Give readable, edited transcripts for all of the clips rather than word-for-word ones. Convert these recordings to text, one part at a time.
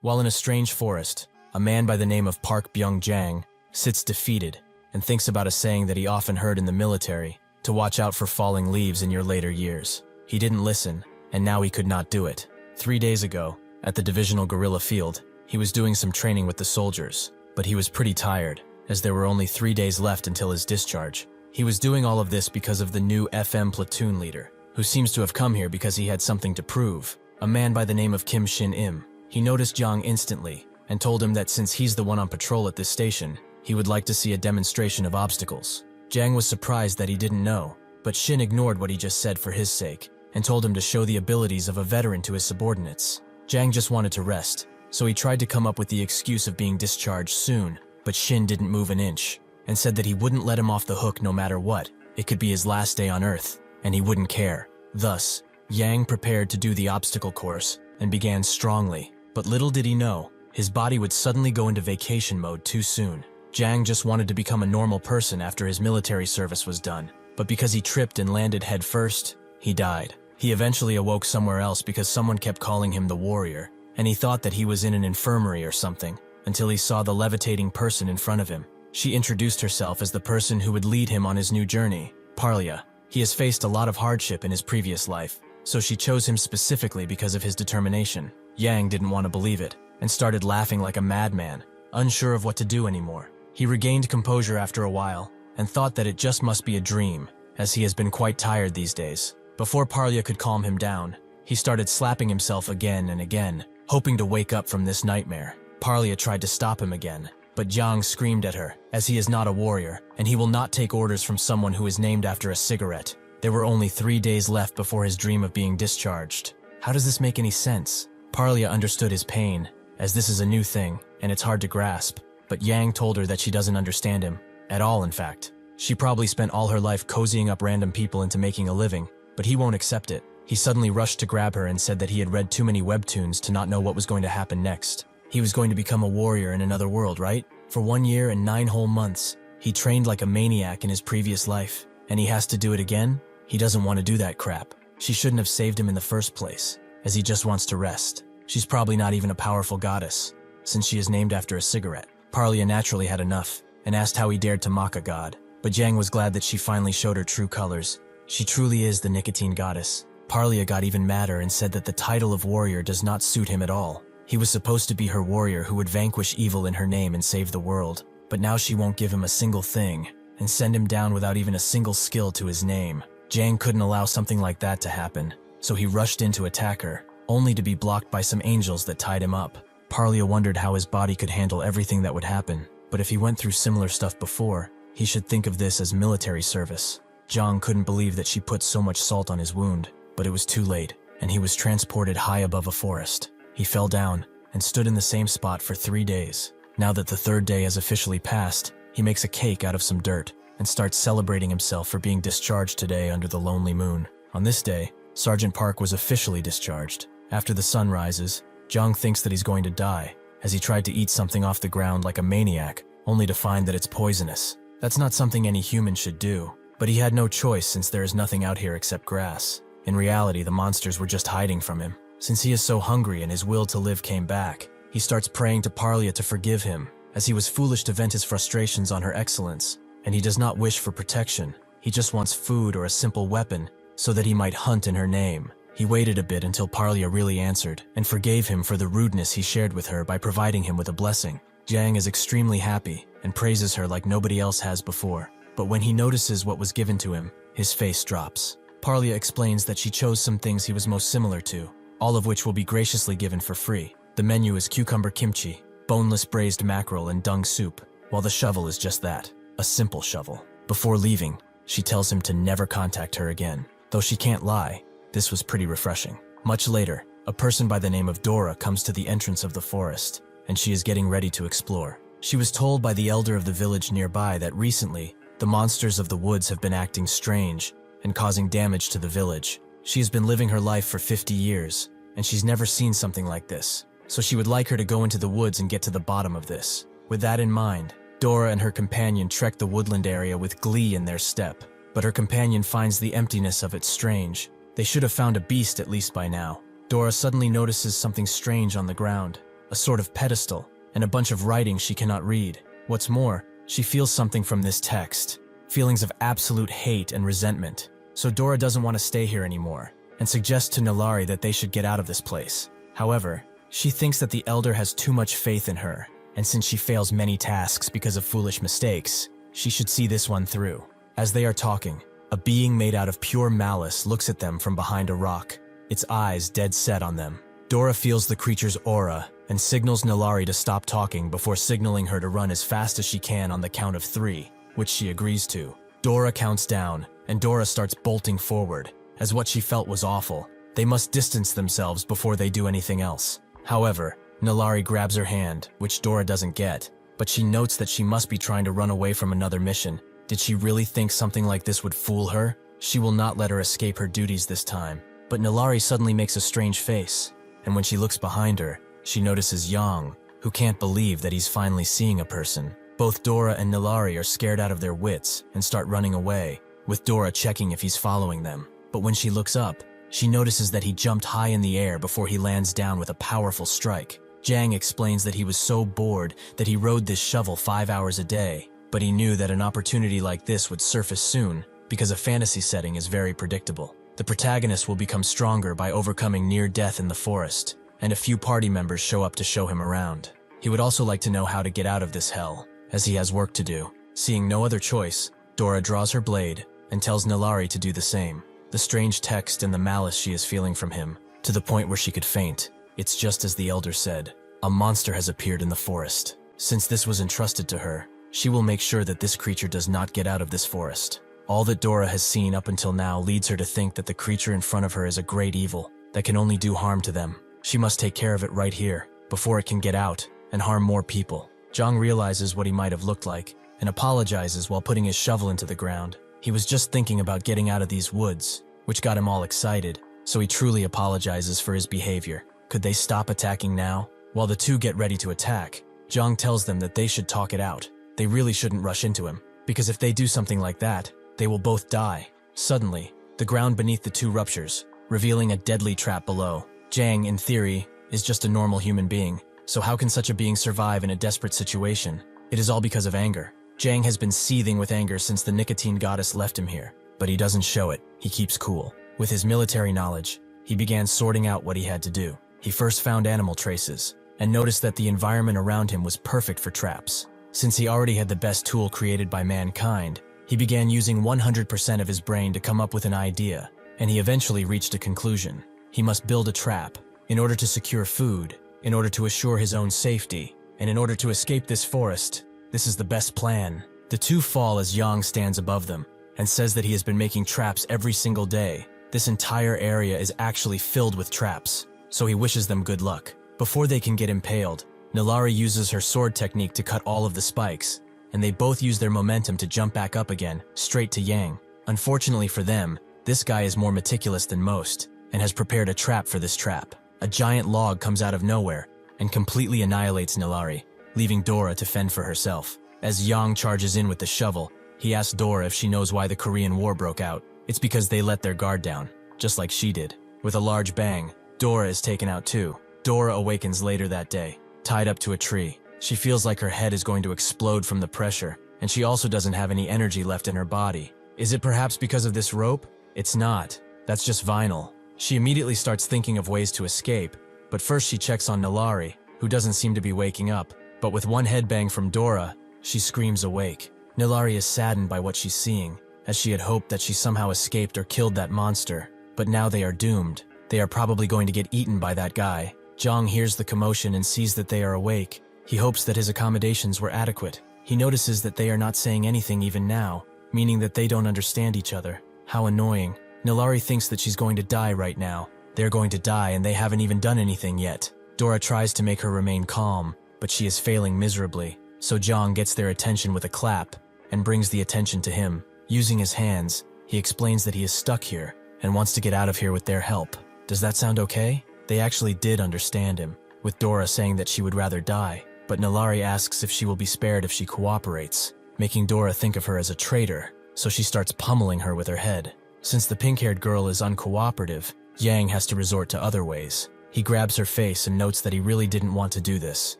While in a strange forest, a man by the name of Park Byung-jang sits defeated and thinks about a saying that he often heard in the military, to watch out for falling leaves in your later years. He didn't listen, and now he could not do it. 3 days ago, at the divisional guerrilla field, he was doing some training with the soldiers, but he was pretty tired, as there were only 3 days left until his discharge. He was doing all of this because of the new FM platoon leader, who seems to have come here because he had something to prove, a man by the name of Kim Shin-im. He noticed Jang instantly, and told him that since he's the one on patrol at this station, he would like to see a demonstration of obstacles. Jang was surprised that he didn't know, but Shin ignored what he just said for his sake, and told him to show the abilities of a veteran to his subordinates. Jang just wanted to rest, so he tried to come up with the excuse of being discharged soon, but Shin didn't move an inch, and said that he wouldn't let him off the hook no matter what. It could be his last day on Earth, and he wouldn't care. Thus, Yang prepared to do the obstacle course, and began strongly, but little did he know, his body would suddenly go into vacation mode too soon. Jang just wanted to become a normal person after his military service was done, but because he tripped and landed head first, he died. He eventually awoke somewhere else because someone kept calling him the warrior, and he thought that he was in an infirmary or something, until he saw the levitating person in front of him. She introduced herself as the person who would lead him on his new journey, Parlia. He has faced a lot of hardship in his previous life, so she chose him specifically because of his determination. Yang didn't want to believe it, and started laughing like a madman, unsure of what to do anymore. He regained composure after a while, and thought that it just must be a dream, as he has been quite tired these days. Before Parlia could calm him down, he started slapping himself again and again, hoping to wake up from this nightmare. Parlia tried to stop him again, but Jiang screamed at her, as he is not a warrior, and he will not take orders from someone who is named after a cigarette. There were only 3 days left before his dream of being discharged. How does this make any sense? Parlia understood his pain, as this is a new thing, and it's hard to grasp. But Yang told her that she doesn't understand him, at all in fact. She probably spent all her life cozying up random people into making a living, but he won't accept it. He suddenly rushed to grab her and said that he had read too many webtoons to not know what was going to happen next. He was going to become a warrior in another world, right? For 1 year and 9 whole months, he trained like a maniac in his previous life, and he has to do it again? He doesn't want to do that crap. She shouldn't have saved him in the first place, as he just wants to rest. She's probably not even a powerful goddess, since she is named after a cigarette. Parlia naturally had enough, and asked how he dared to mock a god, but Jiang was glad that she finally showed her true colors. She truly is the nicotine goddess. Parlia got even madder and said that the title of warrior does not suit him at all. He was supposed to be her warrior who would vanquish evil in her name and save the world, but now she won't give him a single thing, and send him down without even a single skill to his name. Jiang couldn't allow something like that to happen, so he rushed in to attack her, only to be blocked by some angels that tied him up. Parlia wondered how his body could handle everything that would happen, but if he went through similar stuff before, he should think of this as military service. Jiang couldn't believe that she put so much salt on his wound, but it was too late, and he was transported high above a forest. He fell down and stood in the same spot for 3 days. Now that the 3rd day has officially passed, he makes a cake out of some dirt and starts celebrating himself for being discharged today under the lonely moon. On this day, Sergeant Park was officially discharged. After the sun rises, Jiang thinks that he's going to die, as he tried to eat something off the ground like a maniac, only to find that it's poisonous. That's not something any human should do, but he had no choice since there is nothing out here except grass. In reality, the monsters were just hiding from him. Since he is so hungry and his will to live came back, he starts praying to Parlia to forgive him, as he was foolish to vent his frustrations on her excellence, and he does not wish for protection. He just wants food or a simple weapon, so that he might hunt in her name. He waited a bit until Parlia really answered, and forgave him for the rudeness he shared with her by providing him with a blessing. Jiang is extremely happy, and praises her like nobody else has before. But when he notices what was given to him, his face drops. Parlia explains that she chose some things he was most similar to, all of which will be graciously given for free. The menu is cucumber kimchi, boneless braised mackerel, and dung soup, while the shovel is just that, a simple shovel. Before leaving, she tells him to never contact her again. Though she can't lie, this was pretty refreshing. Much later, a person by the name of Dora comes to the entrance of the forest, and she is getting ready to explore. She was told by the elder of the village nearby that recently, the monsters of the woods have been acting strange and causing damage to the village. She has been living her life for 50 years, and she's never seen something like this, so she would like her to go into the woods and get to the bottom of this. With that in mind, Dora and her companion trek the woodland area with glee in their step, but her companion finds the emptiness of it strange. They should have found a beast at least by now. Dora suddenly notices something strange on the ground, a sort of pedestal, and a bunch of writing she cannot read. What's more, she feels something from this text, feelings of absolute hate and resentment. So Dora doesn't want to stay here anymore, and suggests to Nilari that they should get out of this place. However, she thinks that the elder has too much faith in her, and since she fails many tasks because of foolish mistakes, she should see this one through. As they are talking, a being made out of pure malice looks at them from behind a rock, its eyes dead set on them. Dora feels the creature's aura and signals Nilari to stop talking before signaling her to run as fast as she can on the count of 3, which she agrees to. Dora counts down, and Dora starts bolting forward, as what she felt was awful. They must distance themselves before they do anything else. However, Nilari grabs her hand, which Dora doesn't get, but she notes that she must be trying to run away from another mission. Did she really think something like this would fool her? She will not let her escape her duties this time. But Nilari suddenly makes a strange face, and when she looks behind her, she notices Yang, who can't believe that he's finally seeing a person. Both Dora and Nilari are scared out of their wits and start running away, with Dora checking if he's following them. But when she looks up, she notices that he jumped high in the air before he lands down with a powerful strike. Jang explains that he was so bored that he rode this shovel 5 hours a day, but he knew that an opportunity like this would surface soon because a fantasy setting is very predictable. The protagonist will become stronger by overcoming near death in the forest, and a few party members show up to show him around. He would also like to know how to get out of this hell, as he has work to do. Seeing no other choice, Dora draws her blade and tells Nilari to do the same. The strange text and the malice she is feeling from him, to the point where she could faint. It's just as the elder said. A monster has appeared in the forest. Since this was entrusted to her, she will make sure that this creature does not get out of this forest. All that Dora has seen up until now leads her to think that the creature in front of her is a great evil that can only do harm to them. She must take care of it right here, before it can get out and harm more people. Zhang realizes what he might have looked like, and apologizes while putting his shovel into the ground. He was just thinking about getting out of these woods, which got him all excited, so he truly apologizes for his behavior. Could they stop attacking now? While the two get ready to attack, Zhang tells them that they should talk it out. They really shouldn't rush into him, because if they do something like that, they will both die. Suddenly, the ground beneath the two ruptures, revealing a deadly trap below. Zhang, in theory, is just a normal human being, so how can such a being survive in a desperate situation? It is all because of anger. Zhang has been seething with anger since the nicotine goddess left him here, but he doesn't show it. He keeps cool. With his military knowledge, he began sorting out what he had to do. He first found animal traces, and noticed that the environment around him was perfect for traps. Since he already had the best tool created by mankind, he began using 100% of his brain to come up with an idea, and he eventually reached a conclusion. He must build a trap, in order to secure food, in order to assure his own safety, and in order to escape this forest. This is the best plan. The two fall as Yang stands above them, and says that he has been making traps every single day. This entire area is actually filled with traps, so he wishes them good luck. Before they can get impaled, Nilari uses her sword technique to cut all of the spikes, and they both use their momentum to jump back up again, straight to Yang. Unfortunately for them, this guy is more meticulous than most, and has prepared a trap for this trap. A giant log comes out of nowhere, and completely annihilates Nilari, leaving Dora to fend for herself. As Yang charges in with the shovel, he asks Dora if she knows why the Korean War broke out. It's because they let their guard down, just like she did. With a large bang, Dora is taken out too. Dora awakens later that day, tied up to a tree. She feels like her head is going to explode from the pressure, and she also doesn't have any energy left in her body. Is it perhaps because of this rope? It's not. That's just vinyl. She immediately starts thinking of ways to escape, but first she checks on Nilari, who doesn't seem to be waking up. But with one headbang from Dora, she screams awake. Nilari is saddened by what she's seeing, as she had hoped that she somehow escaped or killed that monster. But now they are doomed. They are probably going to get eaten by that guy. Zhang hears the commotion and sees that they are awake. He hopes that his accommodations were adequate. He notices that they are not saying anything even now, meaning that they don't understand each other. How annoying. Nilari thinks that she's going to die right now. They're going to die and they haven't even done anything yet. Dora tries to make her remain calm, but she is failing miserably. So Zhang gets their attention with a clap and brings the attention to him. Using his hands, he explains that he is stuck here and wants to get out of here with their help. Does that sound okay? They actually did understand him, with Dora saying that she would rather die, but Nilari asks if she will be spared if she cooperates, making Dora think of her as a traitor, so she starts pummeling her with her head. Since the pink-haired girl is uncooperative, Yang has to resort to other ways. He grabs her face and notes that he really didn't want to do this,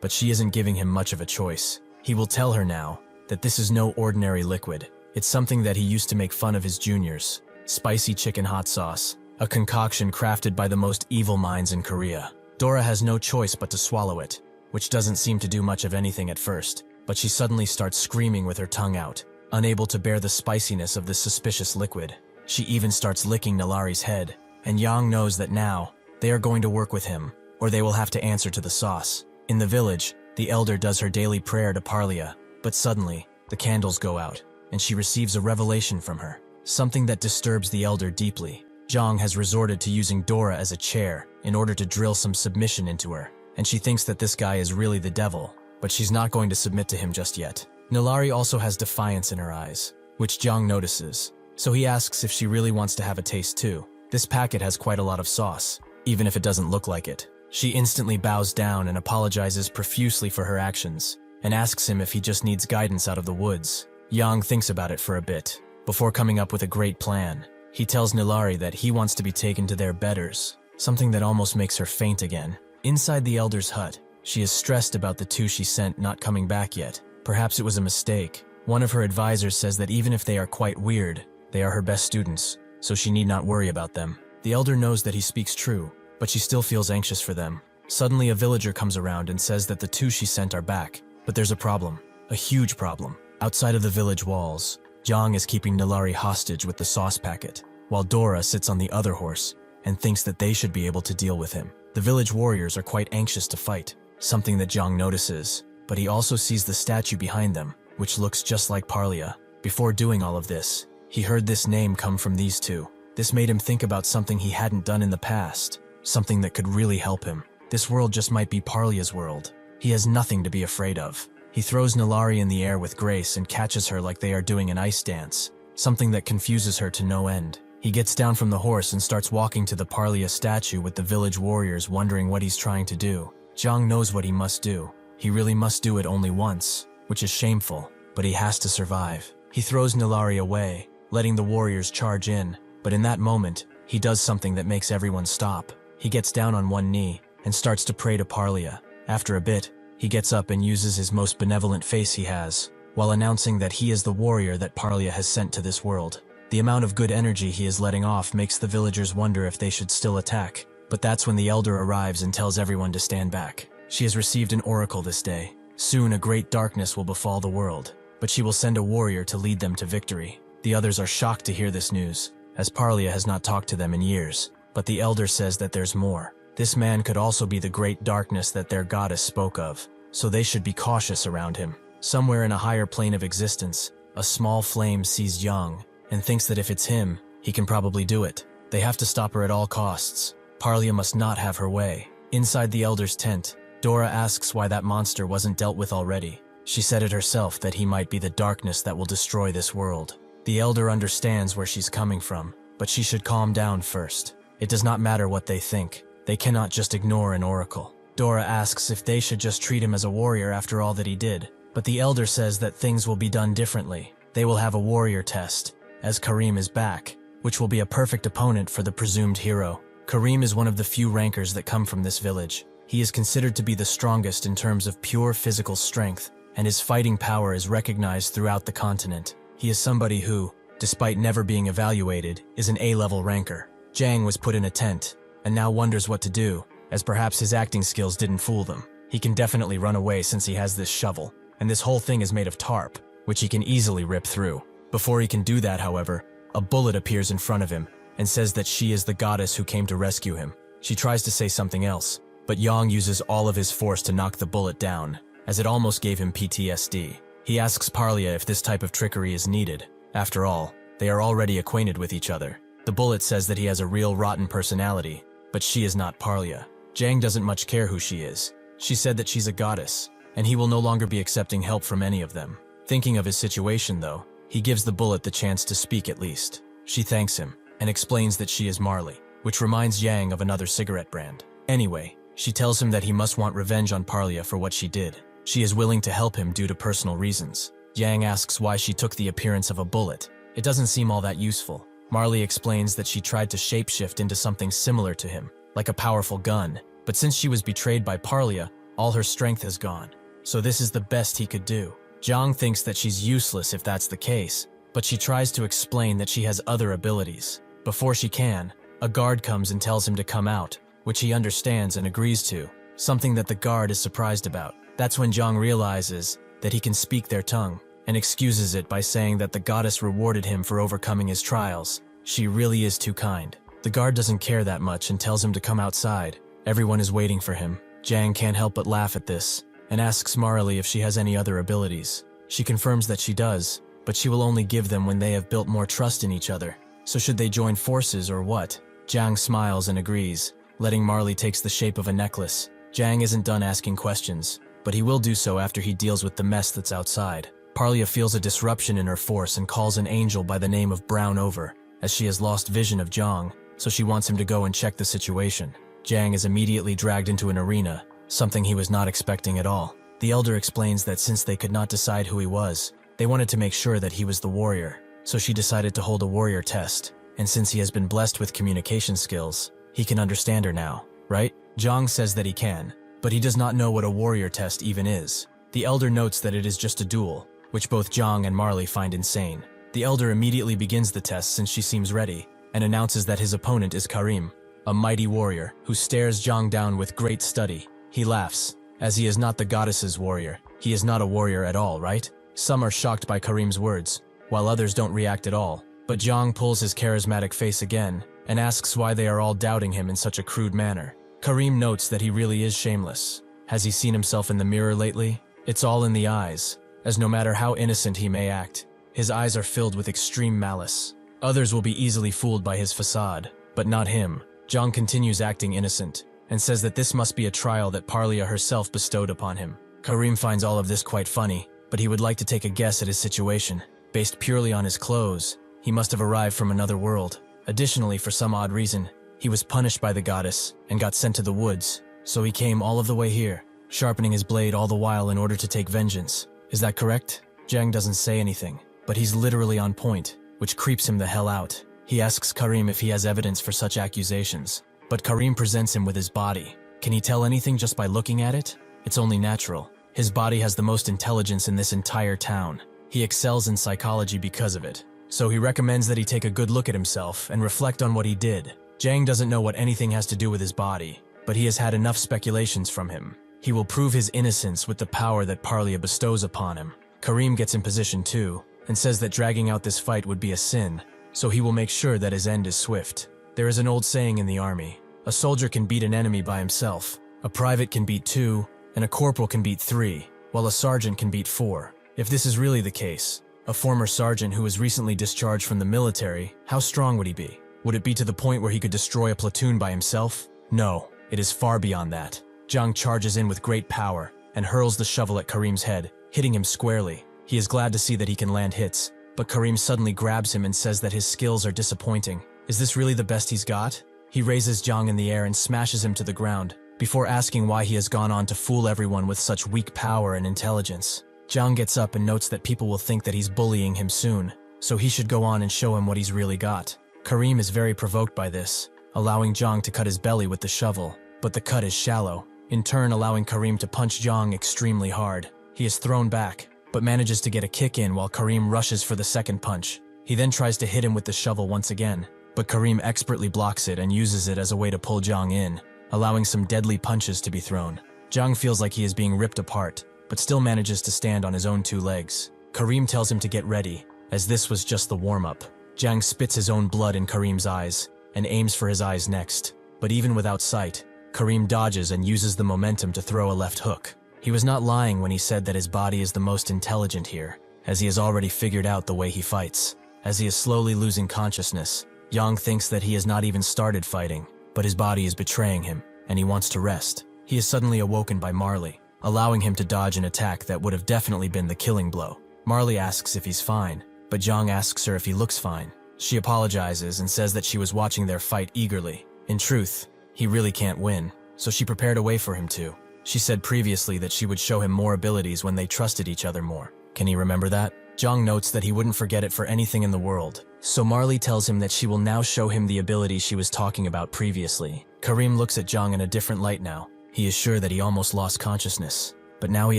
but she isn't giving him much of a choice. He will tell her now that this is no ordinary liquid. It's something that he used to make fun of his juniors. Spicy chicken hot sauce, a concoction crafted by the most evil minds in Korea. Dora has no choice but to swallow it, which doesn't seem to do much of anything at first, but she suddenly starts screaming with her tongue out, unable to bear the spiciness of this suspicious liquid. She even starts licking Nilari's head, and Yang knows that now they are going to work with him, or they will have to answer to the sauce. In the village, the elder does her daily prayer to Parlia, but suddenly, the candles go out, and she receives a revelation from her, something that disturbs the elder deeply. Zhang has resorted to using Dora as a chair in order to drill some submission into her, and she thinks that this guy is really the devil, but she's not going to submit to him just yet. Nilari also has defiance in her eyes, which Zhang notices, so he asks if she really wants to have a taste too. This packet has quite a lot of sauce, even if it doesn't look like it. She instantly bows down and apologizes profusely for her actions, and asks him if he just needs guidance out of the woods. Yang thinks about it for a bit, before coming up with a great plan. He tells Nilari that he wants to be taken to their bedders, something that almost makes her faint again. Inside the elder's hut, she is stressed about the two she sent not coming back yet. Perhaps it was a mistake. One of her advisors says that even if they are quite weird, they are her best students, so she need not worry about them. The elder knows that he speaks true, but she still feels anxious for them. Suddenly a villager comes around and says that the two she sent are back, but there's a problem. A huge problem. Outside of the village walls, Jiang is keeping Nilari hostage with the sauce packet, while Dora sits on the other horse and thinks that they should be able to deal with him. The village warriors are quite anxious to fight, something that Jiang notices, but he also sees the statue behind them, which looks just like Parlia. Before doing all of this, he heard this name come from these two. This made him think about something he hadn't done in the past, something that could really help him. This world just might be Parlia's world. He has nothing to be afraid of. He throws Nilari in the air with grace and catches her like they are doing an ice dance, something that confuses her to no end. He gets down from the horse and starts walking to the Parlia statue with the village warriors wondering what he's trying to do. Jiang knows what he must do. He really must do it only once, which is shameful, but he has to survive. He throws Nilari away, letting the warriors charge in, but in that moment, he does something that makes everyone stop. He gets down on one knee and starts to pray to Parlia. After a bit, he gets up and uses his most benevolent face he has, while announcing that he is the warrior that Parlia has sent to this world. The amount of good energy he is letting off makes the villagers wonder if they should still attack, but that's when the elder arrives and tells everyone to stand back. She has received an oracle this day. Soon a great darkness will befall the world, but she will send a warrior to lead them to victory. The others are shocked to hear this news, as Parlia has not talked to them in years, but the elder says that there's more. This man could also be the great darkness that their goddess spoke of, so they should be cautious around him. Somewhere in a higher plane of existence, a small flame sees Yang and thinks that if it's him, he can probably do it. They have to stop her at all costs. Parlia must not have her way. Inside the elder's tent, Dora asks why that monster wasn't dealt with already. She said it herself that he might be the darkness that will destroy this world. The elder understands where she's coming from, but she should calm down first. It does not matter what they think. They cannot just ignore an oracle. Dora asks if they should just treat him as a warrior after all that he did, but the elder says that things will be done differently. They will have a warrior test, as Karim is back, which will be a perfect opponent for the presumed hero. Karim is one of the few rankers that come from this village. He is considered to be the strongest in terms of pure physical strength, and his fighting power is recognized throughout the continent. He is somebody who, despite never being evaluated, is an A-level ranker. Jang was put in a tent, and now wonders what to do, as perhaps his acting skills didn't fool them. He can definitely run away since he has this shovel, and this whole thing is made of tarp, which he can easily rip through. Before he can do that, however, a bullet appears in front of him and says that she is the goddess who came to rescue him. She tries to say something else, but Yang uses all of his force to knock the bullet down, as it almost gave him PTSD. He asks Parlia if this type of trickery is needed. After all, they are already acquainted with each other. The bullet says that he has a real rotten personality, but she is not Parlia. Jang doesn't much care who she is. She said that she's a goddess, and he will no longer be accepting help from any of them. Thinking of his situation, though, he gives the bullet the chance to speak at least. She thanks him, and explains that she is Marley, which reminds Yang of another cigarette brand. Anyway, she tells him that he must want revenge on Parlia for what she did. She is willing to help him due to personal reasons. Yang asks why she took the appearance of a bullet. It doesn't seem all that useful. Marley explains that she tried to shapeshift into something similar to him, like a powerful gun. But since she was betrayed by Parlia, all her strength has gone. So this is the best he could do. Jiang thinks that she's useless if that's the case, but she tries to explain that she has other abilities. Before she can, a guard comes and tells him to come out, which he understands and agrees to, something that the guard is surprised about. That's when Jiang realizes that he can speak their tongue, and excuses it by saying that the goddess rewarded him for overcoming his trials. She really is too kind. The guard doesn't care that much and tells him to come outside. Everyone is waiting for him. Jiang can't help but laugh at this, and asks Marley if she has any other abilities. She confirms that she does, but she will only give them when they have built more trust in each other. So should they join forces or what? Jiang smiles and agrees, letting Marley takes the shape of a necklace. Jiang isn't done asking questions, but he will do so after he deals with the mess that's outside. Parlia feels a disruption in her force and calls an angel by the name of Brown over, as she has lost vision of Jiang, so she wants him to go and check the situation. Jiang is immediately dragged into an arena, something he was not expecting at all. The elder explains that since they could not decide who he was, they wanted to make sure that he was the warrior, so she decided to hold a warrior test, and since he has been blessed with communication skills, he can understand her now, right? Jiang says that he can, but he does not know what a warrior test even is. The elder notes that it is just a duel, which both Jiang and Marley find insane. The elder immediately begins the test since she seems ready, and announces that his opponent is Karim, a mighty warrior who stares Jiang down with great study. He laughs, as he is not the goddess's warrior. He is not a warrior at all, right? Some are shocked by Karim's words, while others don't react at all. But Jiang pulls his charismatic face again, and asks why they are all doubting him in such a crude manner. Karim notes that he really is shameless. Has he seen himself in the mirror lately? It's all in the eyes, as no matter how innocent he may act, his eyes are filled with extreme malice. Others will be easily fooled by his facade, but not him. Jiang continues acting innocent, and says that this must be a trial that Parlia herself bestowed upon him. Karim finds all of this quite funny, but he would like to take a guess at his situation. Based purely on his clothes, he must have arrived from another world. Additionally, for some odd reason, he was punished by the goddess and got sent to the woods, so he came all of the way here, sharpening his blade all the while in order to take vengeance. Is that correct? Jiang doesn't say anything, but he's literally on point, which creeps him the hell out. He asks Karim if he has evidence for such accusations, but Karim presents him with his body. Can he tell anything just by looking at it? It's only natural. His body has the most intelligence in this entire town. He excels in psychology because of it. So he recommends that he take a good look at himself and reflect on what he did. Jiang doesn't know what anything has to do with his body, but he has had enough speculations from him. He will prove his innocence with the power that Parlia bestows upon him. Karim gets in position too, and says that dragging out this fight would be a sin, so he will make sure that his end is swift. There is an old saying in the army: a soldier can beat an enemy by himself, a private can beat 2, and a corporal can beat 3, while a sergeant can beat 4. If this is really the case, a former sergeant who was recently discharged from the military, how strong would he be? Would it be to the point where he could destroy a platoon by himself? No, it is far beyond that. Jiang charges in with great power and hurls the shovel at Karim's head, hitting him squarely. He is glad to see that he can land hits, but Karim suddenly grabs him and says that his skills are disappointing. Is this really the best he's got? He raises Jiang in the air and smashes him to the ground, before asking why he has gone on to fool everyone with such weak power and intelligence. Jiang gets up and notes that people will think that he's bullying him soon, so he should go on and show him what he's really got. Karim is very provoked by this, allowing Jiang to cut his belly with the shovel, but the cut is shallow, in turn allowing Karim to punch Jiang extremely hard. He is thrown back, but manages to get a kick in while Karim rushes for the second punch. He then tries to hit him with the shovel once again, but Karim expertly blocks it and uses it as a way to pull Jiang in, allowing some deadly punches to be thrown. Jiang feels like he is being ripped apart, but still manages to stand on his own 2 legs. Karim tells him to get ready, as this was just the warm-up. Jiang spits his own blood in Karim's eyes, and aims for his eyes next, but even without sight, Karim dodges and uses the momentum to throw a left hook. He was not lying when he said that his body is the most intelligent here, as he has already figured out the way he fights. As he is slowly losing consciousness, Jiang thinks that he has not even started fighting, but his body is betraying him, and he wants to rest. He is suddenly awoken by Marley, allowing him to dodge an attack that would have definitely been the killing blow. Marley asks if he's fine, but Jiang asks her if he looks fine. She apologizes and says that she was watching their fight eagerly. In truth, he really can't win, so she prepared a way for him to. She said previously that she would show him more abilities when they trusted each other more. Can he remember that? Jiang notes that he wouldn't forget it for anything in the world, so Marley tells him that she will now show him the ability she was talking about previously. Karim looks at Jang in a different light now. He is sure that he almost lost consciousness, but now he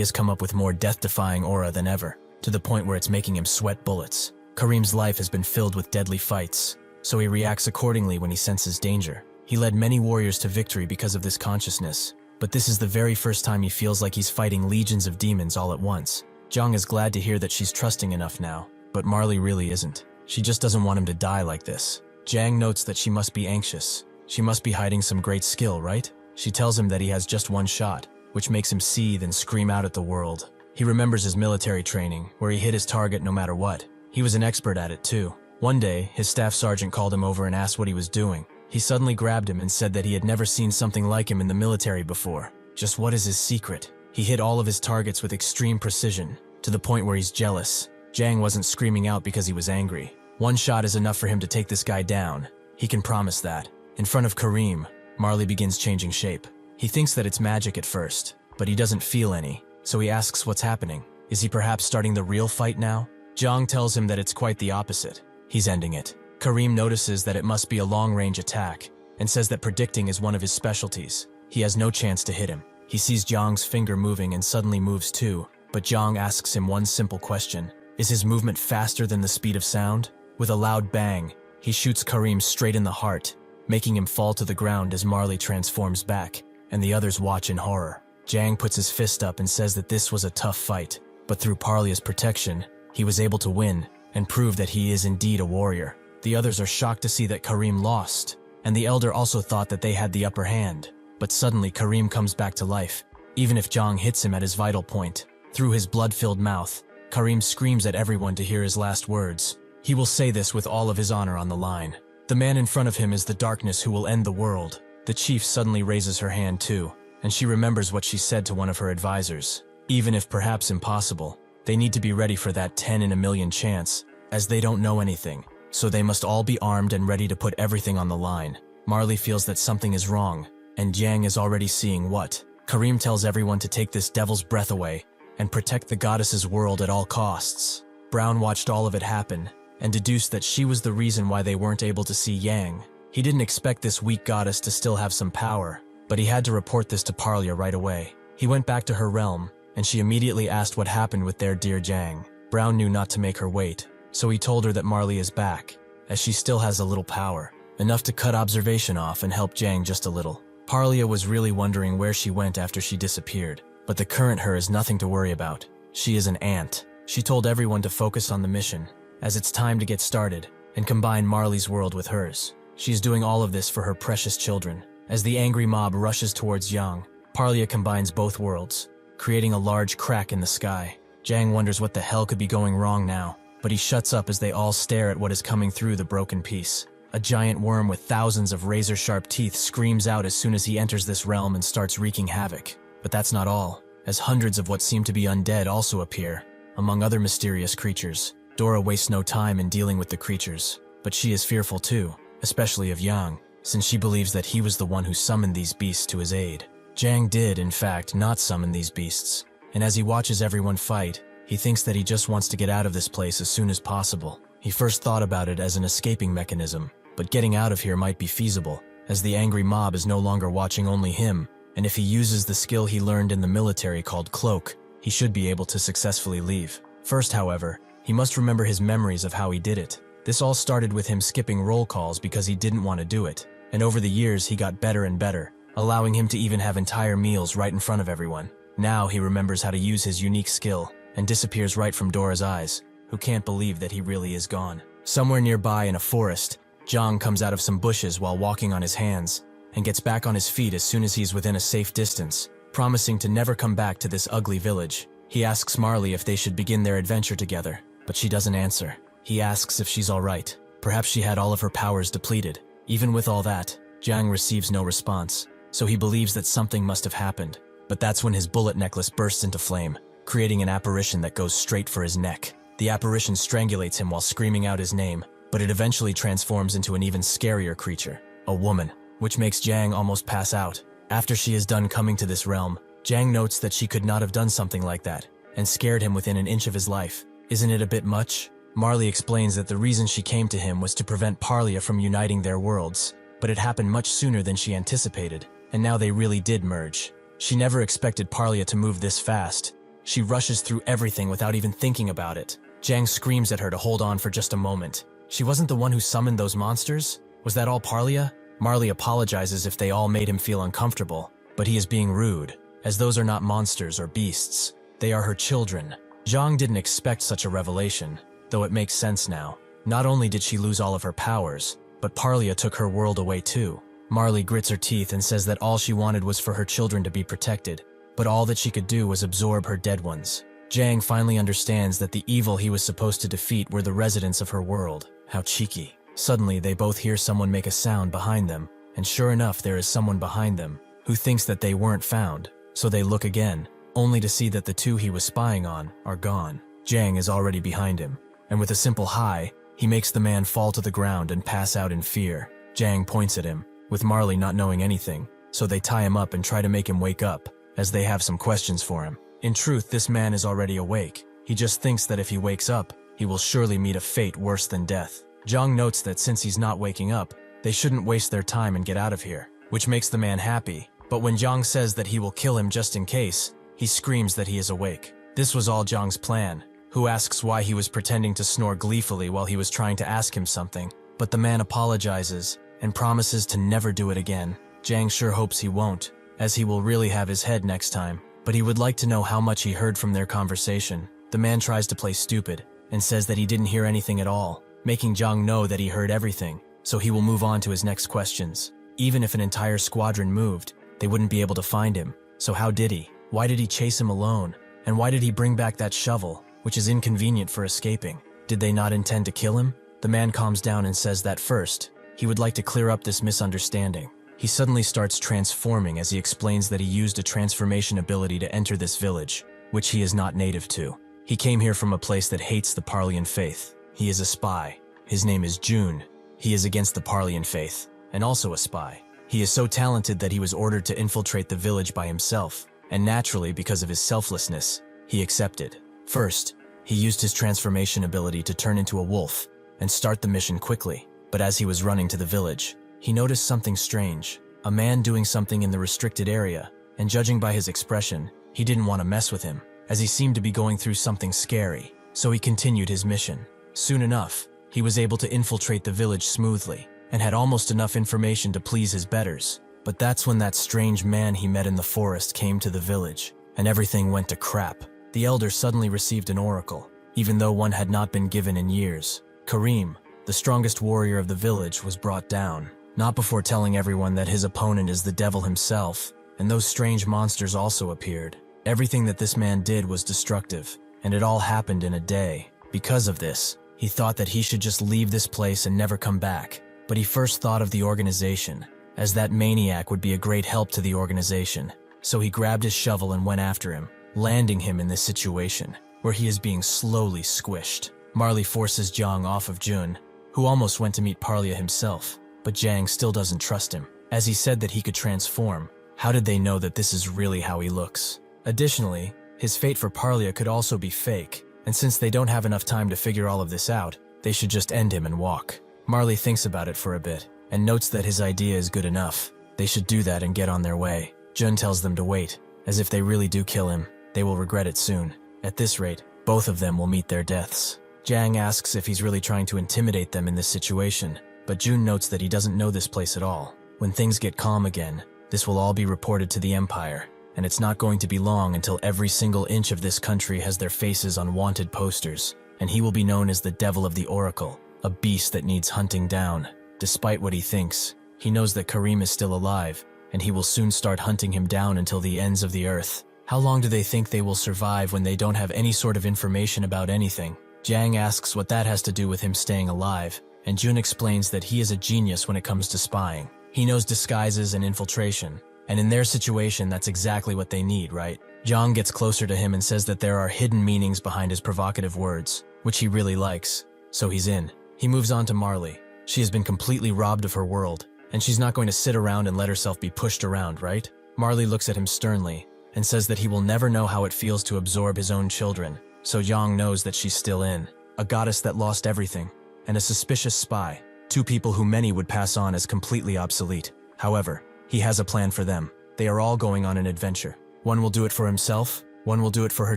has come up with more death-defying aura than ever, to the point where it's making him sweat bullets. Karim's life has been filled with deadly fights, so he reacts accordingly when he senses danger. He led many warriors to victory because of this consciousness, but this is the very first time he feels like he's fighting legions of demons all at once. Jang is glad to hear that she's trusting enough now, but Marley really isn't. She just doesn't want him to die like this. Jang notes that she must be anxious. She must be hiding some great skill, right? She tells him that he has just one shot, which makes him seethe and scream out at the world. He remembers his military training, where he hit his target no matter what. He was an expert at it too. One day, his staff sergeant called him over and asked what he was doing. He suddenly grabbed him and said that he had never seen something like him in the military before. Just what is his secret? He hit all of his targets with extreme precision, to the point where he's jealous. Jang wasn't screaming out because he was angry. One shot is enough for him to take this guy down. He can promise that. In front of Karim, Marley begins changing shape. He thinks that it's magic at first, but he doesn't feel any, so he asks what's happening. Is he perhaps starting the real fight now? Jang tells him that it's quite the opposite. He's ending it. Karim notices that it must be a long-range attack, and says that predicting is one of his specialties. He has no chance to hit him. He sees Jang's finger moving and suddenly moves too, but Jang asks him one simple question. Is his movement faster than the speed of sound? With a loud bang, he shoots Karim straight in the heart, making him fall to the ground as Marley transforms back, and the others watch in horror. Jang puts his fist up and says that this was a tough fight, but through Parlia's protection, he was able to win and prove that he is indeed a warrior. The others are shocked to see that Karim lost, and the elder also thought that they had the upper hand. But suddenly Karim comes back to life, even if Jang hits him at his vital point. Through his blood-filled mouth, Karim screams at everyone to hear his last words. He will say this with all of his honor on the line. The man in front of him is the darkness who will end the world. The chief suddenly raises her hand too, and she remembers what she said to one of her advisors. Even if perhaps impossible, they need to be ready for that 10 in a million chance, as they don't know anything, so they must all be armed and ready to put everything on the line. Marley feels that something is wrong, and Jang is already seeing what. Karim tells everyone to take this devil's breath away and protect the goddess's world at all costs. Brown watched all of it happen and deduced that she was the reason why they weren't able to see Yang. He didn't expect this weak goddess to still have some power, but he had to report this to Parlia right away. He went back to her realm, and she immediately asked what happened with their dear Jang. Brown knew not to make her wait, so he told her that Marley is back, as she still has a little power, enough to cut observation off and help Jang just a little. Parlia was really wondering where she went after she disappeared, but the current her is nothing to worry about. She is an ant. She told everyone to focus on the mission, as it's time to get started, and combine Marley's world with hers. She is doing all of this for her precious children. As the angry mob rushes towards Yang, Parlia combines both worlds, creating a large crack in the sky. Jang wonders what the hell could be going wrong now, but he shuts up as they all stare at what is coming through the broken piece. A giant worm with thousands of razor-sharp teeth screams out as soon as he enters this realm and starts wreaking havoc. But that's not all, as hundreds of what seem to be undead also appear, among other mysterious creatures. Dora wastes no time in dealing with the creatures, but she is fearful too, especially of Yang, since she believes that he was the one who summoned these beasts to his aid. Jang did, in fact, not summon these beasts, and as he watches everyone fight, he thinks that he just wants to get out of this place as soon as possible. He first thought about it as an escaping mechanism, but getting out of here might be feasible, as the angry mob is no longer watching only him, and if he uses the skill he learned in the military called Cloak, he should be able to successfully leave. First, however, he must remember his memories of how he did it. This all started with him skipping roll calls because he didn't want to do it, and over the years he got better and better, allowing him to even have entire meals right in front of everyone. Now he remembers how to use his unique skill, and disappears right from Dora's eyes, who can't believe that he really is gone. Somewhere nearby in a forest, Jang comes out of some bushes while walking on his hands, and gets back on his feet as soon as he's within a safe distance, promising to never come back to this ugly village. He asks Marley if they should begin their adventure together, but she doesn't answer. He asks if she's alright. Perhaps she had all of her powers depleted. Even with all that, Jang receives no response, so he believes that something must have happened. But that's when his bullet necklace bursts into flame, creating an apparition that goes straight for his neck. The apparition strangulates him while screaming out his name, but it eventually transforms into an even scarier creature, a woman, which makes Jang almost pass out. After she is done coming to this realm, Jang notes that she could not have done something like that, and scared him within an inch of his life. Isn't it a bit much? Marley explains that the reason she came to him was to prevent Parlia from uniting their worlds, but it happened much sooner than she anticipated, and now they really did merge. She never expected Parlia to move this fast. She rushes through everything without even thinking about it. Jang screams at her to hold on for just a moment. She wasn't the one who summoned those monsters? Was that all Parlia? Marley apologizes if they all made him feel uncomfortable, but he is being rude, as those are not monsters or beasts. They are her children. Zhang didn't expect such a revelation, though it makes sense now. Not only did she lose all of her powers, but Parlia took her world away too. Marley grits her teeth and says that all she wanted was for her children to be protected, but all that she could do was absorb her dead ones. Zhang finally understands that the evil he was supposed to defeat were the residents of her world. How cheeky. Suddenly, they both hear someone make a sound behind them, and sure enough, there is someone behind them, who thinks that they weren't found, so they look again, only to see that the two he was spying on are gone. Zhang is already behind him, and with a simple hi, he makes the man fall to the ground and pass out in fear. Zhang points at him, with Marley not knowing anything, so they tie him up and try to make him wake up, as they have some questions for him. In truth, this man is already awake. He just thinks that if he wakes up, he will surely meet a fate worse than death. Zhang notes that since he's not waking up, they shouldn't waste their time and get out of here, which makes the man happy. But when Zhang says that he will kill him just in case, he screams that he is awake. This was all Zhang's plan, who asks why he was pretending to snore gleefully while he was trying to ask him something. But the man apologizes and promises to never do it again. Zhang sure hopes he won't, as he will really have his head next time. But he would like to know how much he heard from their conversation. The man tries to play stupid and says that he didn't hear anything at all, making Zhang know that he heard everything, so he will move on to his next questions. Even if an entire squadron moved, they wouldn't be able to find him. So how did he? Why did he chase him alone? And why did he bring back that shovel, which is inconvenient for escaping? Did they not intend to kill him? The man calms down and says that first, he would like to clear up this misunderstanding. He suddenly starts transforming as he explains that he used a transformation ability to enter this village, which he is not native to. He came here from a place that hates the Parlian faith. He is a spy. His name is June. He is against the Parlian faith, and also a spy. He is so talented that he was ordered to infiltrate the village by himself, and naturally, because of his selflessness, he accepted. First, he used his transformation ability to turn into a wolf and start the mission quickly. But as he was running to the village, he noticed something strange. A man doing something in the restricted area, and judging by his expression, he didn't want to mess with him, as he seemed to be going through something scary, so he continued his mission. Soon enough, he was able to infiltrate the village smoothly, and had almost enough information to please his betters. But that's when that strange man he met in the forest came to the village, and everything went to crap. The elder suddenly received an oracle, even though one had not been given in years. Kareem, the strongest warrior of the village, was brought down, not before telling everyone that his opponent is the devil himself, and those strange monsters also appeared. Everything that this man did was destructive, and it all happened in a day. Because of this, he thought that he should just leave this place and never come back. But he first thought of the organization, as that maniac would be a great help to the organization. So he grabbed his shovel and went after him, landing him in this situation, where he is being slowly squished. Marley forces Zhang off of Jun, who almost went to meet Parlia himself. But Zhang still doesn't trust him, as he said that he could transform. How did they know that this is really how he looks? Additionally, his fate for Parlia could also be fake, and since they don't have enough time to figure all of this out, they should just end him and walk. Marley thinks about it for a bit, and notes that his idea is good enough. They should do that and get on their way. Jun tells them to wait, as if they really do kill him, they will regret it soon. At this rate, both of them will meet their deaths. Zhang asks if he's really trying to intimidate them in this situation, but Jun notes that he doesn't know this place at all. When things get calm again, this will all be reported to the Empire, and it's not going to be long until every single inch of this country has their faces on wanted posters, and he will be known as the Devil of the Oracle, a beast that needs hunting down. Despite what he thinks, he knows that Kareem is still alive, and he will soon start hunting him down until the ends of the earth. How long do they think they will survive when they don't have any sort of information about anything? Zhang asks what that has to do with him staying alive, and Jun explains that he is a genius when it comes to spying. He knows disguises and infiltration, and in their situation that's exactly what they need, right? Zhang gets closer to him and says that there are hidden meanings behind his provocative words, which he really likes, so he's in. He moves on to Marley. She has been completely robbed of her world, and she's not going to sit around and let herself be pushed around, right? Marley looks at him sternly, and says that he will never know how it feels to absorb his own children, so Zhang knows that she's still in. A goddess that lost everything, and a suspicious spy. two people who many would pass on as completely obsolete. However, he has a plan for them. They are all going on an adventure. One will do it for himself, one will do it for her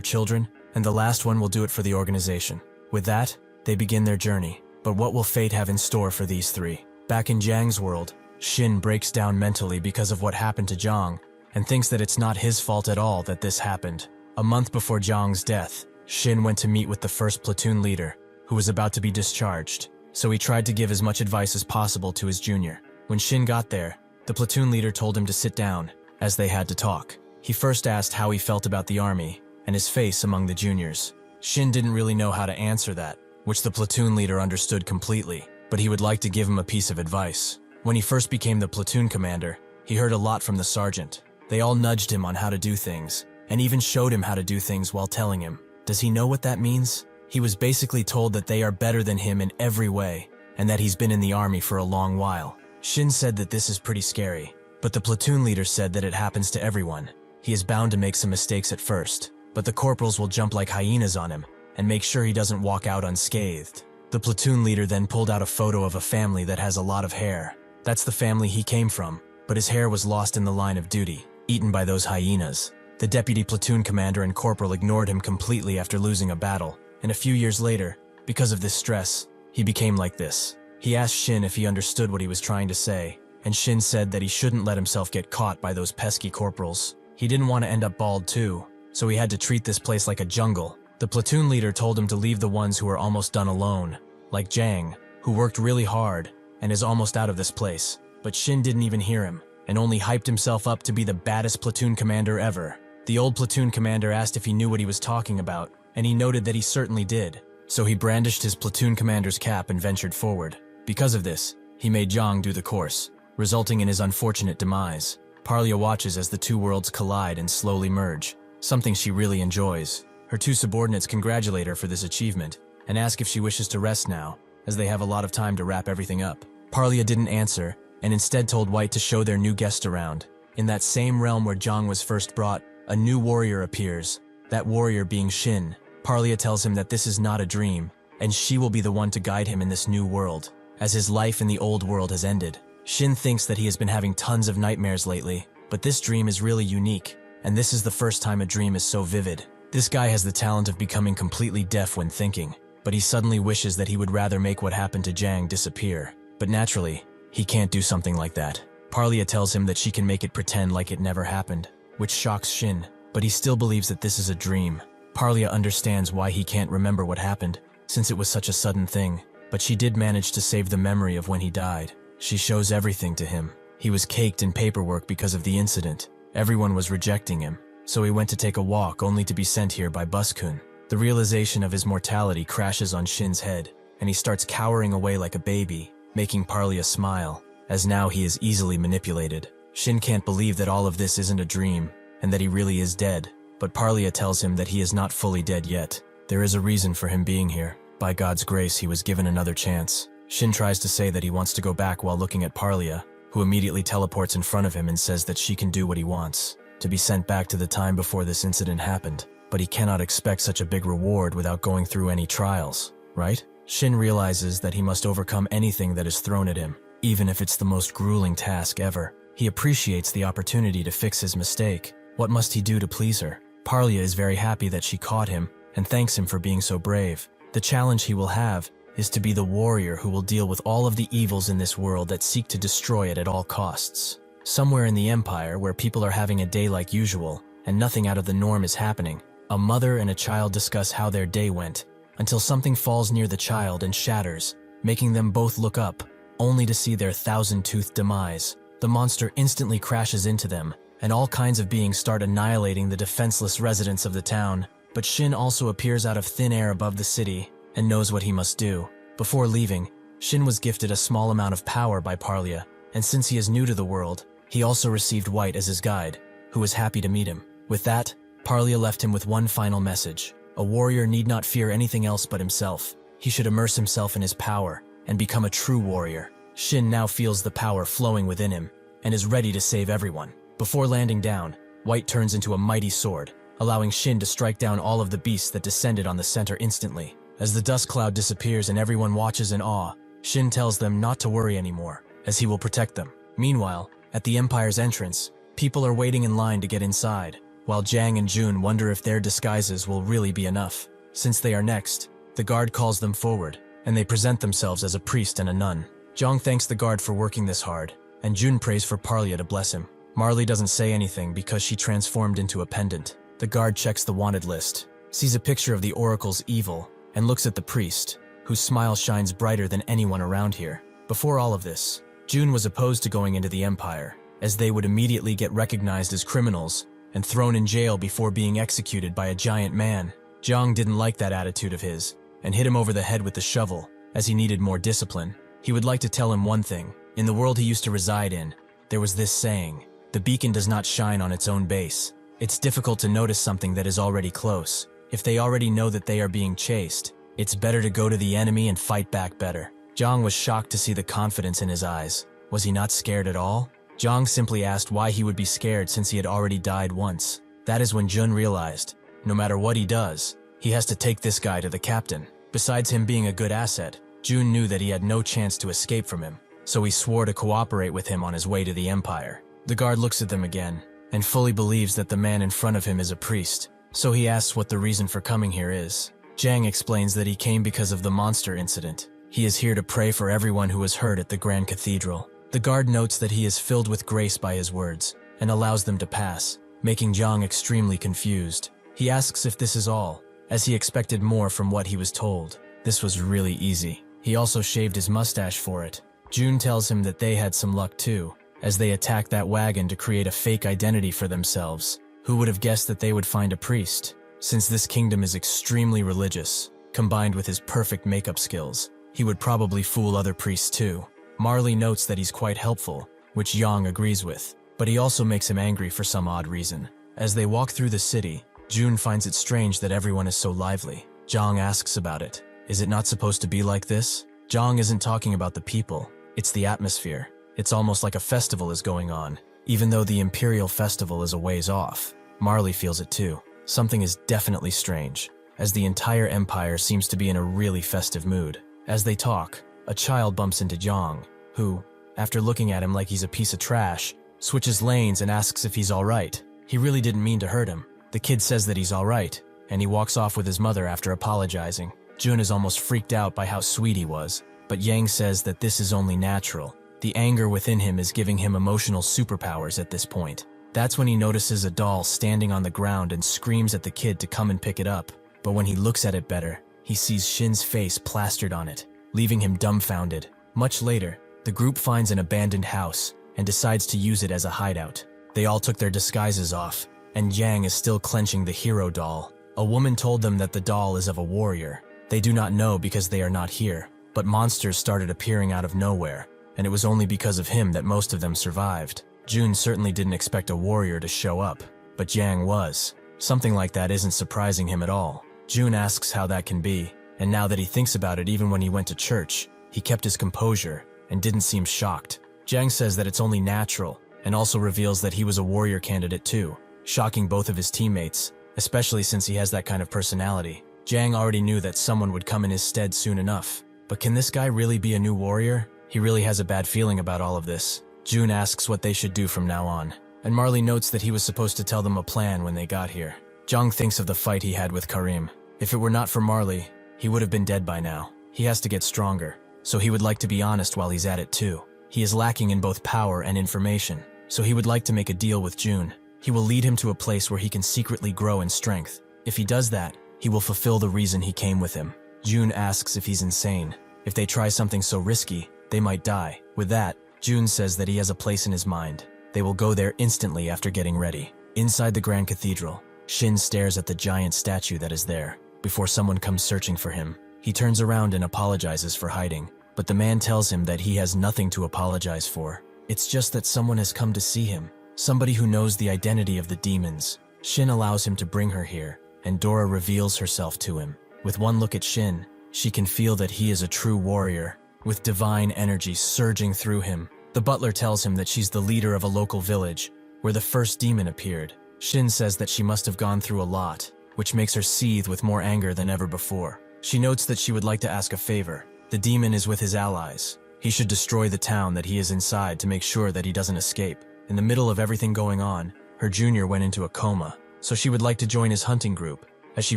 children, and the last one will do it for the organization. With that, they begin their journey. But what will fate have in store for these three? Back in Jiang's world, Shin breaks down mentally because of what happened to Jiang, and thinks that it's not his fault at all that this happened. A month before Jiang's death, Shin went to meet with the first platoon leader, who was about to be discharged, so he tried to give as much advice as possible to his junior. When Shin got there, the platoon leader told him to sit down, as they had to talk. He first asked how he felt about the army, and his face among the juniors. Shin didn't really know how to answer that, which the platoon leader understood completely, but he would like to give him a piece of advice. When he first became the platoon commander, he heard a lot from the sergeant. They all nudged him on how to do things, and even showed him how to do things while telling him. Does he know what that means? He was basically told that they are better than him in every way, and that he's been in the army for a long while. Shin said that this is pretty scary, but the platoon leader said that it happens to everyone. He is bound to make some mistakes at first, but the corporals will jump like hyenas on him, and make sure he doesn't walk out unscathed. The platoon leader then pulled out a photo of a family that has a lot of hair. That's the family he came from, but his hair was lost in the line of duty, eaten by those hyenas. The deputy platoon commander and corporal ignored him completely after losing a battle, and a few years later, because of this stress, he became like this. He asked Shin if he understood what he was trying to say, and Shin said that he shouldn't let himself get caught by those pesky corporals. He didn't want to end up bald too, so he had to treat this place like a jungle. The platoon leader told him to leave the ones who were almost done alone, like Jiang, who worked really hard and is almost out of this place. But Shin didn't even hear him, and only hyped himself up to be the baddest platoon commander ever. The old platoon commander asked if he knew what he was talking about, and he noted that he certainly did. So he brandished his platoon commander's cap and ventured forward. Because of this, he made Jiang do the course, resulting in his unfortunate demise. Parlia watches as the two worlds collide and slowly merge, something she really enjoys. Her two subordinates congratulate her for this achievement, and ask if she wishes to rest now, as they have a lot of time to wrap everything up. Parlia didn't answer, and instead told White to show their new guest around. In that same realm where Jiang was first brought, a new warrior appears, that warrior being Shin. Parlia tells him that this is not a dream, and she will be the one to guide him in this new world, as his life in the old world has ended. Shin thinks that he has been having tons of nightmares lately, but this dream is really unique, and this is the first time a dream is so vivid. This guy has the talent of becoming completely deaf when thinking, but he suddenly wishes that he would rather make what happened to Jiang disappear. But naturally, he can't do something like that. Parlia tells him that she can make it pretend like it never happened, which shocks Shin, but he still believes that this is a dream. Parlia understands why he can't remember what happened, since it was such a sudden thing, but she did manage to save the memory of when he died. She shows everything to him. He was caked in paperwork because of the incident. Everyone was rejecting him, so he went to take a walk only to be sent here by Bus-kun. The realization of his mortality crashes on Shin's head, and he starts cowering away like a baby, making Parlia smile, as now he is easily manipulated. Shin can't believe that all of this isn't a dream, and that he really is dead, but Parlia tells him that he is not fully dead yet. There is a reason for him being here. By God's grace, he was given another chance. Shin tries to say that he wants to go back while looking at Parlia, who immediately teleports in front of him and says that she can do what he wants, to be sent back to the time before this incident happened. But he cannot expect such a big reward without going through any trials, right? Shin realizes that he must overcome anything that is thrown at him, even if it's the most grueling task ever. He appreciates the opportunity to fix his mistake. What must he do to please her? Parlia is very happy that she caught him and thanks him for being so brave. The challenge he will have is to be the warrior who will deal with all of the evils in this world that seek to destroy it at all costs. Somewhere in the Empire, where people are having a day like usual and nothing out of the norm is happening, a mother and a child discuss how their day went, until something falls near the child and shatters, making them both look up, only to see their thousand-toothed demise. The monster instantly crashes into them, and all kinds of beings start annihilating the defenseless residents of the town. But Shin also appears out of thin air above the city and knows what he must do. Before leaving, Shin was gifted a small amount of power by Parlia, and since he is new to the world, he also received White as his guide, who was happy to meet him. With that, Parlia left him with one final message. A warrior need not fear anything else but himself. He should immerse himself in his power and become a true warrior. Shin now feels the power flowing within him and is ready to save everyone. Before landing down, White turns into a mighty sword, allowing Shin to strike down all of the beasts that descended on the center instantly. As the dust cloud disappears and everyone watches in awe, Shin tells them not to worry anymore, as he will protect them. Meanwhile, at the Empire's entrance, people are waiting in line to get inside, while Jang and Jun wonder if their disguises will really be enough. Since they are next, the guard calls them forward, and they present themselves as a priest and a nun. Jang thanks the guard for working this hard, and Jun prays for Parlia to bless him. Marley doesn't say anything because she transformed into a pendant. The guard checks the wanted list, sees a picture of the oracle's evil, and looks at the priest, whose smile shines brighter than anyone around here. Before all of this, Jun was opposed to going into the Empire, as they would immediately get recognized as criminals and thrown in jail before being executed by a giant man. Jang didn't like that attitude of his, and hit him over the head with the shovel, as he needed more discipline. He would like to tell him one thing. In the world he used to reside in, there was this saying: the beacon does not shine on its own base. It's difficult to notice something that is already close. If they already know that they are being chased, it's better to go to the enemy and fight back better. Jang was shocked to see the confidence in his eyes. Was he not scared at all? Jang simply asked why he would be scared since he had already died once. That is when Jun realized, no matter what he does, he has to take this guy to the captain. Besides him being a good asset, Jun knew that he had no chance to escape from him, so he swore to cooperate with him on his way to the Empire. The guard looks at them again, and fully believes that the man in front of him is a priest, so he asks what the reason for coming here is. Jang explains that he came because of the monster incident. He is here to pray for everyone who was hurt at the Grand Cathedral. The guard notes that he is filled with grace by his words, and allows them to pass, making Jang extremely confused. He asks if this is all, as he expected more from what he was told. This was really easy. He also shaved his mustache for it. Jun tells him that they had some luck too, as they attacked that wagon to create a fake identity for themselves. Who would have guessed that they would find a priest? Since this kingdom is extremely religious, combined with his perfect makeup skills, he would probably fool other priests too. Marley notes that he's quite helpful, which Yang agrees with, but he also makes him angry for some odd reason. As they walk through the city, Jun finds it strange that everyone is so lively. Jang asks about it. Is it not supposed to be like this? Jang isn't talking about the people, it's the atmosphere. It's almost like a festival is going on, even though the Imperial Festival is a ways off. Marley feels it too. Something is definitely strange, as the entire Empire seems to be in a really festive mood. As they talk, a child bumps into Jang, who, after looking at him like he's a piece of trash, switches lanes and asks if he's alright. He really didn't mean to hurt him. The kid says that he's alright, and he walks off with his mother after apologizing. Jun is almost freaked out by how sweet he was, but Yang says that this is only natural. The anger within him is giving him emotional superpowers at this point. That's when he notices a doll standing on the ground and screams at the kid to come and pick it up. But when he looks at it better, he sees Shin's face plastered on it, leaving him dumbfounded. Much later, the group finds an abandoned house and decides to use it as a hideout. They all took their disguises off, and Yang is still clenching the hero doll. A woman told them that the doll is of a warrior. They do not know because they are not here, but monsters started appearing out of nowhere, and it was only because of him that most of them survived. Jun certainly didn't expect a warrior to show up, but Yang was. Something like that isn't surprising him at all. Jun asks how that can be, and now that he thinks about it, even when he went to church, he kept his composure and didn't seem shocked. Jang says that it's only natural, and also reveals that he was a warrior candidate too, shocking both of his teammates, especially since he has that kind of personality. Jang already knew that someone would come in his stead soon enough. But can this guy really be a new warrior? He really has a bad feeling about all of this. Jun asks what they should do from now on, and Marley notes that he was supposed to tell them a plan when they got here. Jang thinks of the fight he had with Karim. If it were not for Marley, he would have been dead by now. He has to get stronger, so he would like to be honest while he's at it too. He is lacking in both power and information, so he would like to make a deal with Jun. He will lead him to a place where he can secretly grow in strength. If he does that, he will fulfill the reason he came with him. Jun asks if he's insane. If they try something so risky, they might die. With that, Jun says that he has a place in his mind. They will go there instantly after getting ready. Inside the Grand Cathedral, Shin stares at the giant statue that is there, before someone comes searching for him. He turns around and apologizes for hiding, but the man tells him that he has nothing to apologize for. It's just that someone has come to see him, somebody who knows the identity of the demons. Shin allows him to bring her here, and Dora reveals herself to him. With one look at Shin, she can feel that he is a true warrior, with divine energy surging through him. The butler tells him that she's the leader of a local village, where the first demon appeared. Shin says that she must have gone through a lot, which makes her seethe with more anger than ever before. She notes that she would like to ask a favor. The demon is with his allies. He should destroy the town that he is inside to make sure that he doesn't escape. In the middle of everything going on, her junior went into a coma, so she would like to join his hunting group, as she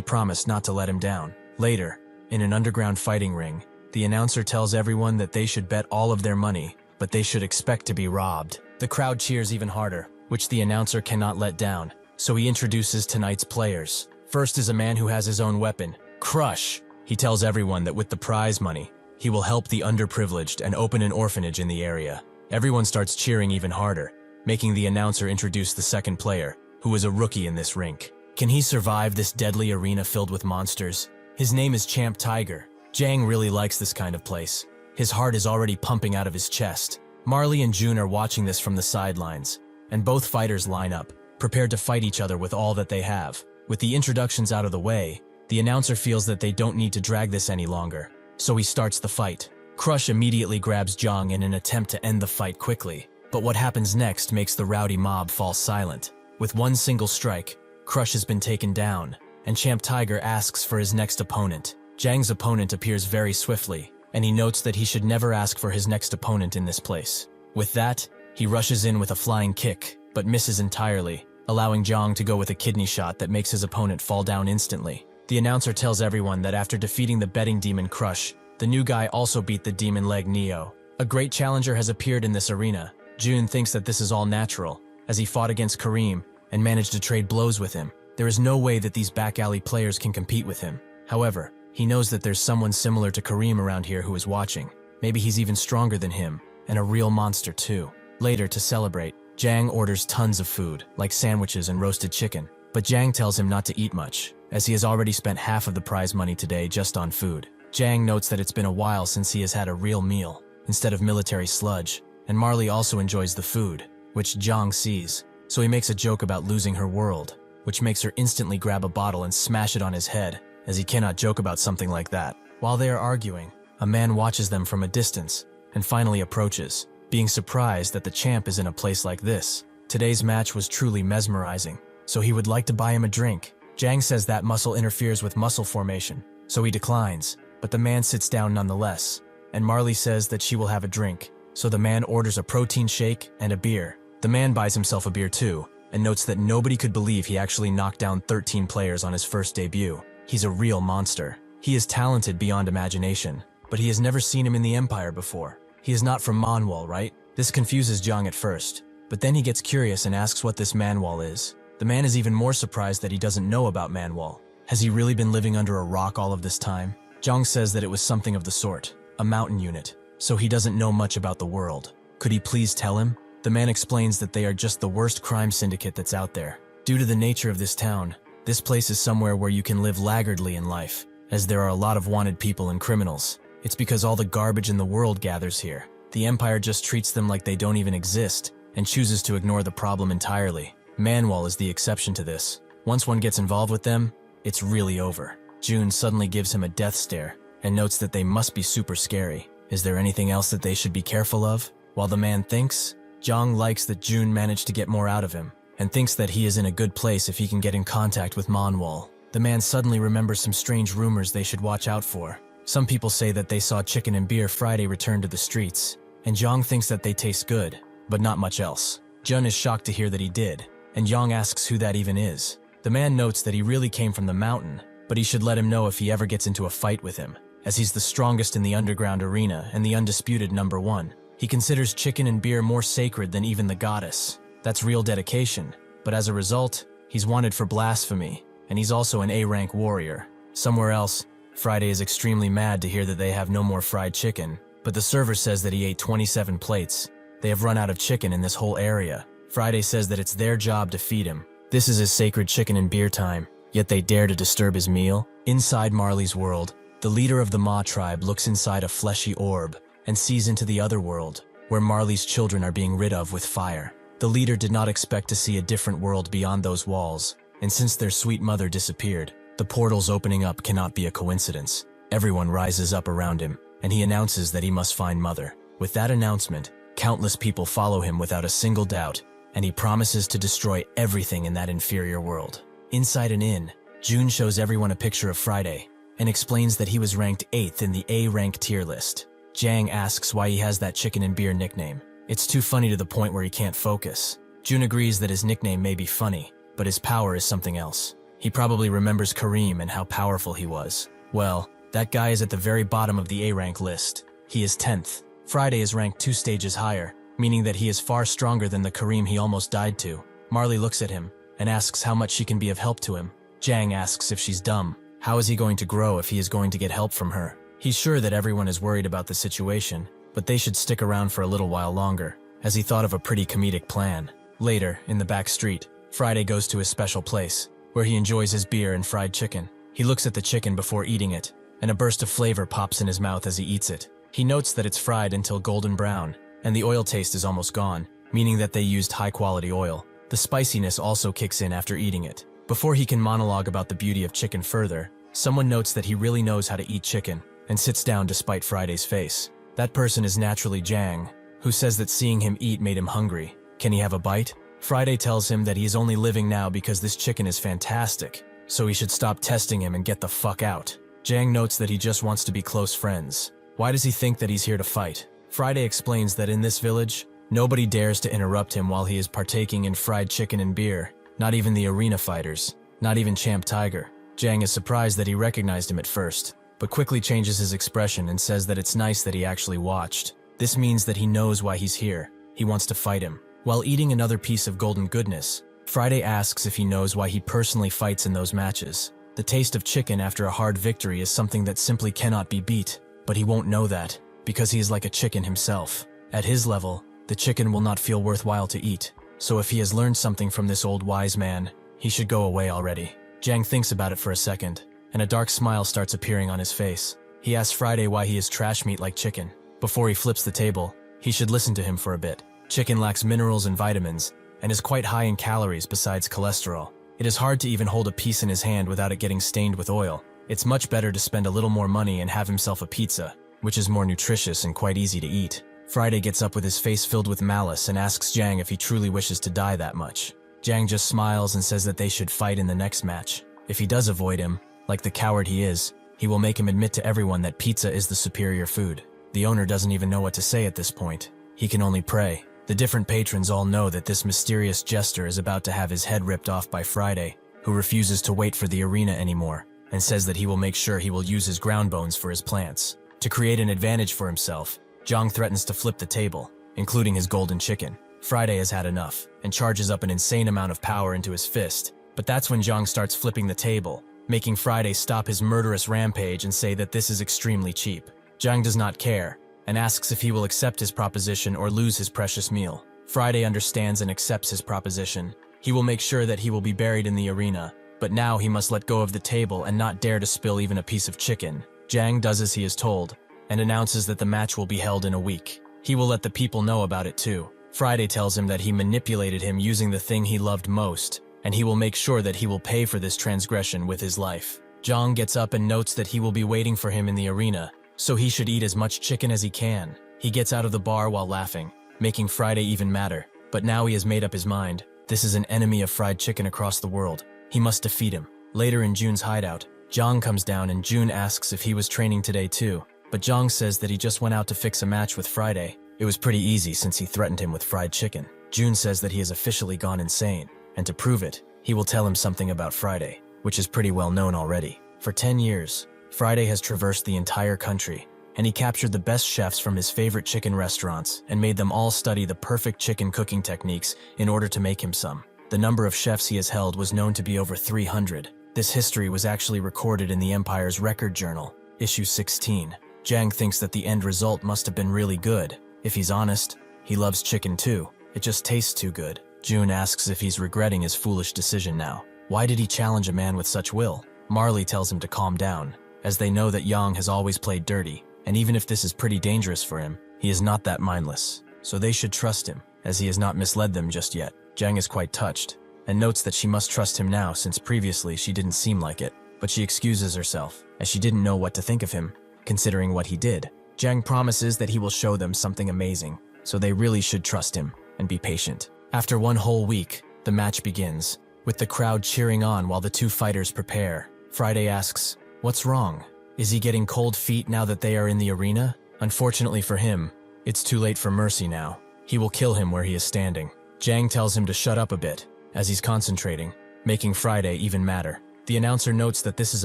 promised not to let him down. Later, in an underground fighting ring, the announcer tells everyone that they should bet all of their money, but they should expect to be robbed. The crowd cheers even harder, which the announcer cannot let down, so he introduces tonight's players. First is a man who has his own weapon, Crush. He tells everyone that with the prize money, he will help the underprivileged and open an orphanage in the area. Everyone starts cheering even harder, making the announcer introduce the second player, who is a rookie in this rink. Can he survive this deadly arena filled with monsters? His name is Champ Tiger. Jang really likes this kind of place. His heart is already pumping out of his chest. Marley and June are watching this from the sidelines, and both fighters line up, prepared to fight each other with all that they have. With the introductions out of the way, the announcer feels that they don't need to drag this any longer, so he starts the fight. Crush immediately grabs Jong in an attempt to end the fight quickly, but what happens next makes the rowdy mob fall silent. With one single strike, Crush has been taken down, and Champ Tiger asks for his next opponent. Jang's opponent appears very swiftly, and he notes that he should never ask for his next opponent in this place. With that, he rushes in with a flying kick, but misses entirely, allowing Jong to go with a kidney shot that makes his opponent fall down instantly. The announcer tells everyone that after defeating the betting demon Crush, the new guy also beat the demon leg Neo. A great challenger has appeared in this arena. June thinks that this is all natural, as he fought against Kareem and managed to trade blows with him. There is no way that these back alley players can compete with him. However, he knows that there's someone similar to Kareem around here who is watching. Maybe he's even stronger than him, and a real monster too. Later, to celebrate, Jang orders tons of food, like sandwiches and roasted chicken. But Jang tells him not to eat much, as he has already spent half of the prize money today just on food. Jang notes that it's been a while since he has had a real meal, instead of military sludge, and Marley also enjoys the food, which Jang sees, so he makes a joke about losing her world, which makes her instantly grab a bottle and smash it on his head, as he cannot joke about something like that. While they are arguing, a man watches them from a distance, and finally approaches, being surprised that the champ is in a place like this. Today's match was truly mesmerizing, so he would like to buy him a drink. Jang says that muscle interferes with muscle formation, so he declines, but the man sits down nonetheless, and Marley says that she will have a drink, so the man orders a protein shake and a beer. The man buys himself a beer too, and notes that nobody could believe he actually knocked down 13 players on his first debut. He's a real monster. He is talented beyond imagination, but he has never seen him in the Empire before. He is not from Manhwa, right? This confuses Jang at first, but then he gets curious and asks what this Manhwa is. The man is even more surprised that he doesn't know about Manhwa. Has he really been living under a rock all of this time? Jang says that it was something of the sort, a mountain unit, so he doesn't know much about the world. Could he please tell him? The man explains that they are just the worst crime syndicate that's out there. Due to the nature of this town, this place is somewhere where you can live laggardly in life, as there are a lot of wanted people and criminals. It's because all the garbage in the world gathers here. The Empire just treats them like they don't even exist, and chooses to ignore the problem entirely. Manwal is the exception to this. Once one gets involved with them, it's really over. June suddenly gives him a death stare, and notes that they must be super scary. Is there anything else that they should be careful of? While the man thinks, Jang likes that June managed to get more out of him, and thinks that he is in a good place if he can get in contact with Manwal. The man suddenly remembers some strange rumors they should watch out for. Some people say that they saw chicken and beer Friday return to the streets, and Jang thinks that they taste good, but not much else. Jun is shocked to hear that he did, and Yang asks who that even is. The man notes that he really came from the mountain, but he should let him know if he ever gets into a fight with him, as he's the strongest in the underground arena and the undisputed #1. He considers chicken and beer more sacred than even the goddess. That's real dedication, but as a result, he's wanted for blasphemy, and he's also an A-rank warrior. Somewhere else, Friday is extremely mad to hear that they have no more fried chicken, but the server says that he ate 27 plates. They have run out of chicken in this whole area. Friday says that it's their job to feed him. This is his sacred chicken and beer time, yet they dare to disturb his meal? Inside Marley's world, the leader of the Ma tribe looks inside a fleshy orb and sees into the other world, where Marley's children are being rid of with fire. The leader did not expect to see a different world beyond those walls, and since their sweet mother disappeared, the portals opening up cannot be a coincidence. Everyone rises up around him, and he announces that he must find Mother. With that announcement, countless people follow him without a single doubt, and he promises to destroy everything in that inferior world. Inside an inn, June shows everyone a picture of Friday, and explains that he was ranked 8th in the A rank tier list. Jang asks why he has that chicken and beer nickname. It's too funny to the point where he can't focus. Jun agrees that his nickname may be funny, but his power is something else. He probably remembers Kareem and how powerful he was. Well, that guy is at the very bottom of the A rank list. He is 10th. Friday is ranked 2 stages higher, meaning that he is far stronger than the Kareem he almost died to. Marley looks at him and asks how much she can be of help to him. Jang asks if she's dumb. How is he going to grow if he is going to get help from her? He's sure that everyone is worried about the situation, but they should stick around for a little while longer, as he thought of a pretty comedic plan. Later, in the back street, Friday goes to his special place, where he enjoys his beer and fried chicken. He looks at the chicken before eating it, and a burst of flavor pops in his mouth as he eats it. He notes that it's fried until golden brown, and the oil taste is almost gone, meaning that they used high-quality oil. The spiciness also kicks in after eating it. Before he can monologue about the beauty of chicken further, someone notes that he really knows how to eat chicken, and sits down despite Friday's face. That person is naturally Jang, who says that seeing him eat made him hungry. Can he have a bite? Friday tells him that he is only living now because this chicken is fantastic, so he should stop testing him and get the fuck out. Jang notes that he just wants to be close friends. Why does he think that he's here to fight? Friday explains that in this village, nobody dares to interrupt him while he is partaking in fried chicken and beer, not even the arena fighters, not even Champ Tiger. Jang is surprised that he recognized him at first, but quickly changes his expression and says that it's nice that he actually watched. This means that he knows why he's here. He wants to fight him. While eating another piece of golden goodness, Friday asks if he knows why he personally fights in those matches. The taste of chicken after a hard victory is something that simply cannot be beat, but he won't know that, because he is like a chicken himself. At his level, the chicken will not feel worthwhile to eat, so if he has learned something from this old wise man, he should go away already. Jang thinks about it for a second, and a dark smile starts appearing on his face. He asks Friday why he is trash meat like chicken. Before he flips the table, he should listen to him for a bit. Chicken lacks minerals and vitamins, and is quite high in calories besides cholesterol. It is hard to even hold a piece in his hand without it getting stained with oil. It's much better to spend a little more money and have himself a pizza, which is more nutritious and quite easy to eat. Friday gets up with his face filled with malice and asks Jang if he truly wishes to die that much. Jang just smiles and says that they should fight in the next match. If he does avoid him, like the coward he is, he will make him admit to everyone that pizza is the superior food. The owner doesn't even know what to say at this point. He can only pray. The different patrons all know that this mysterious jester is about to have his head ripped off by Friday, who refuses to wait for the arena anymore, and says that he will make sure he will use his ground bones for his plants. To create an advantage for himself, Jang threatens to flip the table, including his golden chicken. Friday has had enough, and charges up an insane amount of power into his fist, but that's when Jang starts flipping the table, making Friday stop his murderous rampage and say that this is extremely cheap. Jang does not care, and asks if he will accept his proposition or lose his precious meal. Friday understands and accepts his proposition. He will make sure that he will be buried in the arena, but now he must let go of the table and not dare to spill even a piece of chicken. Jang does as he is told, and announces that the match will be held in a week. He will let the people know about it too. Friday tells him that he manipulated him using the thing he loved most, and he will make sure that he will pay for this transgression with his life. Jang gets up and notes that he will be waiting for him in the arena, so he should eat as much chicken as he can. He gets out of the bar while laughing, making Friday even madder. But now he has made up his mind. This is an enemy of fried chicken across the world. He must defeat him. Later in Jun's hideout, Jang comes down and Jun asks if he was training today too. But Jang says that he just went out to fix a match with Friday. It was pretty easy since he threatened him with fried chicken. Jun says that he has officially gone insane, and to prove it, he will tell him something about Friday, which is pretty well known already. For 10 years, Friday has traversed the entire country, and he captured the best chefs from his favorite chicken restaurants and made them all study the perfect chicken cooking techniques in order to make him some. The number of chefs he has held was known to be over 300. This history was actually recorded in the Empire's Record Journal, issue 16. Jang thinks that the end result must have been really good. If he's honest, he loves chicken too. It just tastes too good. Jun asks if he's regretting his foolish decision now. Why did he challenge a man with such will? Marley tells him to calm down, as they know that Yang has always played dirty, and even if this is pretty dangerous for him, he is not that mindless, so they should trust him, as he has not misled them just yet. Jang is quite touched, and notes that she must trust him now since previously she didn't seem like it, but she excuses herself, as she didn't know what to think of him, considering what he did. Jang promises that he will show them something amazing, so they really should trust him and be patient. After one whole week, the match begins, with the crowd cheering on while the two fighters prepare. Friday asks, "What's wrong?" Is he getting cold feet now that they are in the arena? Unfortunately for him, it's too late for mercy now. He will kill him where he is standing. Jang tells him to shut up a bit, as he's concentrating, making Friday even madder. The announcer notes that this is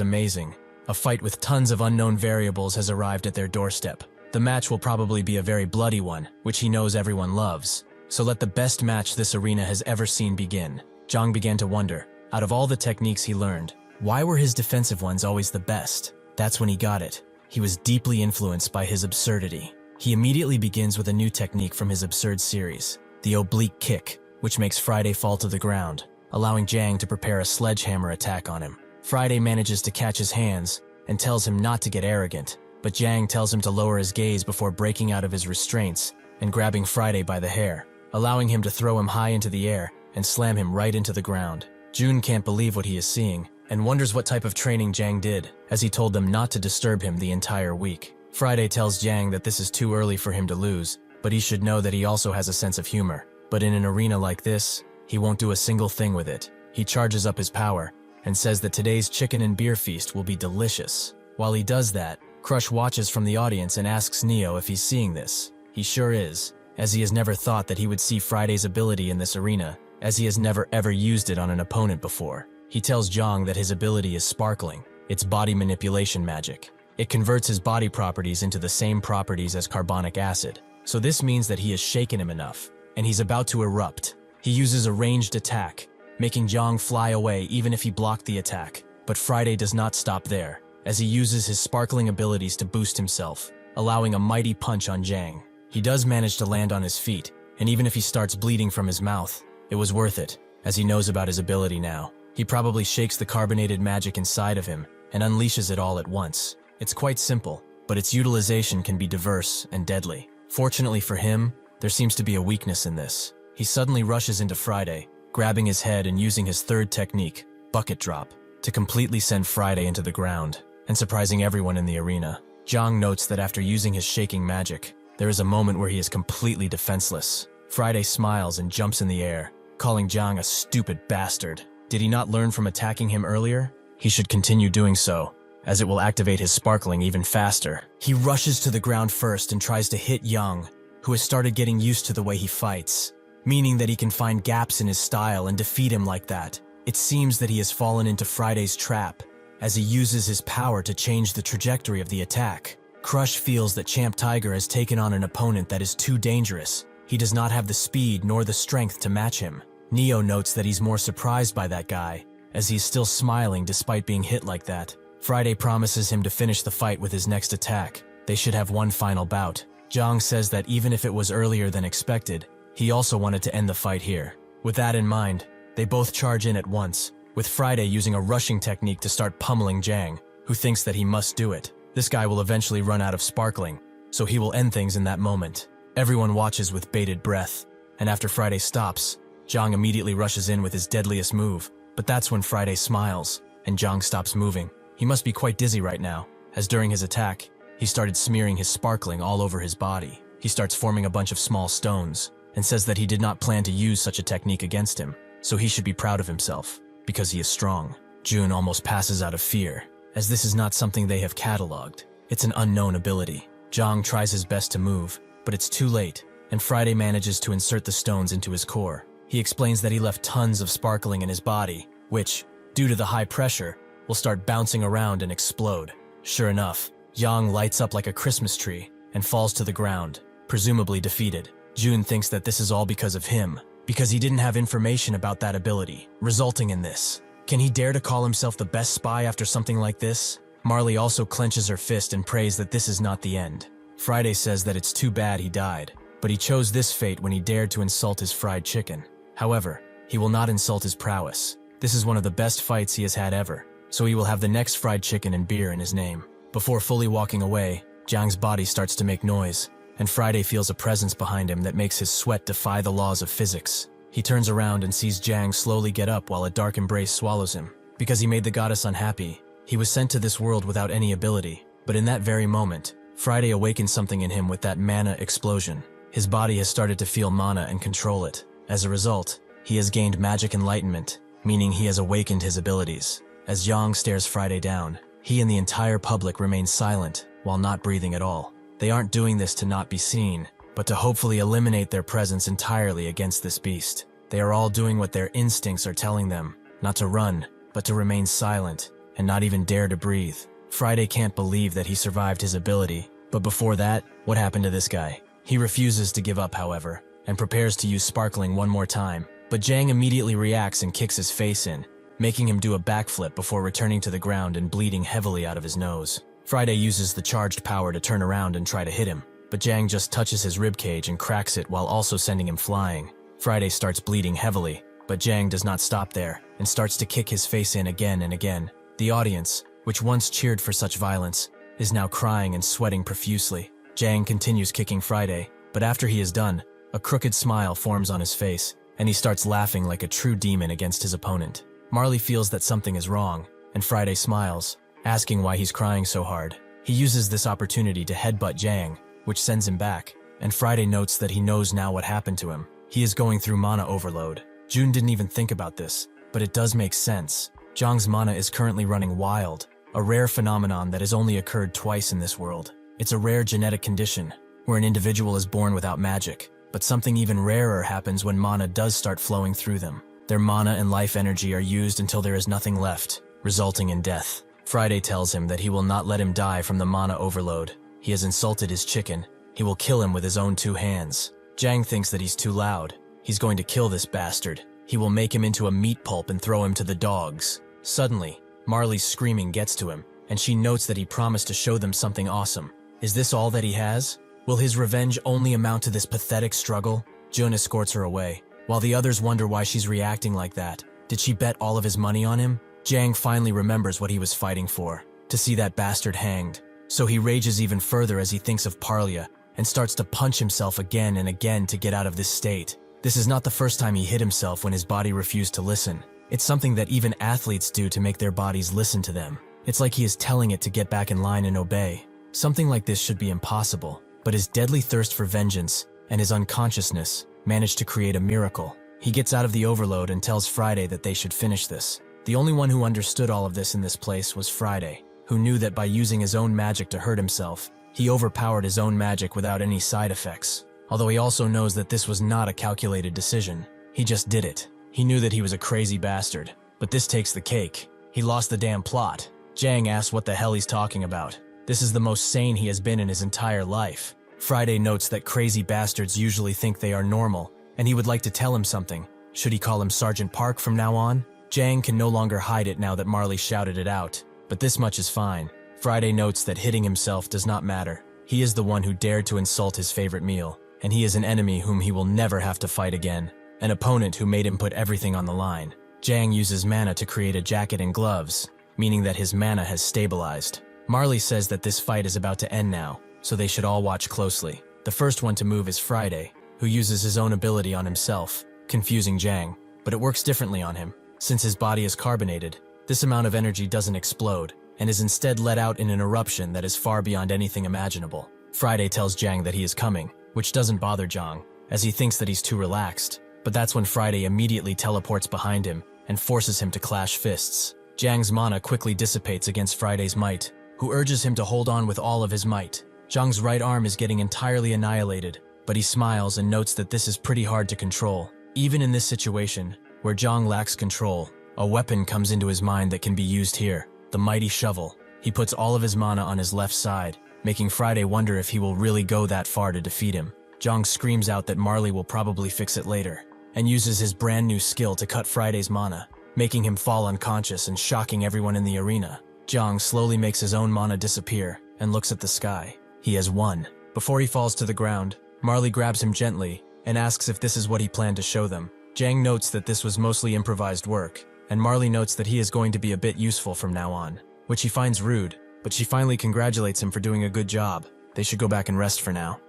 amazing. A fight with tons of unknown variables has arrived at their doorstep. The match will probably be a very bloody one, which he knows everyone loves. So let the best match this arena has ever seen begin. Jang began to wonder, out of all the techniques he learned, why were his defensive ones always the best? That's when he got it. He was deeply influenced by his absurdity. He immediately begins with a new technique from his absurd series, the oblique kick, which makes Friday fall to the ground, allowing Jang to prepare a sledgehammer attack on him. Friday manages to catch his hands and tells him not to get arrogant, but Jang tells him to lower his gaze before breaking out of his restraints and grabbing Friday by the hair, allowing him to throw him high into the air and slam him right into the ground. Jun can't believe what he is seeing and wonders what type of training Jang did, as he told them not to disturb him the entire week. Friday tells Jang that this is too early for him to lose, but he should know that he also has a sense of humor. But in an arena like this, he won't do a single thing with it. He charges up his power and says that today's chicken and beer feast will be delicious. While he does that, Crush watches from the audience and asks Neo if he's seeing this. He sure is, as he has never thought that he would see Friday's ability in this arena, as he has never ever used it on an opponent before. He tells Jang that his ability is sparkling. It's body manipulation magic. It converts his body properties into the same properties as carbonic acid. So this means that he has shaken him enough, and he's about to erupt. He uses a ranged attack, making Jang fly away even if he blocked the attack. But Friday does not stop there, as he uses his sparkling abilities to boost himself, allowing a mighty punch on Jang. He does manage to land on his feet, and even if he starts bleeding from his mouth, it was worth it, as he knows about his ability now. He probably shakes the carbonated magic inside of him and unleashes it all at once. It's quite simple, but its utilization can be diverse and deadly. Fortunately for him, there seems to be a weakness in this. He suddenly rushes into Friday, grabbing his head and using his third technique, bucket drop, to completely send Friday into the ground, and surprising everyone in the arena. Jang notes that after using his shaking magic, there is a moment where he is completely defenseless. Friday smiles and jumps in the air, calling Jang a stupid bastard. Did he not learn from attacking him earlier? He should continue doing so, as it will activate his sparkling even faster. He rushes to the ground first and tries to hit Young, who has started getting used to the way he fights, meaning that he can find gaps in his style and defeat him like that. It seems that he has fallen into Friday's trap, as he uses his power to change the trajectory of the attack. Crush feels that Champ Tiger has taken on an opponent that is too dangerous. He does not have the speed nor the strength to match him. Neo notes that he's more surprised by that guy, as he's still smiling despite being hit like that. Friday promises him to finish the fight with his next attack. They should have one final bout. Jang says that even if it was earlier than expected, he also wanted to end the fight here. With that in mind, they both charge in at once, with Friday using a rushing technique to start pummeling Jang, who thinks that he must do it. This guy will eventually run out of sparkling, so he will end things in that moment. Everyone watches with bated breath, and after Friday stops, Jang immediately rushes in with his deadliest move, but that's when Friday smiles, and Jang stops moving. He must be quite dizzy right now, as during his attack, he started smearing his sparkling all over his body. He starts forming a bunch of small stones, and says that he did not plan to use such a technique against him, so he should be proud of himself, because he is strong. Jun almost passes out of fear, as this is not something they have cataloged. It's an unknown ability. Jang tries his best to move, but it's too late, and Friday manages to insert the stones into his core. He explains that he left tons of sparkling in his body, which, due to the high pressure, will start bouncing around and explode. Sure enough, Yang lights up like a Christmas tree and falls to the ground, presumably defeated. Jun thinks that this is all because of him, because he didn't have information about that ability, resulting in this. Can he dare to call himself the best spy after something like this? Marley also clenches her fist and prays that this is not the end. Friday says that it's too bad he died, but he chose this fate when he dared to insult his fried chicken. However, he will not insult his prowess. This is one of the best fights he has had ever, so he will have the next fried chicken and beer in his name. Before fully walking away, Jang's body starts to make noise, and Friday feels a presence behind him that makes his sweat defy the laws of physics. He turns around and sees Jang slowly get up while a dark embrace swallows him. Because he made the goddess unhappy, he was sent to this world without any ability, but in that very moment, Friday awakens something in him with that mana explosion. His body has started to feel mana and control it. As a result, he has gained magic enlightenment, meaning he has awakened his abilities. As Yang stares Friday down, He and the entire public remain silent while not breathing at all. They aren't doing this to not be seen, but to hopefully eliminate their presence entirely against this beast. They are all doing what their instincts are telling them, not to run, but to remain silent and not even dare to breathe. Friday can't believe that he survived his ability, but before that, what happened to this guy? He refuses to give up, however, and prepares to use sparkling one more time, but Jang immediately reacts and kicks his face in, making him do a backflip before returning to the ground and bleeding heavily out of his nose. Friday uses the charged power to turn around and try to hit him, but Jang just touches his ribcage and cracks it while also sending him flying. Friday starts bleeding heavily, but Jang does not stop there and starts to kick his face in again and again. The audience, which once cheered for such violence, is now crying and sweating profusely. Jang continues kicking Friday, but after he is done, a crooked smile forms on his face, and he starts laughing like a true demon against his opponent. Marley feels that something is wrong, and Friday smiles, asking why he's crying so hard. He uses this opportunity to headbutt Jang, which sends him back, and Friday notes that he knows now what happened to him. He is going through mana overload. June didn't even think about this, but it does make sense. Jang's mana is currently running wild, a rare phenomenon that has only occurred twice in this world. It's a rare genetic condition, where an individual is born without magic, but something even rarer happens when mana does start flowing through them. Their mana and life energy are used until there is nothing left, resulting in death. Friday tells him that he will not let him die from the mana overload. He has insulted his chicken. He will kill him with his own 2 hands. Jang thinks that he's too loud. He's going to kill this bastard. He will make him into a meat pulp and throw him to the dogs. Suddenly, Marley's screaming gets to him, and she notes that he promised to show them something awesome. Is this all that he has? Will his revenge only amount to this pathetic struggle? Jun escorts her away, while the others wonder why she's reacting like that. Did she bet all of his money on him? Jang finally remembers what he was fighting for, to see that bastard hanged. So he rages even further as he thinks of Parlia, and starts to punch himself again and again to get out of this state. This is not the first time he hit himself when his body refused to listen. It's something that even athletes do to make their bodies listen to them. It's like he is telling it to get back in line and obey. Something like this should be impossible, but his deadly thirst for vengeance and his unconsciousness managed to create a miracle. He gets out of the overload and tells Friday that they should finish this. The only one who understood all of this in this place was Friday, who knew that by using his own magic to hurt himself, he overpowered his own magic without any side effects. Although he also knows that this was not a calculated decision. He just did it. He knew that he was a crazy bastard, but this takes the cake. He lost the damn plot. Jang asks what the hell he's talking about. This is the most sane he has been in his entire life. Friday notes that crazy bastards usually think they are normal, and he would like to tell him something. Should he call him Sergeant Park from now on? Jang can no longer hide it now that Marley shouted it out, but this much is fine. Friday notes that hitting himself does not matter. He is the one who dared to insult his favorite meal, and he is an enemy whom he will never have to fight again. An opponent who made him put everything on the line. Jang uses mana to create a jacket and gloves, meaning that his mana has stabilized. Marley says that this fight is about to end now, so they should all watch closely. The first one to move is Friday, who uses his own ability on himself, confusing Jang, but it works differently on him. Since his body is carbonated, this amount of energy doesn't explode, and is instead let out in an eruption that is far beyond anything imaginable. Friday tells Jang that he is coming, which doesn't bother Jang, as he thinks that he's too relaxed. But that's when Friday immediately teleports behind him and forces him to clash fists. Jang's mana quickly dissipates against Friday's might, who urges him to hold on with all of his might. Jang's right arm is getting entirely annihilated, but he smiles and notes that this is pretty hard to control. Even in this situation, where Jang lacks control, a weapon comes into his mind that can be used here, the mighty shovel. He puts all of his mana on his left side, making Friday wonder if he will really go that far to defeat him. Jang screams out that Marley will probably fix it later, and uses his brand new skill to cut Friday's mana, making him fall unconscious and shocking everyone in the arena. Jang slowly makes his own mana disappear and looks at the sky. He has won. Before he falls to the ground, Marley grabs him gently and asks if this is what he planned to show them. Jang notes that this was mostly improvised work, and Marley notes that he is going to be a bit useful from now on, which he finds rude, but she finally congratulates him for doing a good job. They should go back and rest for now.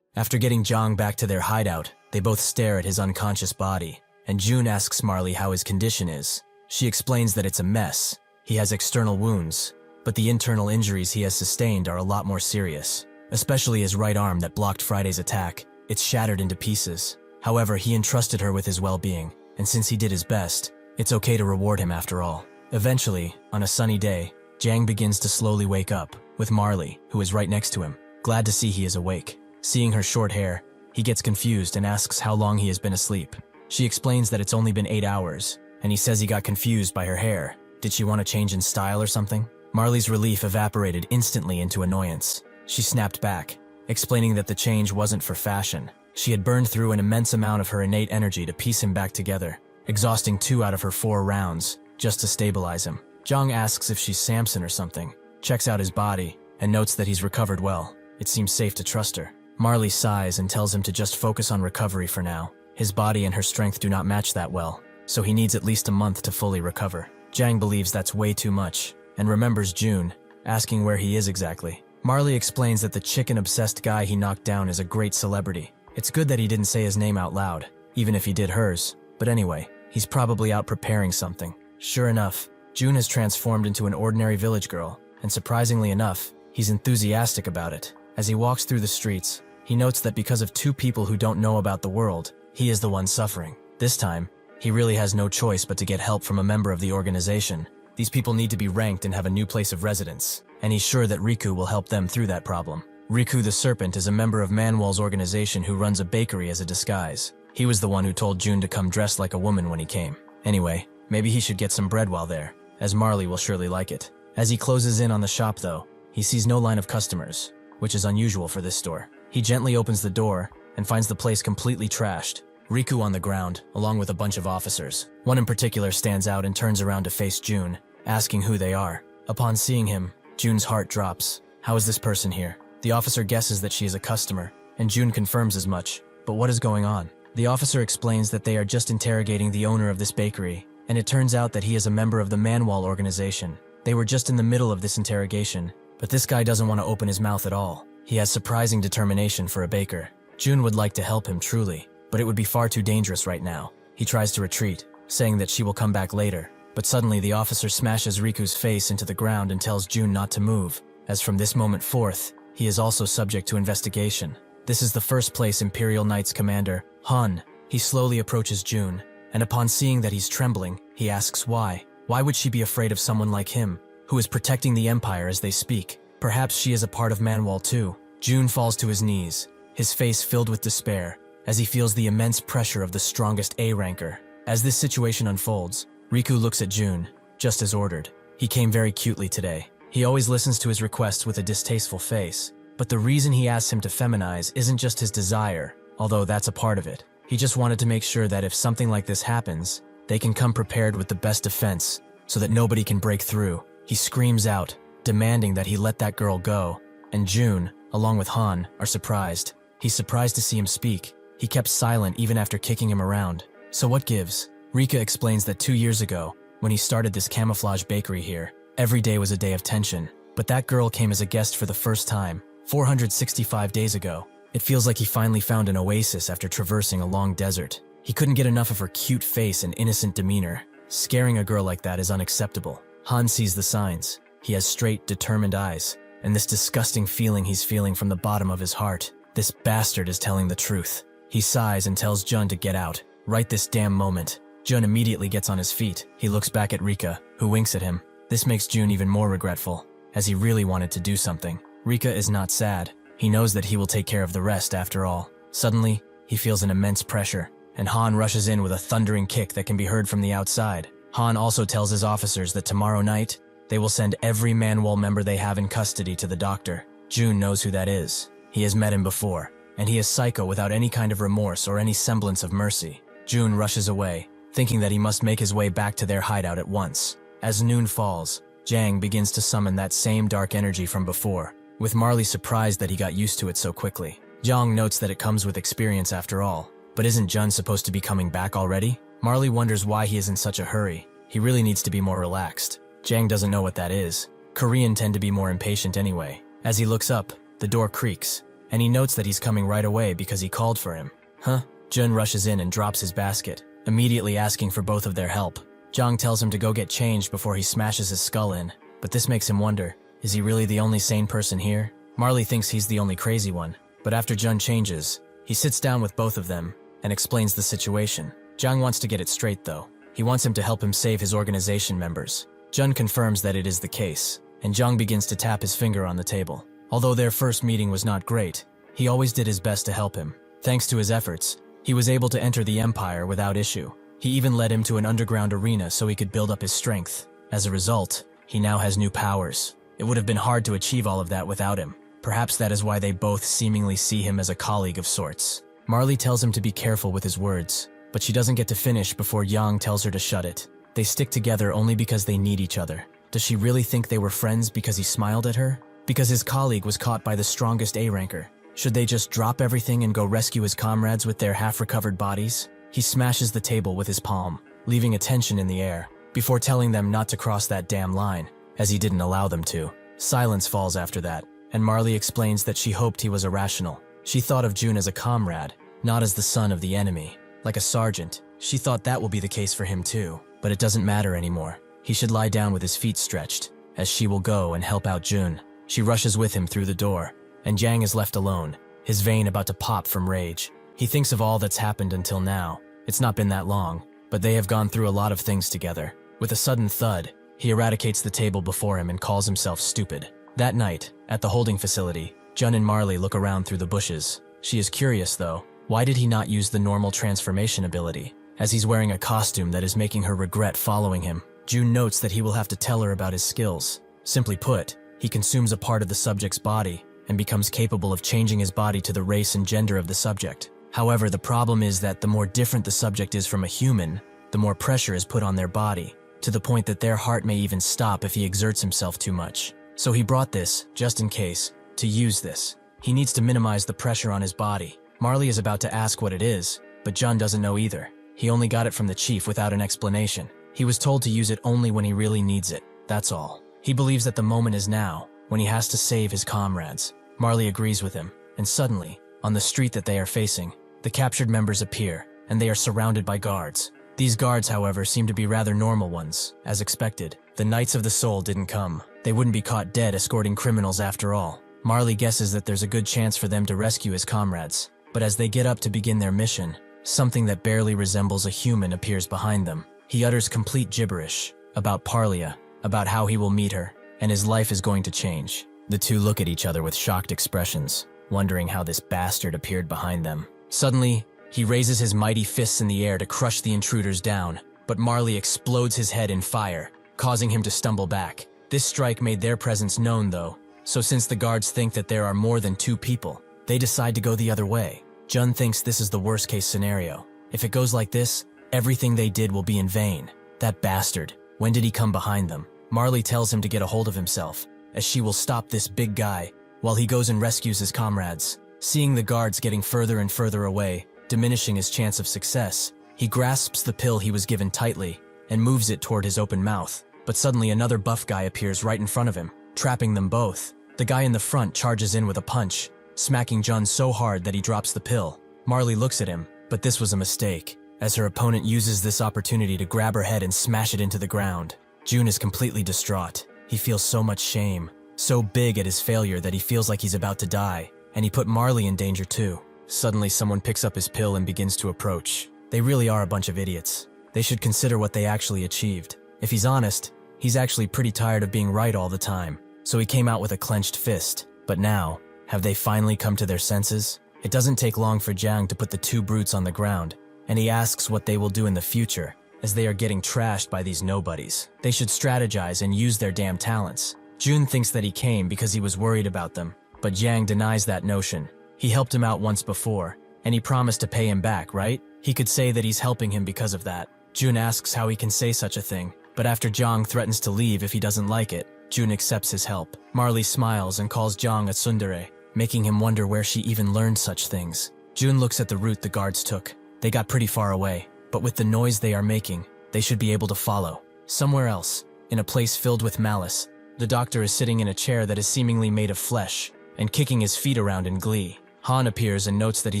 After getting Jang back to their hideout, they both stare at his unconscious body, and June asks Marley how his condition is. She explains that it's a mess. He has external wounds, but the internal injuries he has sustained are a lot more serious, especially his right arm that blocked Friday's attack. It's shattered into pieces. However, he entrusted her with his well-being, and since he did his best, it's okay to reward him after all. Eventually, on a sunny day, Jang begins to slowly wake up, with Marley, who is right next to him, glad to see he is awake. Seeing her short hair, he gets confused and asks how long he has been asleep. She explains that it's only been 8 hours, and he says he got confused by her hair. Did she want to change in style or something? Marley's relief evaporated instantly into annoyance. She snapped back, explaining that the change wasn't for fashion. She had burned through an immense amount of her innate energy to piece him back together, exhausting 2 out of her 4 rounds, just to stabilize him. Jang asks if she's Samson or something, checks out his body, and notes that he's recovered well. It seems safe to trust her. Marley sighs and tells him to just focus on recovery for now. His body and her strength do not match that well, so he needs at least a month to fully recover. Jang believes that's way too much, and remembers June, asking where he is exactly. Marley explains that the chicken-obsessed guy he knocked down is a great celebrity. It's good that he didn't say his name out loud, even if he did hers. But anyway, he's probably out preparing something. Sure enough, June has transformed into an ordinary village girl, and surprisingly enough, he's enthusiastic about it. As he walks through the streets, he notes that because of 2 people who don't know about the world, he is the one suffering. This time, he really has no choice but to get help from a member of the organization. These people need to be ranked and have a new place of residence, and he's sure that Riku will help them through that problem. Riku the Serpent is a member of Manhwa's organization who runs a bakery as a disguise. He was the one who told June to come dressed like a woman when he came. Anyway, maybe he should get some bread while there, as Marley will surely like it. As he closes in on the shop though, he sees no line of customers, which is unusual for this store. He gently opens the door and finds the place completely trashed. Riku on the ground, along with a bunch of officers. One in particular stands out and turns around to face June, asking who they are. Upon seeing him, June's heart drops. How is this person here? The officer guesses that she is a customer, and June confirms as much. But what is going on? The officer explains that they are just interrogating the owner of this bakery, and it turns out that he is a member of the Manhwa organization. They were just in the middle of this interrogation, but this guy doesn't want to open his mouth at all. He has surprising determination for a baker. June would like to help him truly, but it would be far too dangerous right now. He tries to retreat, saying that she will come back later, but suddenly the officer smashes Riku's face into the ground and tells June not to move, as from this moment forth, he is also subject to investigation. This is the first place Imperial Knights Commander, Han. He slowly approaches June, and upon seeing that he's trembling, he asks why. Why would she be afraid of someone like him, who is protecting the Empire as they speak? Perhaps she is a part of Manhwa too. June falls to his knees, his face filled with despair, as he feels the immense pressure of the strongest A-ranker. As this situation unfolds, Riku looks at June, just as ordered. He came very cutely today. He always listens to his requests with a distasteful face, but the reason he asks him to feminize isn't just his desire, although that's a part of it. He just wanted to make sure that if something like this happens, they can come prepared with the best defense, so that nobody can break through. He screams out, demanding that he let that girl go, and June, along with Han, are surprised. He's surprised to see him speak. He kept silent even after kicking him around. So what gives? Rika explains that 2 years ago, when he started this camouflage bakery here, every day was a day of tension. But that girl came as a guest for the first time, 465 days ago. It feels like he finally found an oasis after traversing a long desert. He couldn't get enough of her cute face and innocent demeanor. Scaring a girl like that is unacceptable. Han sees the signs. He has straight, determined eyes, and this disgusting feeling he's feeling from the bottom of his heart. This bastard is telling the truth. He sighs and tells Jun to get out, right this damn moment. Jun immediately gets on his feet. He looks back at Rika, who winks at him. This makes Jun even more regretful, as he really wanted to do something. Rika is not sad. He knows that he will take care of the rest after all. Suddenly, he feels an immense pressure, and Han rushes in with a thundering kick that can be heard from the outside. Han also tells his officers that tomorrow night, they will send every Manhwa member they have in custody to the doctor. June knows who that is. He has met him before, and he is psycho without any kind of remorse or any semblance of mercy. June rushes away, thinking that he must make his way back to their hideout at once. As noon falls, Jang begins to summon that same dark energy from before, with Marley surprised that he got used to it so quickly. Jang notes that it comes with experience after all, but isn't Jun supposed to be coming back already? Marley wonders why he is in such a hurry. He really needs to be more relaxed. Jang doesn't know what that is. Korean tend to be more impatient anyway. As he looks up, the door creaks, and he notes that he's coming right away because he called for him. Huh? Jun rushes in and drops his basket, immediately asking for both of their help. Jang tells him to go get changed before he smashes his skull in, but this makes him wonder, is he really the only sane person here? Marley thinks he's the only crazy one, but after Jun changes, he sits down with both of them and explains the situation. Jang wants to get it straight though. He wants him to help him save his organization members. Jun confirms that it is the case, and Jung begins to tap his finger on the table. Although their first meeting was not great, he always did his best to help him. Thanks to his efforts, he was able to enter the Empire without issue. He even led him to an underground arena so he could build up his strength. As a result, he now has new powers. It would have been hard to achieve all of that without him. Perhaps that is why they both seemingly see him as a colleague of sorts. Marley tells him to be careful with his words, but she doesn't get to finish before Yang tells her to shut it. They stick together only because they need each other. Does she really think they were friends because he smiled at her? Because his colleague was caught by the strongest A-ranker? Should they just drop everything and go rescue his comrades with their half-recovered bodies? He smashes the table with his palm, leaving a tension in the air, before telling them not to cross that damn line, as he didn't allow them to. Silence falls after that, and Marley explains that she hoped he was irrational. She thought of Jun as a comrade, not as the son of the enemy. Like a sergeant, she thought that will be the case for him too. But it doesn't matter anymore. He should lie down with his feet stretched, as she will go and help out Jun. She rushes with him through the door, and Jang is left alone, his vein about to pop from rage. He thinks of all that's happened until now. It's not been that long, but they have gone through a lot of things together. With a sudden thud, he eradicates the table before him and calls himself stupid. That night, at the holding facility, Jun and Marley look around through the bushes. She is curious though. Why did he not use the normal transformation ability, as he's wearing a costume that is making her regret following him? Jun notes that he will have to tell her about his skills. Simply put, he consumes a part of the subject's body and becomes capable of changing his body to the race and gender of the subject. However, the problem is that the more different the subject is from a human, the more pressure is put on their body, to the point that their heart may even stop if he exerts himself too much. So he brought this, just in case, to use this. He needs to minimize the pressure on his body. Marley is about to ask what it is, but Jun doesn't know either. He only got it from the chief without an explanation. He was told to use it only when he really needs it, that's all. He believes that the moment is now, when he has to save his comrades. Marley agrees with him, and suddenly, on the street that they are facing, the captured members appear, and they are surrounded by guards. These guards, however, seem to be rather normal ones, as expected. The Knights of the Soul didn't come. They wouldn't be caught dead escorting criminals after all. Marley guesses that there's a good chance for them to rescue his comrades. But as they get up to begin their mission, something that barely resembles a human appears behind them. He utters complete gibberish about Parlia, about how he will meet her, and his life is going to change. The two look at each other with shocked expressions, wondering how this bastard appeared behind them. Suddenly, he raises his mighty fists in the air to crush the intruders down, but Marley explodes his head in fire, causing him to stumble back. This strike made their presence known though, so since the guards think that there are more than two people, they decide to go the other way. Jun thinks this is the worst case scenario. If it goes like this, everything they did will be in vain. That bastard, when did he come behind them? Marley tells him to get a hold of himself, as she will stop this big guy, while he goes and rescues his comrades. Seeing the guards getting further and further away, diminishing his chance of success, he grasps the pill he was given tightly, and moves it toward his open mouth. But suddenly another buff guy appears right in front of him, trapping them both. The guy in the front charges in with a punch, smacking Jun so hard that he drops the pill. Marley looks at him, but this was a mistake, as her opponent uses this opportunity to grab her head and smash it into the ground. Jun is completely distraught. He feels so much shame, so big at his failure that he feels like he's about to die, and he put Marley in danger too. Suddenly someone picks up his pill and begins to approach. They really are a bunch of idiots. They should consider what they actually achieved. If he's honest, he's actually pretty tired of being right all the time, so he came out with a clenched fist. But now, have they finally come to their senses? It doesn't take long for Jiang to put the two brutes on the ground, and he asks what they will do in the future, as they are getting trashed by these nobodies. They should strategize and use their damn talents. Jun thinks that he came because he was worried about them, but Jiang denies that notion. He helped him out once before, and he promised to pay him back, right? He could say that he's helping him because of that. Jun asks how he can say such a thing, but after Jiang threatens to leave if he doesn't like it, Jun accepts his help. Marley smiles and calls Jiang a tsundere, making him wonder where she even learned such things. Jun looks at the route the guards took. They got pretty far away, but with the noise they are making, they should be able to follow. Somewhere else, in a place filled with malice, the doctor is sitting in a chair that is seemingly made of flesh, and kicking his feet around in glee. Han appears and notes that he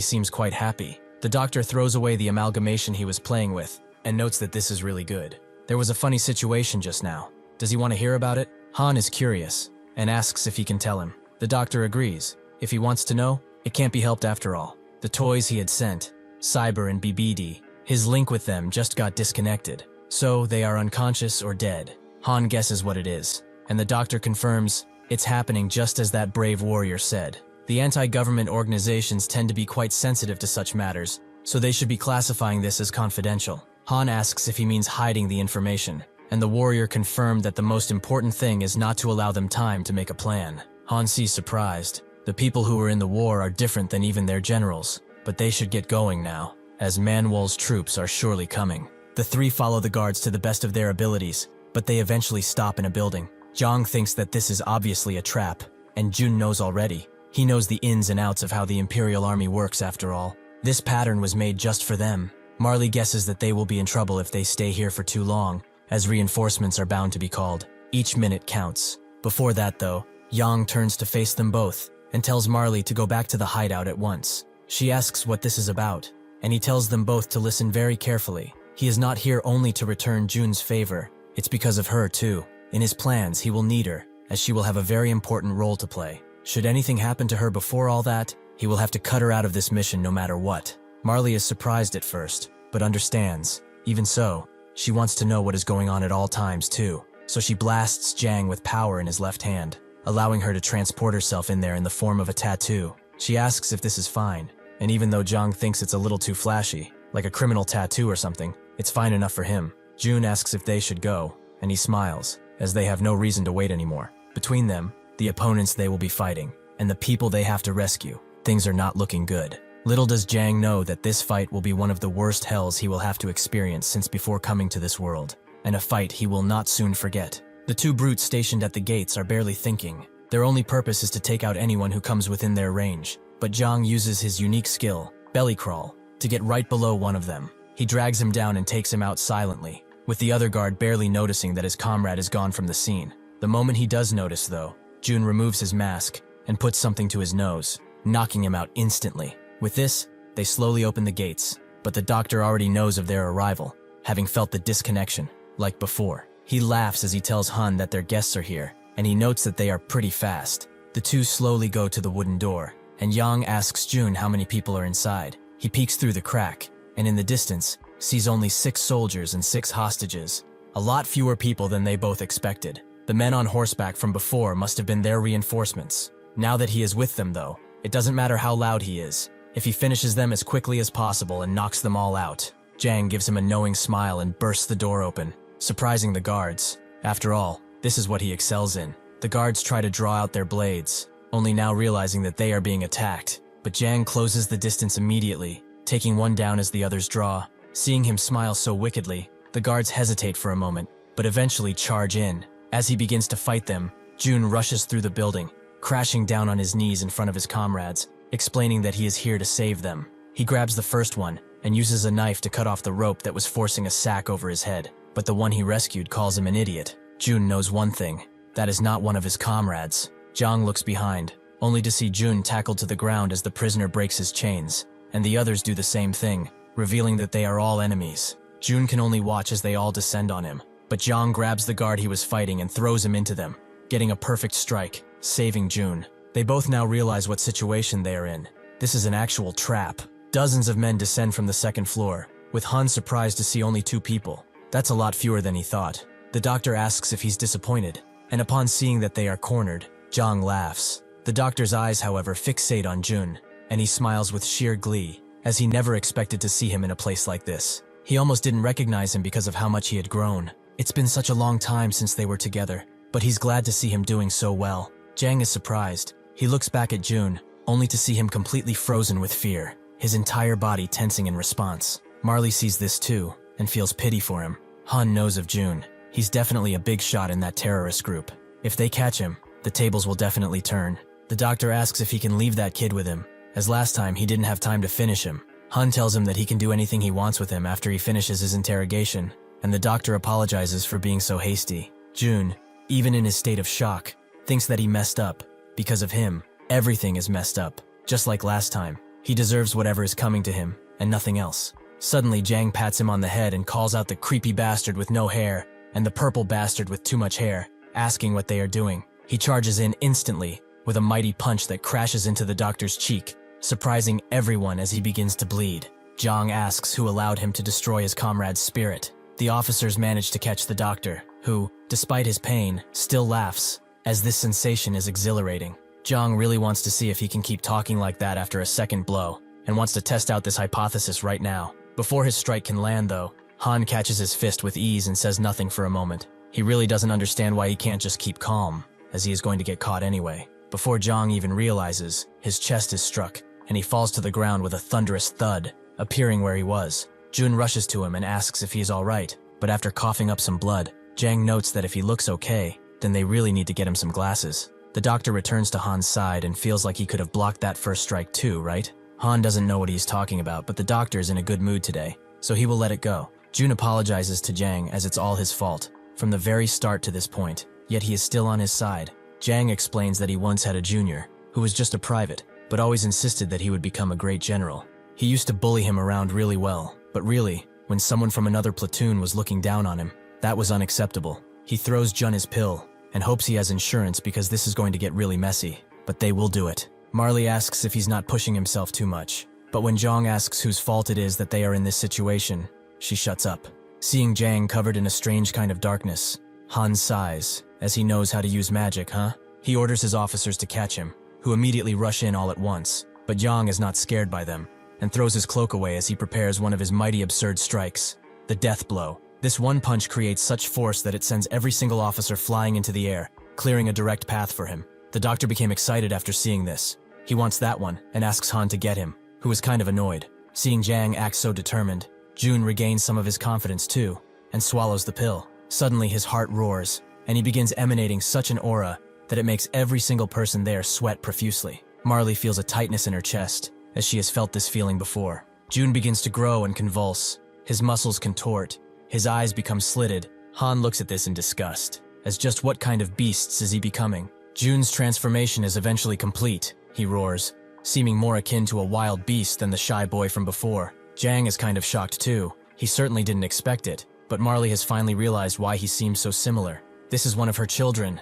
seems quite happy. The doctor throws away the amalgamation he was playing with, and notes that this is really good. There was a funny situation just now. Does he want to hear about it? Han is curious, and asks if he can tell him. The doctor agrees. If he wants to know, it can't be helped after all. The toys he had sent, Cyber and BBD, his link with them just got disconnected. So they are unconscious or dead. Han guesses what it is, and the doctor confirms it's happening just as that brave warrior said. The anti-government organizations tend to be quite sensitive to such matters, so they should be classifying this as confidential. Han asks if he means hiding the information, and the warrior confirmed that the most important thing is not to allow them time to make a plan. Han sees surprised. The people who were in the war are different than even their generals, but they should get going now, as Manwha's troops are surely coming. The three follow the guards to the best of their abilities, but they eventually stop in a building. Zhang thinks that this is obviously a trap, and Jun knows already. He knows the ins and outs of how the Imperial Army works after all. This pattern was made just for them. Marley guesses that they will be in trouble if they stay here for too long, as reinforcements are bound to be called. Each minute counts. Before that though, Yang turns to face them both, and tells Marley to go back to the hideout at once. She asks what this is about, and he tells them both to listen very carefully. He is not here only to return Jun's favor, it's because of her too. In his plans, he will need her, as she will have a very important role to play. Should anything happen to her before all that, he will have to cut her out of this mission no matter what. Marley is surprised at first, but understands. Even so, she wants to know what is going on at all times too, so she blasts Zhang with power in his left hand, allowing her to transport herself in there in the form of a tattoo. She asks if this is fine, and even though Zhang thinks it's a little too flashy, like a criminal tattoo or something, it's fine enough for him. Jun asks if they should go, and he smiles, as they have no reason to wait anymore. Between them, the opponents they will be fighting, and the people they have to rescue, things are not looking good. Little does Zhang know that this fight will be one of the worst hells he will have to experience since before coming to this world, and a fight he will not soon forget. The two brutes stationed at the gates are barely thinking. Their only purpose is to take out anyone who comes within their range, but Zhang uses his unique skill, belly crawl, to get right below one of them. He drags him down and takes him out silently, with the other guard barely noticing that his comrade is gone from the scene. The moment he does notice though, Jun removes his mask and puts something to his nose, knocking him out instantly. With this, they slowly open the gates, but the doctor already knows of their arrival, having felt the disconnection, like before. He laughs as he tells Han that their guests are here, and he notes that they are pretty fast. The two slowly go to the wooden door, and Yang asks Jun how many people are inside. He peeks through the crack, and in the distance, sees only 6 soldiers and 6 hostages. A lot fewer people than they both expected. The men on horseback from before must have been their reinforcements. Now that he is with them though, it doesn't matter how loud he is. If he finishes them as quickly as possible and knocks them all out. Zhang gives him a knowing smile and bursts the door open, surprising the guards. After all, this is what he excels in. The guards try to draw out their blades, only now realizing that they are being attacked. But Zhang closes the distance immediately, taking one down as the others draw. Seeing him smile so wickedly, the guards hesitate for a moment, but eventually charge in. As he begins to fight them, Jun rushes through the building, crashing down on his knees in front of his comrades, explaining that he is here to save them. He grabs the first one and uses a knife to cut off the rope that was forcing a sack over his head, but the one he rescued calls him an idiot. Jun knows one thing, that is not one of his comrades. Zhang looks behind, only to see Jun tackled to the ground as the prisoner breaks his chains, and the others do the same thing, revealing that they are all enemies. Jun can only watch as they all descend on him, but Zhang grabs the guard he was fighting and throws him into them, getting a perfect strike, saving Jun. They both now realize what situation they are in. This is an actual trap. Dozens of men descend from the second floor, with Han surprised to see only 2 people. That's a lot fewer than he thought. The doctor asks if he's disappointed, and upon seeing that they are cornered, Zhang laughs. The doctor's eyes, however, fixate on Jun, and he smiles with sheer glee, as he never expected to see him in a place like this. He almost didn't recognize him because of how much he had grown. It's been such a long time since they were together, but he's glad to see him doing so well. Zhang is surprised. He looks back at Jun, only to see him completely frozen with fear, his entire body tensing in response. Marley sees this too, and feels pity for him. Han knows of Jun. He's definitely a big shot in that terrorist group. If they catch him, the tables will definitely turn. The doctor asks if he can leave that kid with him, as last time he didn't have time to finish him. Han tells him that he can do anything he wants with him after he finishes his interrogation, and the doctor apologizes for being so hasty. Jun, even in his state of shock, thinks that he messed up. Because of him, everything is messed up. Just like last time, he deserves whatever is coming to him, and nothing else. Suddenly, Zhang pats him on the head and calls out the creepy bastard with no hair, and the purple bastard with too much hair, asking what they are doing. He charges in instantly, with a mighty punch that crashes into the doctor's cheek, surprising everyone as he begins to bleed. Zhang asks who allowed him to destroy his comrade's spirit. The officers manage to catch the doctor, who, despite his pain, still laughs, as this sensation is exhilarating. Jung really wants to see if he can keep talking like that after a second blow, and wants to test out this hypothesis right now. Before his strike can land, though, Han catches his fist with ease and says nothing for a moment. He really doesn't understand why he can't just keep calm, as he is going to get caught anyway. Before Jung even realizes, his chest is struck, and he falls to the ground with a thunderous thud, appearing where he was. Jun rushes to him and asks if he is alright, but after coughing up some blood, Jang notes that if he looks okay, then they really need to get him some glasses. The doctor returns to Han's side and feels like he could have blocked that first strike too, right? Han doesn't know what he's talking about, but the doctor is in a good mood today, so he will let it go. Jun apologizes to Jang as it's all his fault, from the very start to this point, yet he is still on his side. Jang explains that he once had a junior, who was just a private, but always insisted that he would become a great general. He used to bully him around really well, but really, when someone from another platoon was looking down on him, that was unacceptable. He throws Jun his pill, and hopes he has insurance because this is going to get really messy, but they will do it. Marley asks if he's not pushing himself too much, but when Jang asks whose fault it is that they are in this situation, she shuts up. Seeing Jang covered in a strange kind of darkness, Han sighs, as he knows how to use magic, huh? He orders his officers to catch him, who immediately rush in all at once, but Jang is not scared by them, and throws his cloak away as he prepares one of his mighty absurd strikes, the death blow. This one punch creates such force that it sends every single officer flying into the air, clearing a direct path for him. The doctor became excited after seeing this. He wants that one, and asks Han to get him, who is kind of annoyed. Seeing Jang act so determined, Jun regains some of his confidence too, and swallows the pill. Suddenly his heart roars, and he begins emanating such an aura that it makes every single person there sweat profusely. Marley feels a tightness in her chest, as she has felt this feeling before. Jun begins to grow and convulse. His muscles contort. His eyes become slitted. Han looks at this in disgust, as just what kind of beasts is he becoming? Jun's transformation is eventually complete, he roars, seeming more akin to a wild beast than the shy boy from before. Jang is kind of shocked too. He certainly didn't expect it, but Marley has finally realized why he seems so similar. This is one of her children.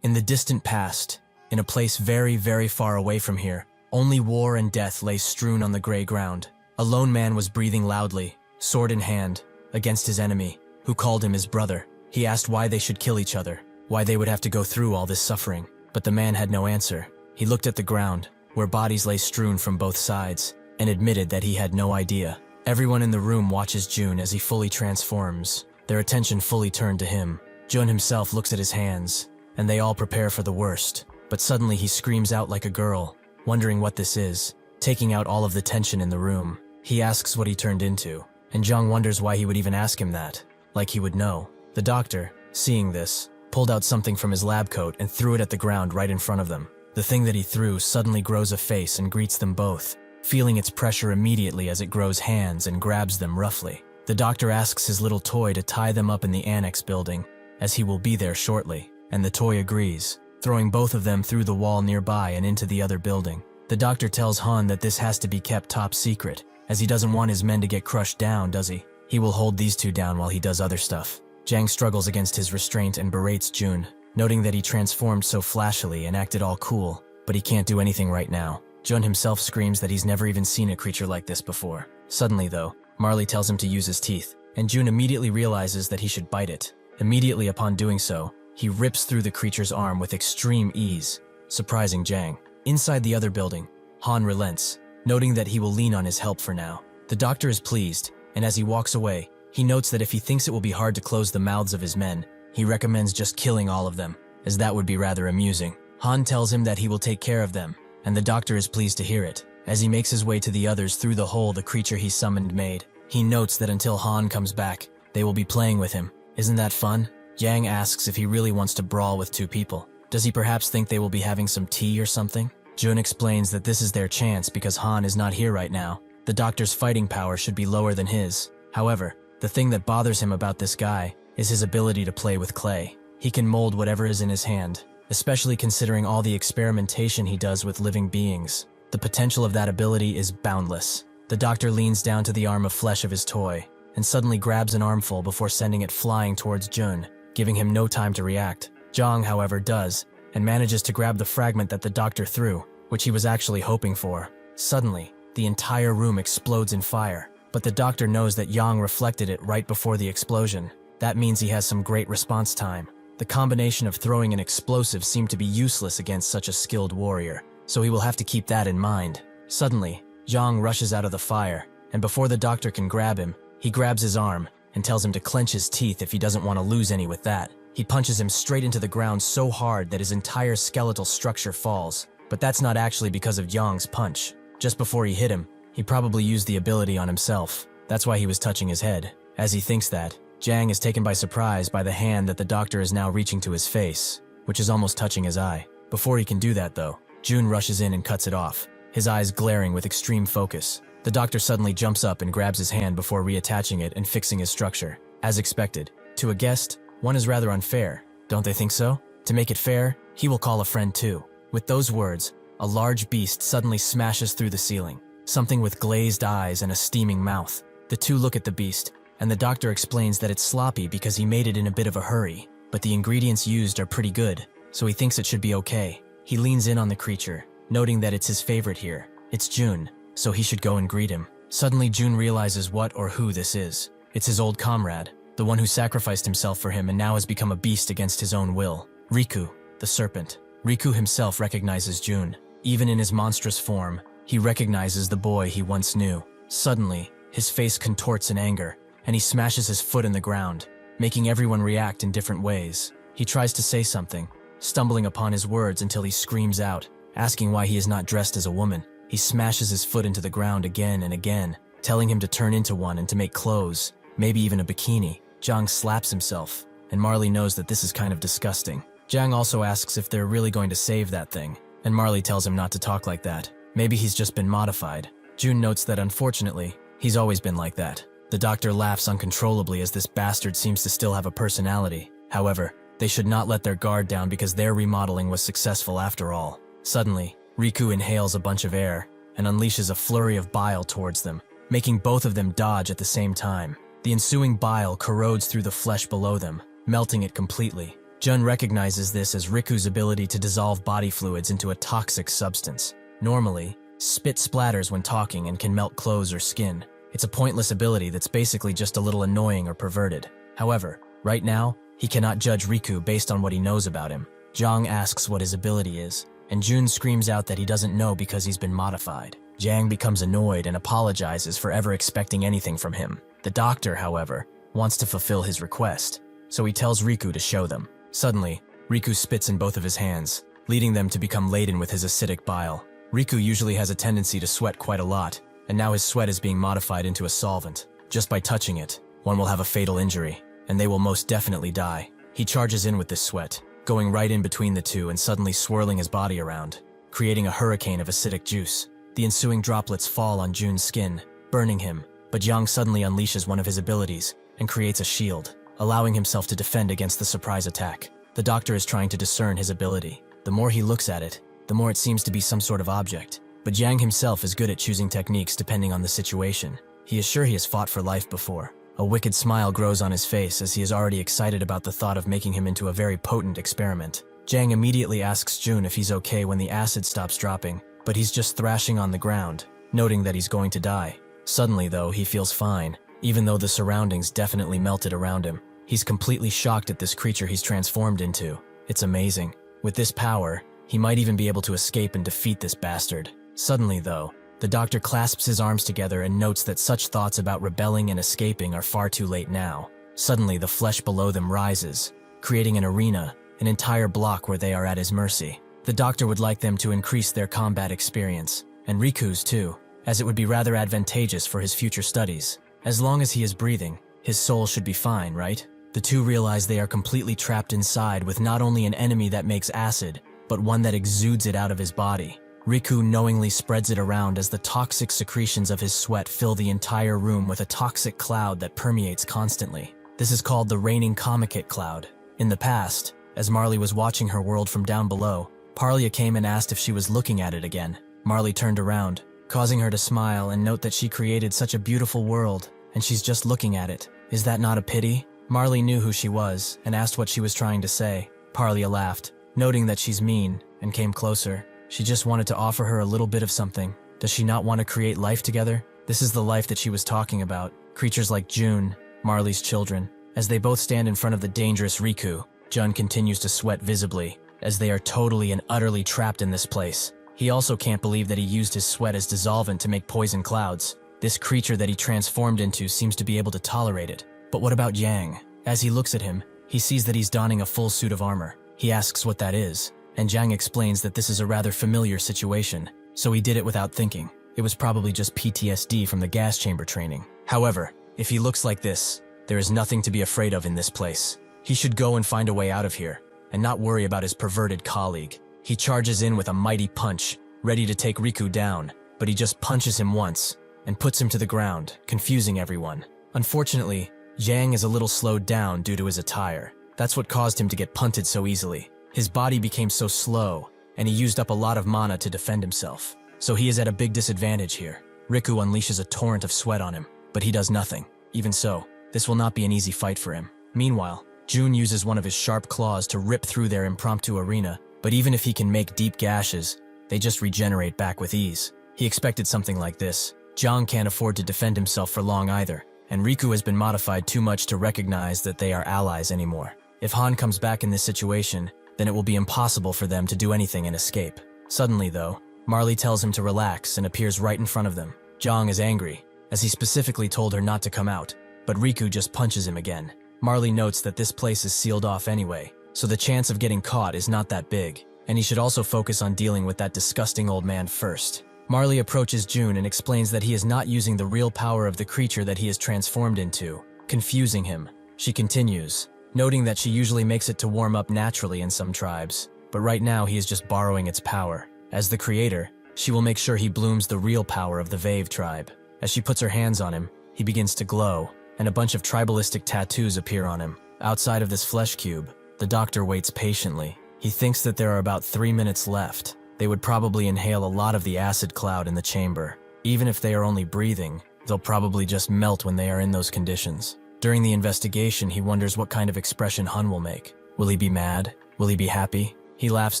In the distant past, in a place very, very far away from here, only war and death lay strewn on the gray ground. A lone man was breathing loudly, sword in hand, against his enemy, who called him his brother. He asked why they should kill each other, why they would have to go through all this suffering. But the man had no answer. He looked at the ground, where bodies lay strewn from both sides, and admitted that he had no idea. Everyone in the room watches Jun as he fully transforms, their attention fully turned to him. Jun himself looks at his hands, and they all prepare for the worst. But suddenly he screams out like a girl, wondering what this is, taking out all of the tension in the room. He asks what he turned into, and Jung wonders why he would even ask him that, like he would know. The doctor, seeing this, pulled out something from his lab coat and threw it at the ground right in front of them. The thing that he threw suddenly grows a face and greets them both, feeling its pressure immediately as it grows hands and grabs them roughly. The doctor asks his little toy to tie them up in the annex building, as he will be there shortly, and the toy agrees, throwing both of them through the wall nearby and into the other building. The doctor tells Han that this has to be kept top secret, as he doesn't want his men to get crushed down, does he? He will hold these two down while he does other stuff. Jang struggles against his restraint and berates Jun, noting that he transformed so flashily and acted all cool, but he can't do anything right now. Jun himself screams that he's never even seen a creature like this before. Suddenly though, Marley tells him to use his teeth, and Jun immediately realizes that he should bite it. Immediately upon doing so, he rips through the creature's arm with extreme ease, surprising Jang. Inside the other building, Han relents, noting that he will lean on his help for now. The doctor is pleased, and as he walks away, he notes that if he thinks it will be hard to close the mouths of his men, he recommends just killing all of them, as that would be rather amusing. Han tells him that he will take care of them, and the doctor is pleased to hear it. As he makes his way to the others through the hole the creature he summoned made, he notes that until Han comes back, they will be playing with him. Isn't that fun? Jang asks if he really wants to brawl with two people. Does he perhaps think they will be having some tea or something? Jun explains that this is their chance because Han is not here right now. The doctor's fighting power should be lower than his. However, the thing that bothers him about this guy is his ability to play with clay. He can mold whatever is in his hand, especially considering all the experimentation he does with living beings. The potential of that ability is boundless. The doctor leans down to the arm of flesh of his toy, and suddenly grabs an armful before sending it flying towards Jun, giving him no time to react. Jang, however, does, and manages to grab the fragment that the doctor threw, which he was actually hoping for. Suddenly, the entire room explodes in fire, but the doctor knows that Yang reflected it right before the explosion. That means he has some great response time. The combination of throwing an explosive seemed to be useless against such a skilled warrior, so he will have to keep that in mind. Suddenly, Zhang rushes out of the fire, and before the doctor can grab him, he grabs his arm and tells him to clench his teeth if he doesn't want to lose any with that. He punches him straight into the ground so hard that his entire skeletal structure falls. But that's not actually because of Zhang's punch. Just before he hit him, he probably used the ability on himself. That's why he was touching his head. As he thinks that, Zhang is taken by surprise by the hand that the doctor is now reaching to his face, which is almost touching his eye. Before he can do that though, Jun rushes in and cuts it off, his eyes glaring with extreme focus. The doctor suddenly jumps up and grabs his hand before reattaching it and fixing his structure. As expected, to a guest, one is rather unfair. Don't they think so? To make it fair, he will call a friend too. With those words, a large beast suddenly smashes through the ceiling, something with glazed eyes and a steaming mouth. The two look at the beast, and the doctor explains that it's sloppy because he made it in a bit of a hurry, but the ingredients used are pretty good, so he thinks it should be okay. He leans in on the creature, noting that it's his favorite here. It's Jun, so he should go and greet him. Suddenly Jun realizes what or who this is. It's his old comrade, the one who sacrificed himself for him and now has become a beast against his own will. Riku, the serpent. Riku himself recognizes Jun. Even in his monstrous form, he recognizes the boy he once knew. Suddenly, his face contorts in anger, and he smashes his foot in the ground, making everyone react in different ways. He tries to say something, stumbling upon his words until he screams out, asking why he is not dressed as a woman. He smashes his foot into the ground again and again, telling him to turn into one and to make clothes, maybe even a bikini. Zhang slaps himself, and Marley knows that this is kind of disgusting. Zhang also asks if they're really going to save that thing, and Marley tells him not to talk like that. Maybe he's just been modified. Jun notes that unfortunately, he's always been like that. The doctor laughs uncontrollably as this bastard seems to still have a personality. However, they should not let their guard down because their remodeling was successful after all. Suddenly, Riku inhales a bunch of air and unleashes a flurry of bile towards them, making both of them dodge at the same time. The ensuing bile corrodes through the flesh below them, melting it completely. Jun recognizes this as Riku's ability to dissolve body fluids into a toxic substance. Normally, spit splatters when talking and can melt clothes or skin. It's a pointless ability that's basically just a little annoying or perverted. However, right now, he cannot judge Riku based on what he knows about him. Zhang asks what his ability is, and Jun screams out that he doesn't know because he's been modified. Zhang becomes annoyed and apologizes for ever expecting anything from him. The doctor, however, wants to fulfill his request, so he tells Riku to show them. Suddenly, Riku spits in both of his hands, leading them to become laden with his acidic bile. Riku usually has a tendency to sweat quite a lot, and now his sweat is being modified into a solvent. Just by touching it, one will have a fatal injury, and they will most definitely die. He charges in with this sweat, going right in between the two and suddenly swirling his body around, creating a hurricane of acidic juice. The ensuing droplets fall on Jun's skin, burning him, but Zhang suddenly unleashes one of his abilities and creates a shield, allowing himself to defend against the surprise attack. The doctor is trying to discern his ability. The more he looks at it, the more it seems to be some sort of object. But Zhang himself is good at choosing techniques depending on the situation. He is sure he has fought for life before. A wicked smile grows on his face as he is already excited about the thought of making him into a very potent experiment. Zhang immediately asks Jun if he's okay when the acid stops dropping, but he's just thrashing on the ground, noting that he's going to die. Suddenly though, he feels fine, even though the surroundings definitely melted around him. He's completely shocked at this creature he's transformed into. It's amazing. With this power, he might even be able to escape and defeat this bastard. Suddenly though, the doctor clasps his arms together and notes that such thoughts about rebelling and escaping are far too late now. Suddenly the flesh below them rises, creating an arena, an entire block where they are at his mercy. The doctor would like them to increase their combat experience, and Riku's too, as it would be rather advantageous for his future studies. As long as he is breathing, his soul should be fine, right? The two realize they are completely trapped inside with not only an enemy that makes acid, but one that exudes it out of his body. Riku knowingly spreads it around as the toxic secretions of his sweat fill the entire room with a toxic cloud that permeates constantly. This is called the raining comicate cloud. In the past, as Marley was watching her world from down below, Parlia came and asked if she was looking at it again. Marley turned around, causing her to smile and note that she created such a beautiful world, and she's just looking at it. Is that not a pity? Marley knew who she was and asked what she was trying to say. Parlia laughed, noting that she's mean, and came closer. She just wanted to offer her a little bit of something. Does she not want to create life together? This is the life that she was talking about. Creatures like Jun, Marley's children. As they both stand in front of the dangerous Riku, Jun continues to sweat visibly, as they are totally and utterly trapped in this place. He also can't believe that he used his sweat as dissolvent to make poison clouds. This creature that he transformed into seems to be able to tolerate it. But what about Yang? As he looks at him, he sees that he's donning a full suit of armor. He asks what that is, and Jiang explains that this is a rather familiar situation, so he did it without thinking. It was probably just PTSD from the gas chamber training. However, if he looks like this, there is nothing to be afraid of in this place. He should go and find a way out of here, and not worry about his perverted colleague. He charges in with a mighty punch, ready to take Riku down, but he just punches him once, and puts him to the ground, confusing everyone. Unfortunately, Jiang is a little slowed down due to his attire. That's what caused him to get punted so easily. His body became so slow, and he used up a lot of mana to defend himself. So he is at a big disadvantage here. Riku unleashes a torrent of sweat on him, but he does nothing. Even so, this will not be an easy fight for him. Meanwhile, Jun uses one of his sharp claws to rip through their impromptu arena, but even if he can make deep gashes, they just regenerate back with ease. He expected something like this. Jiang can't afford to defend himself for long either, and Riku has been modified too much to recognize that they are allies anymore. If Han comes back in this situation, then it will be impossible for them to do anything and escape. Suddenly though, Marley tells him to relax and appears right in front of them. Jiang is angry, as he specifically told her not to come out, but Riku just punches him again. Marley notes that this place is sealed off anyway, so the chance of getting caught is not that big, and he should also focus on dealing with that disgusting old man first. Marley approaches Jun and explains that he is not using the real power of the creature that he is transformed into, confusing him. She continues, noting that she usually makes it to warm up naturally in some tribes, but right now he is just borrowing its power. As the creator, she will make sure he blooms the real power of the Vave tribe. As she puts her hands on him, he begins to glow, and a bunch of tribalistic tattoos appear on him. Outside of this flesh cube, the doctor waits patiently. He thinks that there are about 3 minutes left. They would probably inhale a lot of the acid cloud in the chamber. Even if they are only breathing, they'll probably just melt when they are in those conditions. During the investigation, he wonders what kind of expression Han will make. Will he be mad? Will he be happy? He laughs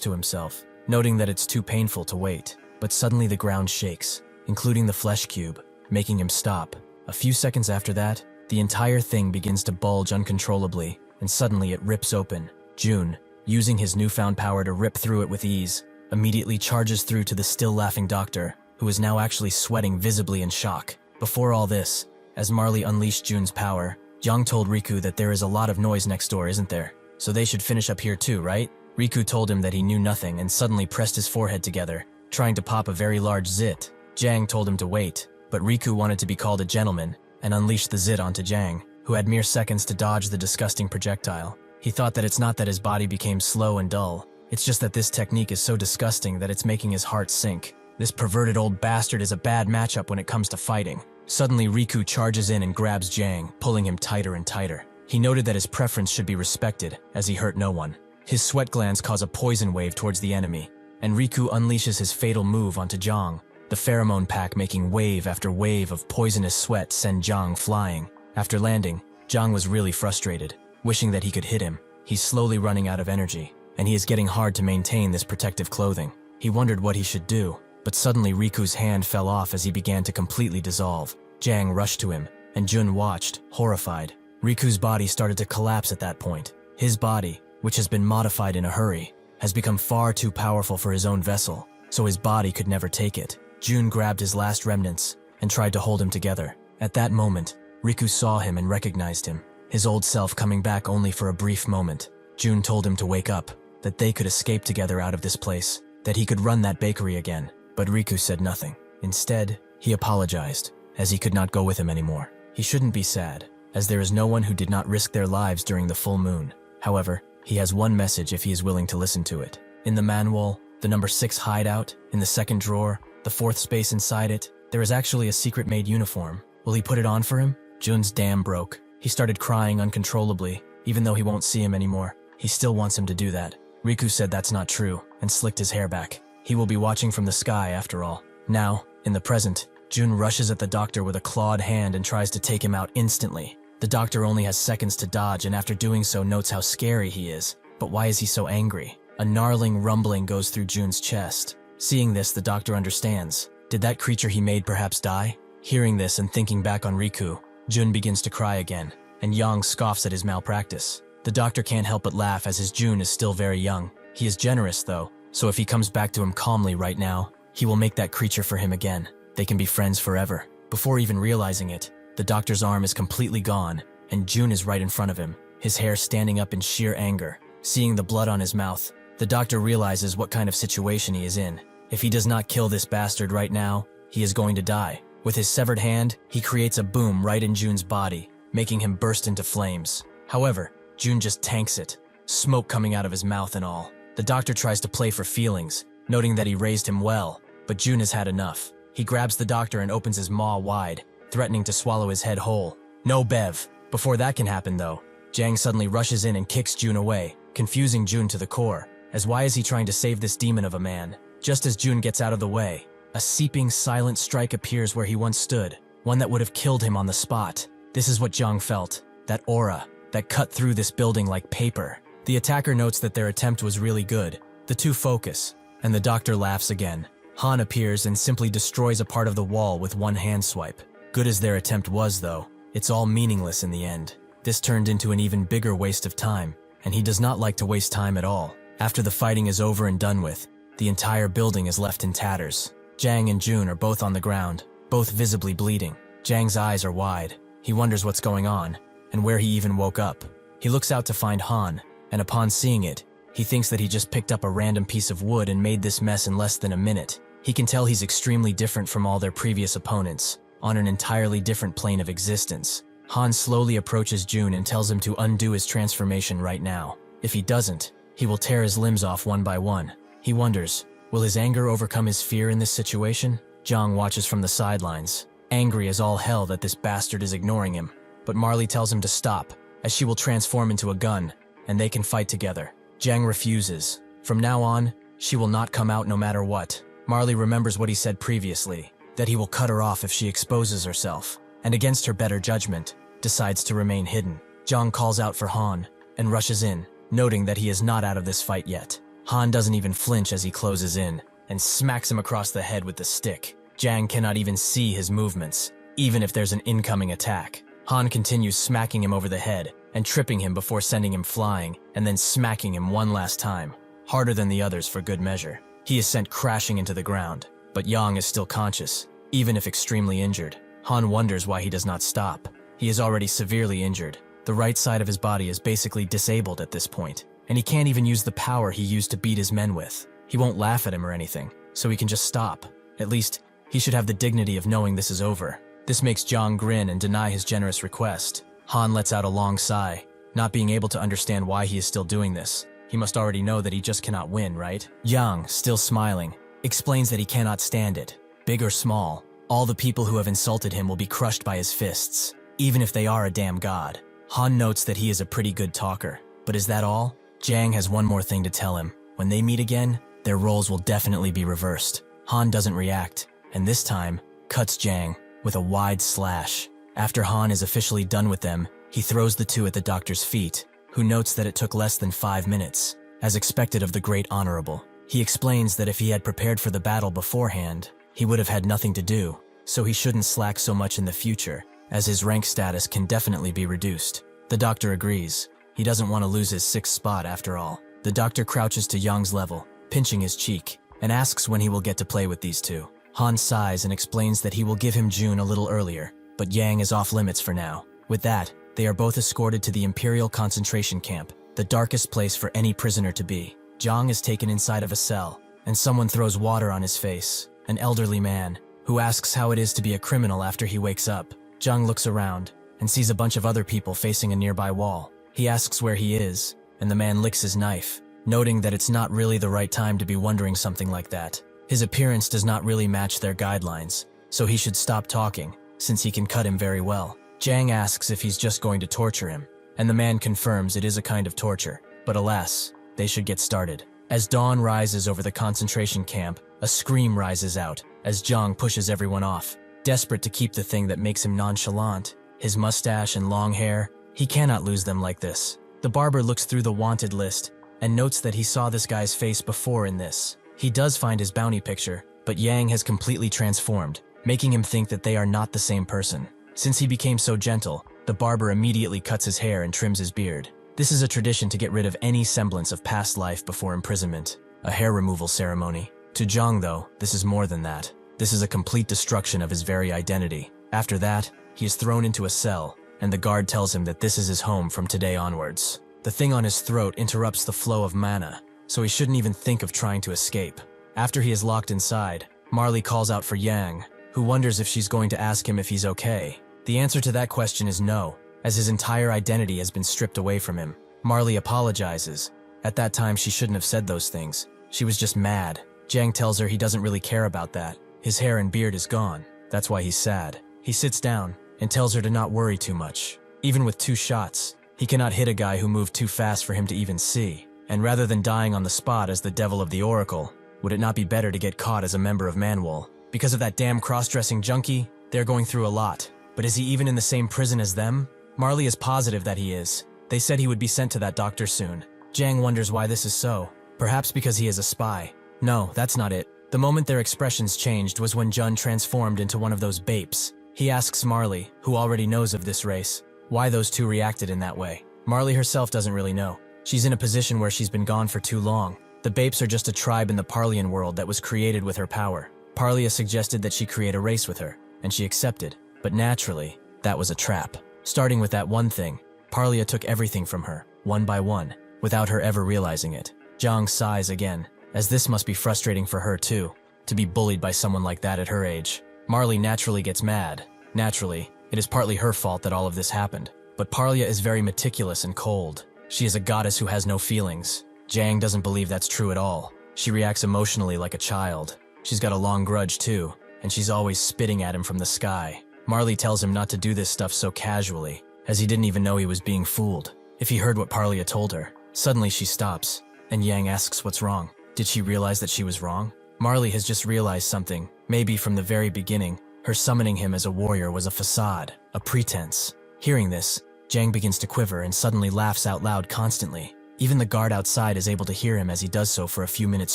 to himself, noting that it's too painful to wait. But suddenly the ground shakes, including the flesh cube, making him stop. A few seconds after that, the entire thing begins to bulge uncontrollably, and suddenly it rips open. Jun, using his newfound power to rip through it with ease, immediately charges through to the still laughing doctor, who is now actually sweating visibly in shock. Before all this, as Marley unleashed Jun's power, Yang told Riku that there is a lot of noise next door, isn't there? So they should finish up here too, right? Riku told him that he knew nothing and suddenly pressed his forehead together, trying to pop a very large zit. Jiang told him to wait, but Riku wanted to be called a gentleman and unleashed the zit onto Jiang, who had mere seconds to dodge the disgusting projectile. He thought that it's not that his body became slow and dull, it's just that this technique is so disgusting that it's making his heart sink. This perverted old bastard is a bad matchup when it comes to fighting. Suddenly Riku charges in and grabs Jiang, pulling him tighter and tighter. He noted that his preference should be respected, as he hurt no one. His sweat glands cause a poison wave towards the enemy, and Riku unleashes his fatal move onto Jiang. The pheromone pack making wave after wave of poisonous sweat send Jiang flying. After landing, Jiang was really frustrated, wishing that he could hit him. He's slowly running out of energy, and he is getting hard to maintain this protective clothing. He wondered what he should do, but suddenly Riku's hand fell off as he began to completely dissolve. Jiang rushed to him, and Jun watched, horrified. Riku's body started to collapse at that point. His body, which has been modified in a hurry, has become far too powerful for his own vessel, so his body could never take it. Jun grabbed his last remnants and tried to hold him together. At that moment, Riku saw him and recognized him, his old self coming back only for a brief moment. Jun told him to wake up, that they could escape together out of this place, that he could run that bakery again, but Riku said nothing. Instead, he apologized, as he could not go with him anymore. He shouldn't be sad, as there is no one who did not risk their lives during the full moon. However, he has one message if he is willing to listen to it. In the manual, the number 6 hideout, in the second drawer, the 4th space inside it, there is actually a secret-made uniform. Will he put it on for him? Jun's dam broke. He started crying uncontrollably, even though he won't see him anymore. He still wants him to do that. Riku said that's not true, and slicked his hair back. He will be watching from the sky after all. Now, in the present, Jun rushes at the doctor with a clawed hand and tries to take him out instantly. The doctor only has seconds to dodge, and after doing so notes how scary he is. But why is he so angry? A gnarling rumbling goes through Jun's chest. Seeing this, the doctor understands. Did that creature he made perhaps die? Hearing this and thinking back on Riku, Jun begins to cry again. and Yang scoffs at his malpractice. The doctor can't help but laugh as his June is still very young. He is generous though, so if he comes back to him calmly right now, he will make that creature for him again. They can be friends forever. Before even realizing it, the doctor's arm is completely gone, and June is right in front of him, his hair standing up in sheer anger. Seeing the blood on his mouth, the doctor realizes what kind of situation he is in. If he does not kill this bastard right now, he is going to die. With his severed hand, he creates a boom right in June's body, making him burst into flames. However, June just tanks it, smoke coming out of his mouth and all. The doctor tries to play for feelings, noting that he raised him well, but June has had enough. He grabs the doctor and opens his maw wide, threatening to swallow his head whole. No, Bev. Before that can happen though, Jang suddenly rushes in and kicks June away, confusing June to the core, as why is he trying to save this demon of a man? Just as June gets out of the way, a seeping, silent strike appears where he once stood, one that would have killed him on the spot. This is what Jang felt, that aura, that cut through this building like paper. The attacker notes that their attempt was really good. The two focus, and the doctor laughs again. Han appears and simply destroys a part of the wall with one hand swipe. Good as their attempt was though, it's all meaningless in the end. This turned into an even bigger waste of time, and he does not like to waste time at all. After the fighting is over and done with, the entire building is left in tatters. Jang and June are both on the ground, both visibly bleeding. Jang's eyes are wide. He wonders what's going on, and where he even woke up. He looks out to find Han, and upon seeing it, he thinks that he just picked up a random piece of wood and made this mess in less than a minute. He can tell he's extremely different from all their previous opponents, on an entirely different plane of existence. Han slowly approaches June and tells him to undo his transformation right now. If he doesn't, he will tear his limbs off one by one. He wonders, will his anger overcome his fear in this situation? Jang watches from the sidelines, angry as all hell that this bastard is ignoring him. But Marley tells him to stop, as she will transform into a gun, and they can fight together. Jang refuses. From now on, she will not come out no matter what. Marley remembers what he said previously, that he will cut her off if she exposes herself, and against her better judgment, decides to remain hidden. Jang calls out for Han, and rushes in, noting that he is not out of this fight yet. Han doesn't even flinch as he closes in, and smacks him across the head with the stick. Jang cannot even see his movements, even if there's an incoming attack. Han continues smacking him over the head, and tripping him before sending him flying, and then smacking him one last time, harder than the others for good measure. He is sent crashing into the ground, but Yang is still conscious, even if extremely injured. Han wonders why he does not stop. He is already severely injured. The right side of his body is basically disabled at this point, and he can't even use the power he used to beat his men with. He won't laugh at him or anything, so he can just stop. At least, he should have the dignity of knowing this is over. This makes Jang grin and deny his generous request. Han lets out a long sigh, not being able to understand why he is still doing this. He must already know that he just cannot win, right? Yang, still smiling, explains that he cannot stand it. Big or small, all the people who have insulted him will be crushed by his fists, even if they are a damn god. Han notes that he is a pretty good talker, but is that all? Jang has one more thing to tell him. When they meet again, their roles will definitely be reversed. Han doesn't react, and this time, cuts Jang with a wide slash. After Han is officially done with them, he throws the two at the doctor's feet, who notes that it took less than 5 minutes, as expected of the great honorable. He explains that if he had prepared for the battle beforehand, he would have had nothing to do, so he shouldn't slack so much in the future, as his rank status can definitely be reduced. The doctor agrees. He doesn't want to lose his 6th spot after all. The doctor crouches to Yang's level, pinching his cheek, and asks when he will get to play with these two. Han sighs and explains that he will give him June a little earlier, but Yang is off limits for now. With that, they are both escorted to the Imperial concentration camp, the darkest place for any prisoner to be. Jang is taken inside of a cell, and someone throws water on his face, an elderly man, who asks how it is to be a criminal after he wakes up. Jang looks around, and sees a bunch of other people facing a nearby wall. He asks where he is, and the man licks his knife, noting that it's not really the right time to be wondering something like that. His appearance does not really match their guidelines, so he should stop talking, since he can cut him very well. Jang asks if he's just going to torture him, and the man confirms it is a kind of torture, but alas, they should get started. As dawn rises over the concentration camp, a scream rises out as Jang pushes everyone off, desperate to keep the thing that makes him nonchalant. His mustache and long hair, he cannot lose them like this. The barber looks through the wanted list and notes that he saw this guy's face before in this. He does find his bounty picture, but Yang has completely transformed, making him think that they are not the same person. Since he became so gentle, the barber immediately cuts his hair and trims his beard. This is a tradition to get rid of any semblance of past life before imprisonment, a hair removal ceremony. To Zhang, though, this is more than that. This is a complete destruction of his very identity. After that, he is thrown into a cell, and the guard tells him that this is his home from today onwards. The thing on his throat interrupts the flow of mana, so he shouldn't even think of trying to escape. After he is locked inside, Marley calls out for Yang, who wonders if she's going to ask him if he's okay. The answer to that question is no, as his entire identity has been stripped away from him. Marley apologizes. At that time, she shouldn't have said those things. She was just mad. Yang tells her he doesn't really care about that. His hair and beard is gone. That's why he's sad. He sits down and tells her to not worry too much. Even with 2 shots, he cannot hit a guy who moved too fast for him to even see. And rather than dying on the spot as the devil of the Oracle, would it not be better to get caught as a member of Manhwa? Because of that damn cross-dressing junkie, they're going through a lot. But is he even in the same prison as them? Marley is positive that he is. They said he would be sent to that doctor soon. Zhang wonders why this is so. Perhaps because he is a spy. No, that's not it. The moment their expressions changed was when Jun transformed into one of those bapes. He asks Marley, who already knows of this race, why those two reacted in that way. Marley herself doesn't really know. She's in a position where she's been gone for too long. The Bapes are just a tribe in the Parlian world that was created with her power. Parlia suggested that she create a race with her, and she accepted. But naturally, that was a trap. Starting with that one thing, Parlia took everything from her, one by one, without her ever realizing it. Zhang sighs again, as this must be frustrating for her too, to be bullied by someone like that at her age. Marley naturally gets mad. Naturally, it is partly her fault that all of this happened. But Parlia is very meticulous and cold. She is a goddess who has no feelings. Zhang doesn't believe that's true at all. She reacts emotionally like a child. She's got a long grudge too, and she's always spitting at him from the sky. Marley tells him not to do this stuff so casually, as he didn't even know he was being fooled. If he heard what Parlia told her, suddenly she stops, and Yang asks what's wrong. Did she realize that she was wrong? Marley has just realized something. Maybe from the very beginning, her summoning him as a warrior was a facade, a pretense. Hearing this, Zhang begins to quiver and suddenly laughs out loud constantly. Even the guard outside is able to hear him as he does so for a few minutes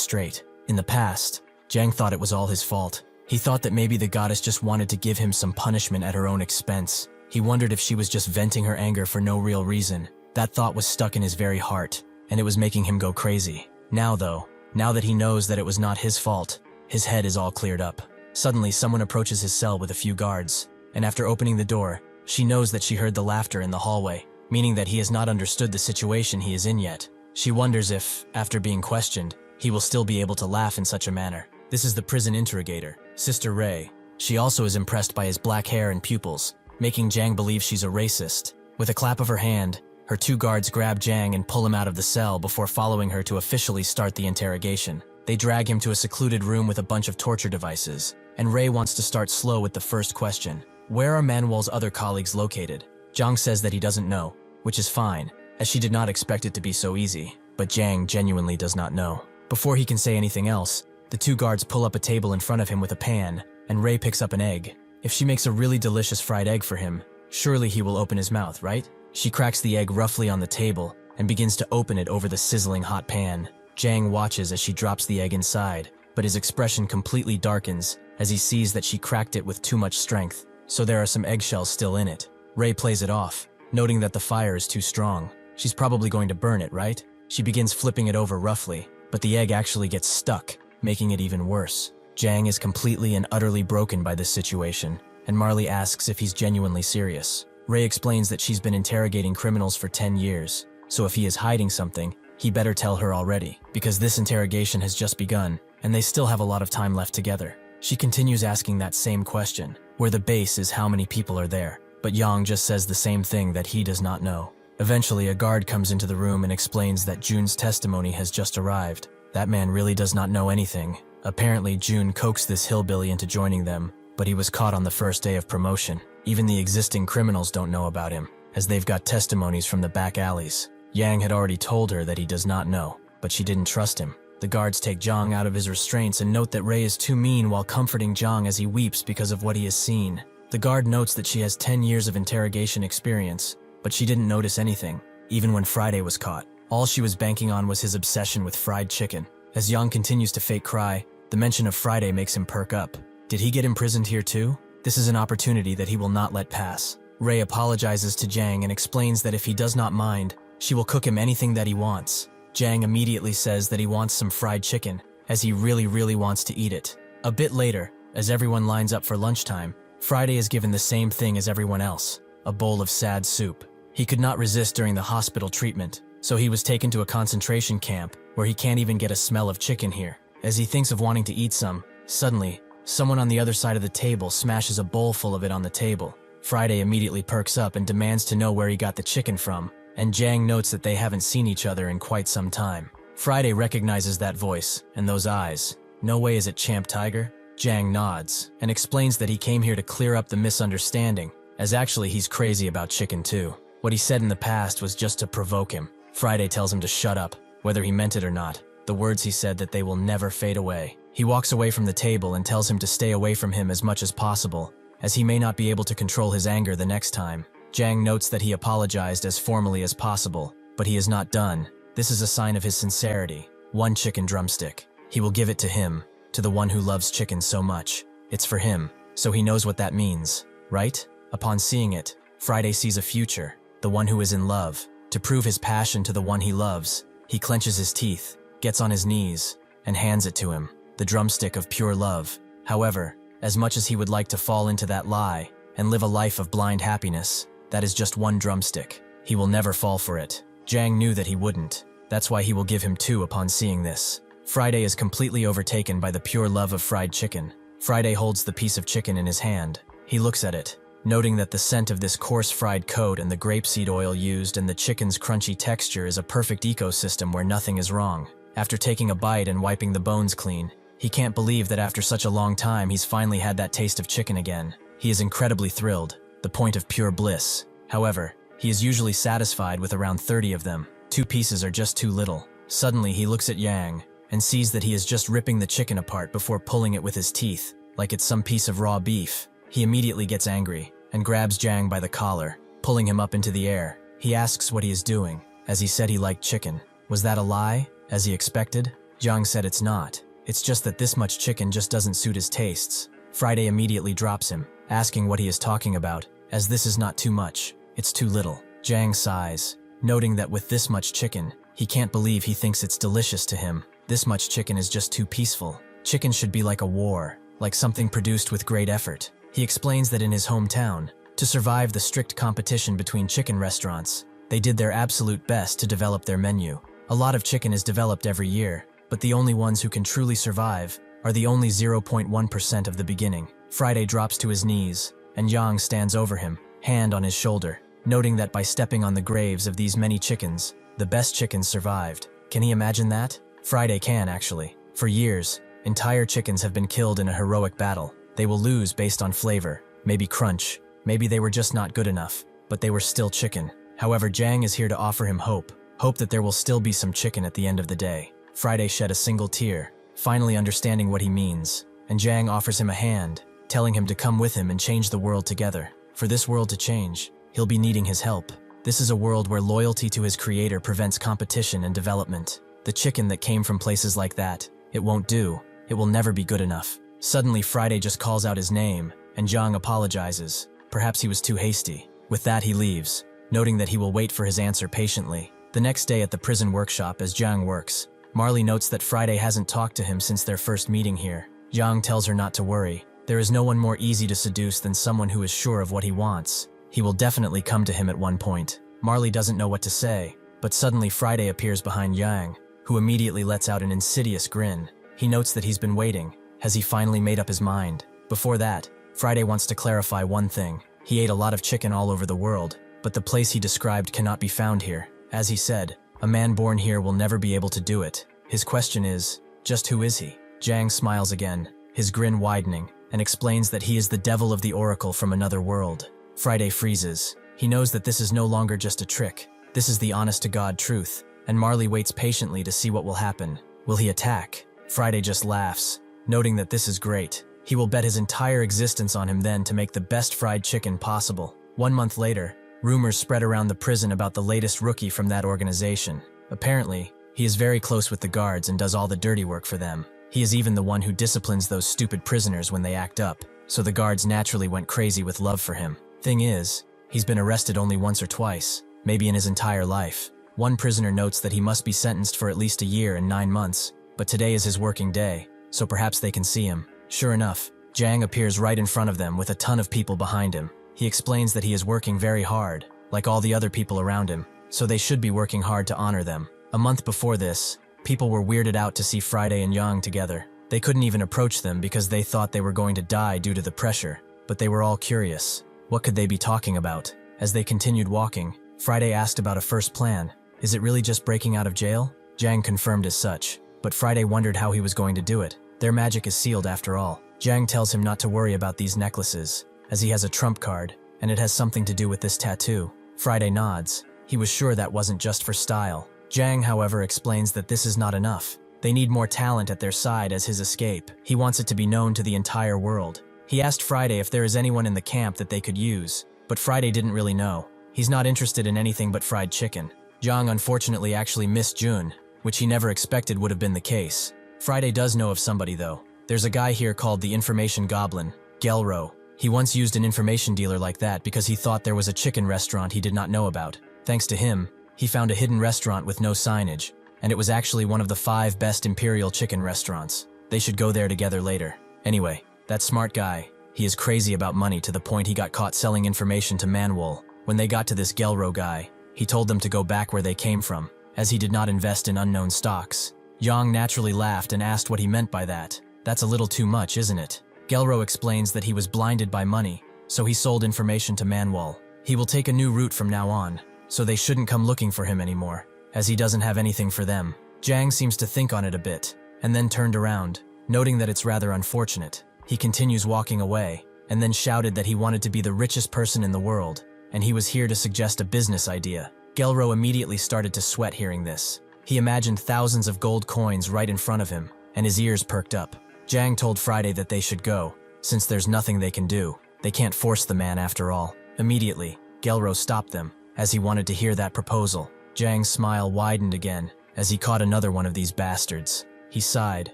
straight. In the past, Zhang thought it was all his fault. He thought that maybe the goddess just wanted to give him some punishment at her own expense. He wondered if she was just venting her anger for no real reason. That thought was stuck in his very heart, and it was making him go crazy. Now though, now that he knows that it was not his fault, his head is all cleared up. Suddenly, someone approaches his cell with a few guards, and after opening the door, she knows that she heard the laughter in the hallway, meaning that he has not understood the situation he is in yet. She wonders if, after being questioned, he will still be able to laugh in such a manner. This is the prison interrogator, Sister Ray. She also is impressed by his black hair and pupils, making Zhang believe she's a racist. With a clap of her hand, her 2 guards grab Zhang and pull him out of the cell before following her to officially start the interrogation. They drag him to a secluded room with a bunch of torture devices, and Ray wants to start slow with the first question. Where are Manwal's other colleagues located? Zhang says that he doesn't know, which is fine, as she did not expect it to be so easy, but Zhang genuinely does not know. Before he can say anything else, the 2 guards pull up a table in front of him with a pan, and Ray picks up an egg. If she makes a really delicious fried egg for him, surely he will open his mouth, right? She cracks the egg roughly on the table and begins to open it over the sizzling hot pan. Zhang watches as she drops the egg inside, but his expression completely darkens as he sees that she cracked it with too much strength, so there are some eggshells still in it. Ray plays it off, noting that the fire is too strong. She's probably going to burn it, right? She begins flipping it over roughly, but the egg actually gets stuck, making it even worse. Zhang is completely and utterly broken by this situation, and Marley asks if he's genuinely serious. Ray explains that she's been interrogating criminals for 10 years, so if he is hiding something, he better tell her already, because this interrogation has just begun, and they still have a lot of time left together. She continues asking that same question, where the base is how many people are there, but Yang just says the same thing that he does not know. Eventually, a guard comes into the room and explains that Jun's testimony has just arrived. That man really does not know anything. Apparently, Jun coaxed this hillbilly into joining them, but he was caught on the first day of promotion. Even the existing criminals don't know about him, as they've got testimonies from the back alleys. Yang had already told her that he does not know, but she didn't trust him. The guards take Zhang out of his restraints and note that Ray is too mean while comforting Zhang as he weeps because of what he has seen. The guard notes that she has 10 years of interrogation experience, but she didn't notice anything, even when Friday was caught. All she was banking on was his obsession with fried chicken. As Yang continues to fake cry, the mention of Friday makes him perk up. Did he get imprisoned here too? This is an opportunity that he will not let pass. Ray apologizes to Jang and explains that if he does not mind, she will cook him anything that he wants. Jang immediately says that he wants some fried chicken, as he really wants to eat it. A bit later, as everyone lines up for lunchtime, Friday is given the same thing as everyone else, a bowl of sad soup. He could not resist during the hospital treatment, so he was taken to a concentration camp where he can't even get a smell of chicken here. As he thinks of wanting to eat some, suddenly, someone on the other side of the table smashes a bowl full of it on the table. Friday immediately perks up and demands to know where he got the chicken from, and Jang notes that they haven't seen each other in quite some time. Friday recognizes that voice and those eyes. No way is it Champ Tiger? Jang nods and explains that he came here to clear up the misunderstanding, as actually he's crazy about chicken too. What he said in the past was just to provoke him. Friday tells him to shut up, whether he meant it or not. The words he said that they will never fade away. He walks away from the table and tells him to stay away from him as much as possible, as he may not be able to control his anger the next time. Jang notes that he apologized as formally as possible, but he is not done. This is a sign of his sincerity. One chicken drumstick. He will give it to him, to the one who loves chicken so much. It's for him, so he knows what that means, right? Upon seeing it, Friday sees a future, the one who is in love. To prove his passion to the one he loves, he clenches his teeth, gets on his knees, and hands it to him, the drumstick of pure love. However, as much as he would like to fall into that lie and live a life of blind happiness, that is just one drumstick. He will never fall for it. Jang knew that he wouldn't. That's why he will give him two upon seeing this. Friday is completely overtaken by the pure love of fried chicken. Friday holds the piece of chicken in his hand. He looks at it, noting that the scent of this coarse fried coat and the grapeseed oil used and the chicken's crunchy texture is a perfect ecosystem where nothing is wrong. After taking a bite and wiping the bones clean, he can't believe that after such a long time he's finally had that taste of chicken again. He is incredibly thrilled, the point of pure bliss. However, he is usually satisfied with around 30 of them. 2 pieces are just too little. Suddenly he looks at Yang and sees that he is just ripping the chicken apart before pulling it with his teeth, like it's some piece of raw beef. He immediately gets angry and grabs Jang by the collar, pulling him up into the air. He asks what he is doing, as he said he liked chicken. Was that a lie, as he expected? Jang said it's not. It's just that this much chicken just doesn't suit his tastes. Friday immediately drops him, asking what he is talking about, as this is not too much, it's too little. Jang sighs, noting that with this much chicken, he can't believe he thinks it's delicious to him. This much chicken is just too peaceful. Chicken should be like a war, like something produced with great effort. He explains that in his hometown, to survive the strict competition between chicken restaurants, they did their absolute best to develop their menu. A lot of chicken is developed every year, but the only ones who can truly survive are the only 0.1% of the beginning. Friday drops to his knees, and Yang stands over him, hand on his shoulder, noting that by stepping on the graves of these many chickens, the best chickens survived. Can he imagine that? Friday can, actually. For years, entire chickens have been killed in a heroic battle. They will lose based on flavor, maybe crunch, maybe they were just not good enough, but they were still chicken. However, Jang is here to offer him hope that there will still be some chicken at the end of the day. Friday shed a single tear, finally understanding what he means, and Jang offers him a hand, telling him to come with him and change the world together. For this world to change, he'll be needing his help. This is a world where loyalty to his creator prevents competition and development. The chicken that came from places like that, it won't do. It will never be good enough. Suddenly, Friday just calls out his name, and Jang apologizes. Perhaps he was too hasty. With that, he leaves, noting that he will wait for his answer patiently. The next day at the prison workshop as Jang works, Marley notes that Friday hasn't talked to him since their first meeting here. Jang tells her not to worry. There is no one more easy to seduce than someone who is sure of what he wants. He will definitely come to him at one point. Marley doesn't know what to say, but suddenly Friday appears behind Yang, who immediately lets out an insidious grin. He notes that he's been waiting. Has he finally made up his mind? Before that, Friday wants to clarify one thing. He ate a lot of chicken all over the world, but the place he described cannot be found here. As he said, a man born here will never be able to do it. His question is, just who is he? Jang smiles again, his grin widening, and explains that he is the devil of the oracle from another world. Friday freezes. He knows that this is no longer just a trick. This is the honest-to-God truth, and Marley waits patiently to see what will happen. Will he attack? Friday just laughs, noting that this is great. He will bet his entire existence on him then to make the best fried chicken possible. 1 month later, rumors spread around the prison about the latest rookie from that organization. Apparently, he is very close with the guards and does all the dirty work for them. He is even the one who disciplines those stupid prisoners when they act up, so the guards naturally went crazy with love for him. Thing is, He's been arrested only once or twice, maybe in his entire life. One prisoner notes that he must be sentenced for at least a year and 9 months, but today is his working day, so perhaps they can see him. Sure enough, Jang appears right in front of them with a ton of people behind him. He explains that he is working very hard, like all the other people around him, so they should be working hard to honor them. A month before this, people were weirded out to see Friday and Yang together. They couldn't even approach them because they thought they were going to die due to the pressure, but they were all curious. What could they be talking about? As they continued walking, Friday asked about a first plan. Is it really just breaking out of jail? Jang confirmed as such, but Friday wondered how he was going to do it. Their magic is sealed after all. Jang tells him not to worry about these necklaces, as he has a trump card, and it has something to do with this tattoo. Friday nods. He was sure that wasn't just for style. Jang, however, explains that this is not enough. They need more talent at their side as his escape. He wants it to be known to the entire world. He asked Friday if there is anyone in the camp that they could use, but Friday didn't really know. He's not interested in anything but fried chicken. Jang unfortunately actually missed Jun, which he never expected would have been the case. Friday does know of somebody though. There's a guy here called the Information Goblin, Gelro. He once used an information dealer like that because he thought there was a chicken restaurant he did not know about. Thanks to him, he found a hidden restaurant with no signage, and it was actually one of the 5 best imperial chicken restaurants. They should go there together later. Anyway, that smart guy, he is crazy about money to the point he got caught selling information to Manhwa. When they got to this Gelro guy, he told them to go back where they came from, as he did not invest in unknown stocks. Yang naturally laughed and asked what he meant by that. That's a little too much, isn't it? Gelro explains that he was blinded by money, so he sold information to Manhwa. He will take a new route from now on, so they shouldn't come looking for him anymore, as he doesn't have anything for them. Jang seems to think on it a bit, and then turned around, noting that it's rather unfortunate. He continues walking away, and then shouted that he wanted to be the richest person in the world, and he was here to suggest a business idea. Gelro immediately started to sweat hearing this. He imagined thousands of gold coins right in front of him, and his ears perked up. Jang told Friday that they should go, since there's nothing they can do. They can't force the man after all. Immediately, Gelro stopped them, as he wanted to hear that proposal. Jang's smile widened again, as he caught another one of these bastards. He sighed,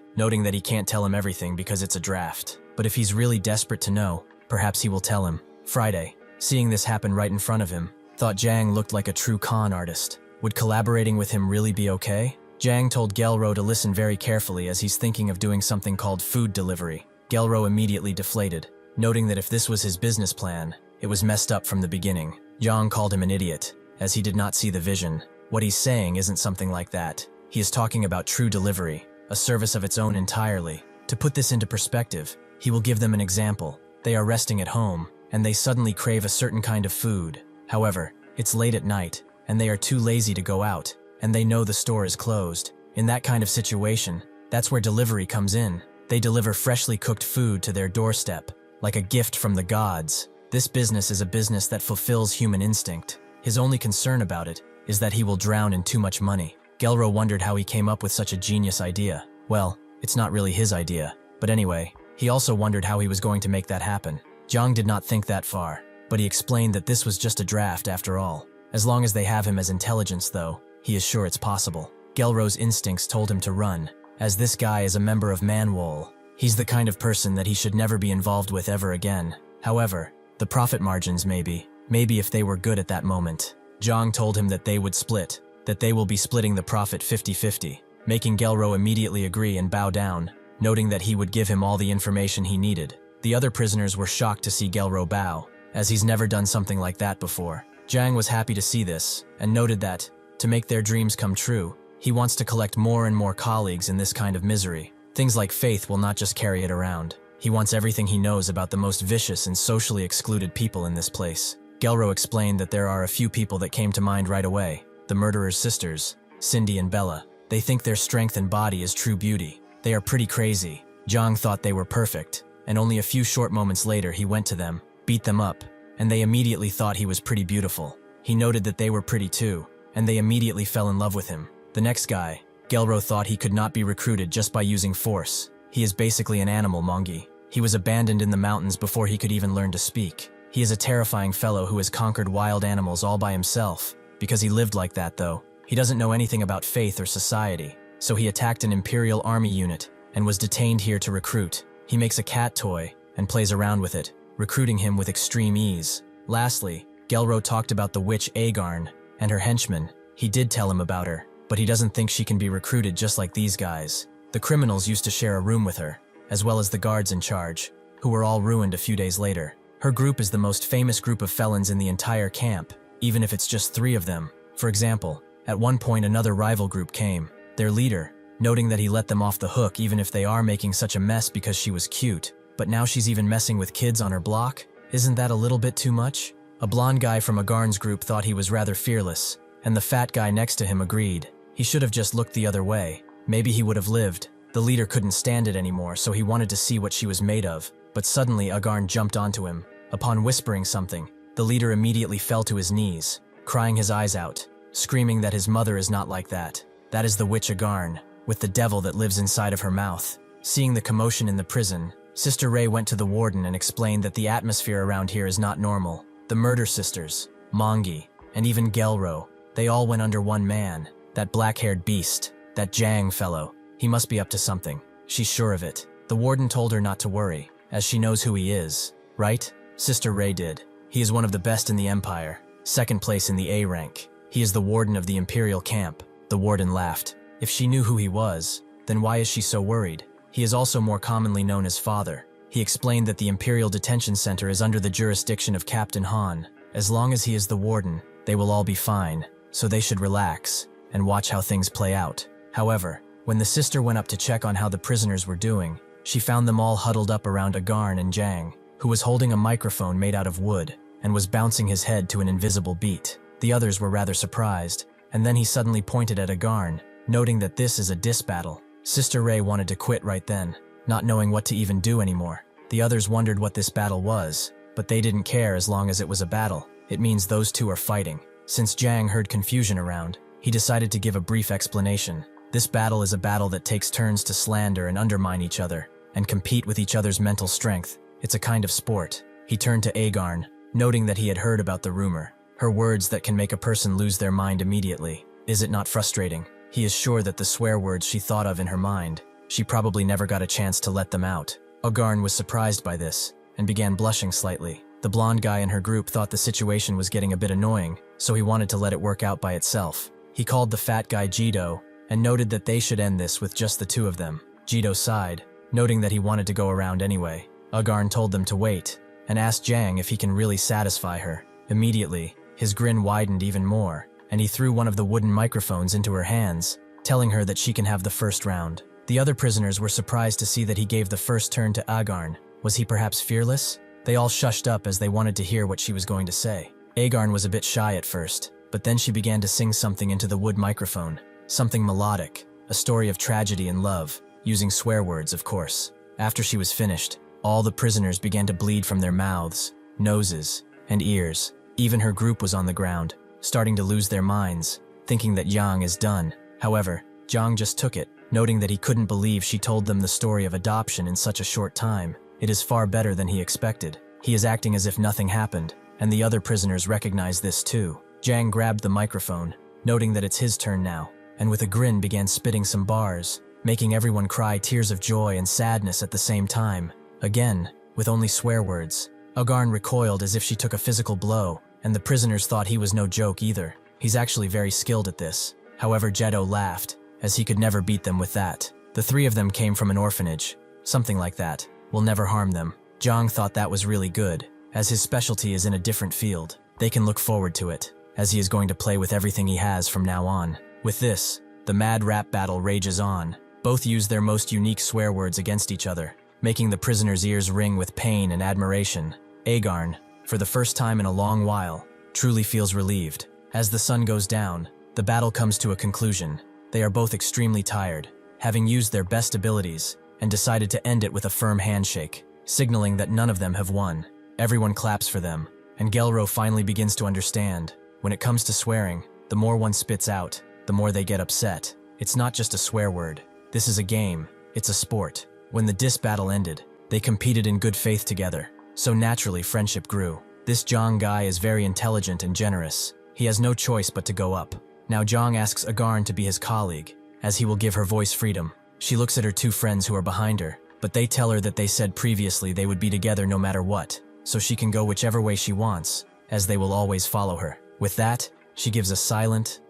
noting that he can't tell him everything because it's a draft. But if he's really desperate to know, perhaps he will tell him. Friday, seeing this happen right in front of him, thought Jang looked like a true con artist. Would collaborating with him really be okay? Jang told Gelro to listen very carefully as he's thinking of doing something called food delivery. Gelro immediately deflated, noting that if this was his business plan, it was messed up from the beginning. Jang called him an idiot, as he did not see the vision. What he's saying isn't something like that. He is talking about true delivery, a service of its own entirely. To put this into perspective, he will give them an example. They are resting at home, and they suddenly crave a certain kind of food. However, it's late at night, and they are too lazy to go out, and they know the store is closed. In that kind of situation, that's where delivery comes in. They deliver freshly cooked food to their doorstep, like a gift from the gods. This business is a business that fulfills human instinct. His only concern about it is that he will drown in too much money. Gelro wondered how he came up with such a genius idea. Well, it's not really his idea. But anyway, he also wondered how he was going to make that happen. Jang did not think that far, but he explained that this was just a draft after all. As long as they have him as intelligence though, he is sure it's possible. Gelro's instincts told him to run, as this guy is a member of Manhwa. He's the kind of person that he should never be involved with ever again. However, the profit margins maybe if they were good at that moment. Jang told him that they would split, that they will be splitting the profit 50-50, making Gelro immediately agree and bow down, noting that he would give him all the information he needed. The other prisoners were shocked to see Gelro bow, as he's never done something like that before. Jang was happy to see this, and noted that, to make their dreams come true, he wants to collect more and more colleagues in this kind of misery. Things like faith will not just carry it around. He wants everything he knows about the most vicious and socially excluded people in this place. Gelro explained that there are a few people that came to mind right away. The murderer's sisters, Cindy and Bella. They think their strength and body is true beauty. They are pretty crazy. Jang thought they were perfect, and only a few short moments later he went to them, beat them up, and they immediately thought he was pretty beautiful. He noted that they were pretty too, and they immediately fell in love with him. The next guy, Gelro thought he could not be recruited just by using force. He is basically an animal mongi. He was abandoned in the mountains before he could even learn to speak. He is a terrifying fellow who has conquered wild animals all by himself. Because he lived like that though, he doesn't know anything about faith or society. So he attacked an imperial army unit and was detained here to recruit. He makes a cat toy and plays around with it, recruiting him with extreme ease. Lastly, Gelro talked about the witch Agarn and her henchman. He did tell him about her, but he doesn't think she can be recruited just like these guys. The criminals used to share a room with her, as well as the guards in charge, who were all ruined a few days later. Her group is the most famous group of felons in the entire camp, even if it's just 3 of them. For example, at one point another rival group came. Their leader, noting that he let them off the hook even if they are making such a mess because she was cute, but now she's even messing with kids on her block? Isn't that a little bit too much? A blonde guy from Agarn's group thought he was rather fearless, and the fat guy next to him agreed. He should have just looked the other way. Maybe he would have lived. The leader couldn't stand it anymore, so he wanted to see what she was made of, but suddenly Agarn jumped onto him. Upon whispering something, the leader immediately fell to his knees, crying his eyes out, screaming that his mother is not like that. That is the witch Agarn, with the devil that lives inside of her mouth. Seeing the commotion in the prison, Sister Ray went to the warden and explained that the atmosphere around here is not normal. The murder sisters, Mongi, and even Gelro, they all went under one man, that black-haired beast, that Jang fellow. He must be up to something. She's sure of it. The warden told her not to worry, as she knows who he is, right? Sister Ray did. He is one of the best in the Empire, 2nd place in the A rank. He is the warden of the Imperial camp. The warden laughed. If she knew who he was, then why is she so worried? He is also more commonly known as Father. He explained that the Imperial Detention Center is under the jurisdiction of Captain Han. As long as he is the warden, they will all be fine, so they should relax and watch how things play out. However, when the sister went up to check on how the prisoners were doing, she found them all huddled up around Agarn and Jang, who was holding a microphone made out of wood and was bouncing his head to an invisible beat. The others were rather surprised, and then he suddenly pointed at Agarn, noting that this is a diss battle. Sister Ray wanted to quit right then, not knowing what to even do anymore. The others wondered what this battle was, but they didn't care as long as it was a battle. It means those two are fighting. Since Jang heard confusion around, he decided to give a brief explanation. This battle is a battle that takes turns to slander and undermine each other, and compete with each other's mental strength. It's a kind of sport. He turned to Agarn, noting that he had heard about the rumor. Her words that can make a person lose their mind immediately. Is it not frustrating? He is sure that the swear words she thought of in her mind, she probably never got a chance to let them out. Agarn was surprised by this, and began blushing slightly. The blonde guy in her group thought the situation was getting a bit annoying, so he wanted to let it work out by itself. He called the fat guy Jito, and noted that they should end this with just the 2 of them. Jito sighed, noting that he wanted to go around anyway. Agarn told them to wait, and asked Jang if he can really satisfy her. Immediately, his grin widened even more, and he threw one of the wooden microphones into her hands, telling her that she can have the first round. The other prisoners were surprised to see that he gave the first turn to Agarn. Was he perhaps fearless? They all shushed up as they wanted to hear what she was going to say. Agarn was a bit shy at first, but then she began to sing something into the wood microphone. Something melodic, a story of tragedy and love, using swear words, of course. After she was finished, all the prisoners began to bleed from their mouths, noses, and ears. Even her group was on the ground, starting to lose their minds, thinking that Yang is done. However, Jiang just took it, noting that he couldn't believe she told them the story of adoption in such a short time. It is far better than he expected. He is acting as if nothing happened, and the other prisoners recognize this too. Jiang grabbed the microphone, noting that it's his turn now, and with a grin began spitting some bars, making everyone cry tears of joy and sadness at the same time. Again, with only swear words. Agarn recoiled as if she took a physical blow, and the prisoners thought he was no joke either. He's actually very skilled at this. However, Jetto laughed, as he could never beat them with that. The 3 of them came from an orphanage. Something like that will never harm them. Jiang thought that was really good, as his specialty is in a different field. They can look forward to it, as he is going to play with everything he has from now on. With this, the mad rap battle rages on. Both use their most unique swear words against each other, making the prisoners' ears ring with pain and admiration. Agarn, for the first time in a long while, truly feels relieved. As the sun goes down, the battle comes to a conclusion. They are both extremely tired, having used their best abilities, and decided to end it with a firm handshake, signaling that none of them have won. Everyone claps for them, and Gelro finally begins to understand. When it comes to swearing, the more one spits out, the more they get upset. It's not just a swear word. This is a game. It's a sport. When the diss battle ended, they competed in good faith together, so naturally friendship grew. This Zhang guy is very intelligent and generous. He has no choice but to go up. Now Zhang asks Agarn to be his colleague, as he will give her voice freedom. She looks at her 2 friends who are behind her, but they tell her that they said previously they would be together no matter what, so she can go whichever way she wants, as they will always follow her. With that, she gives a silent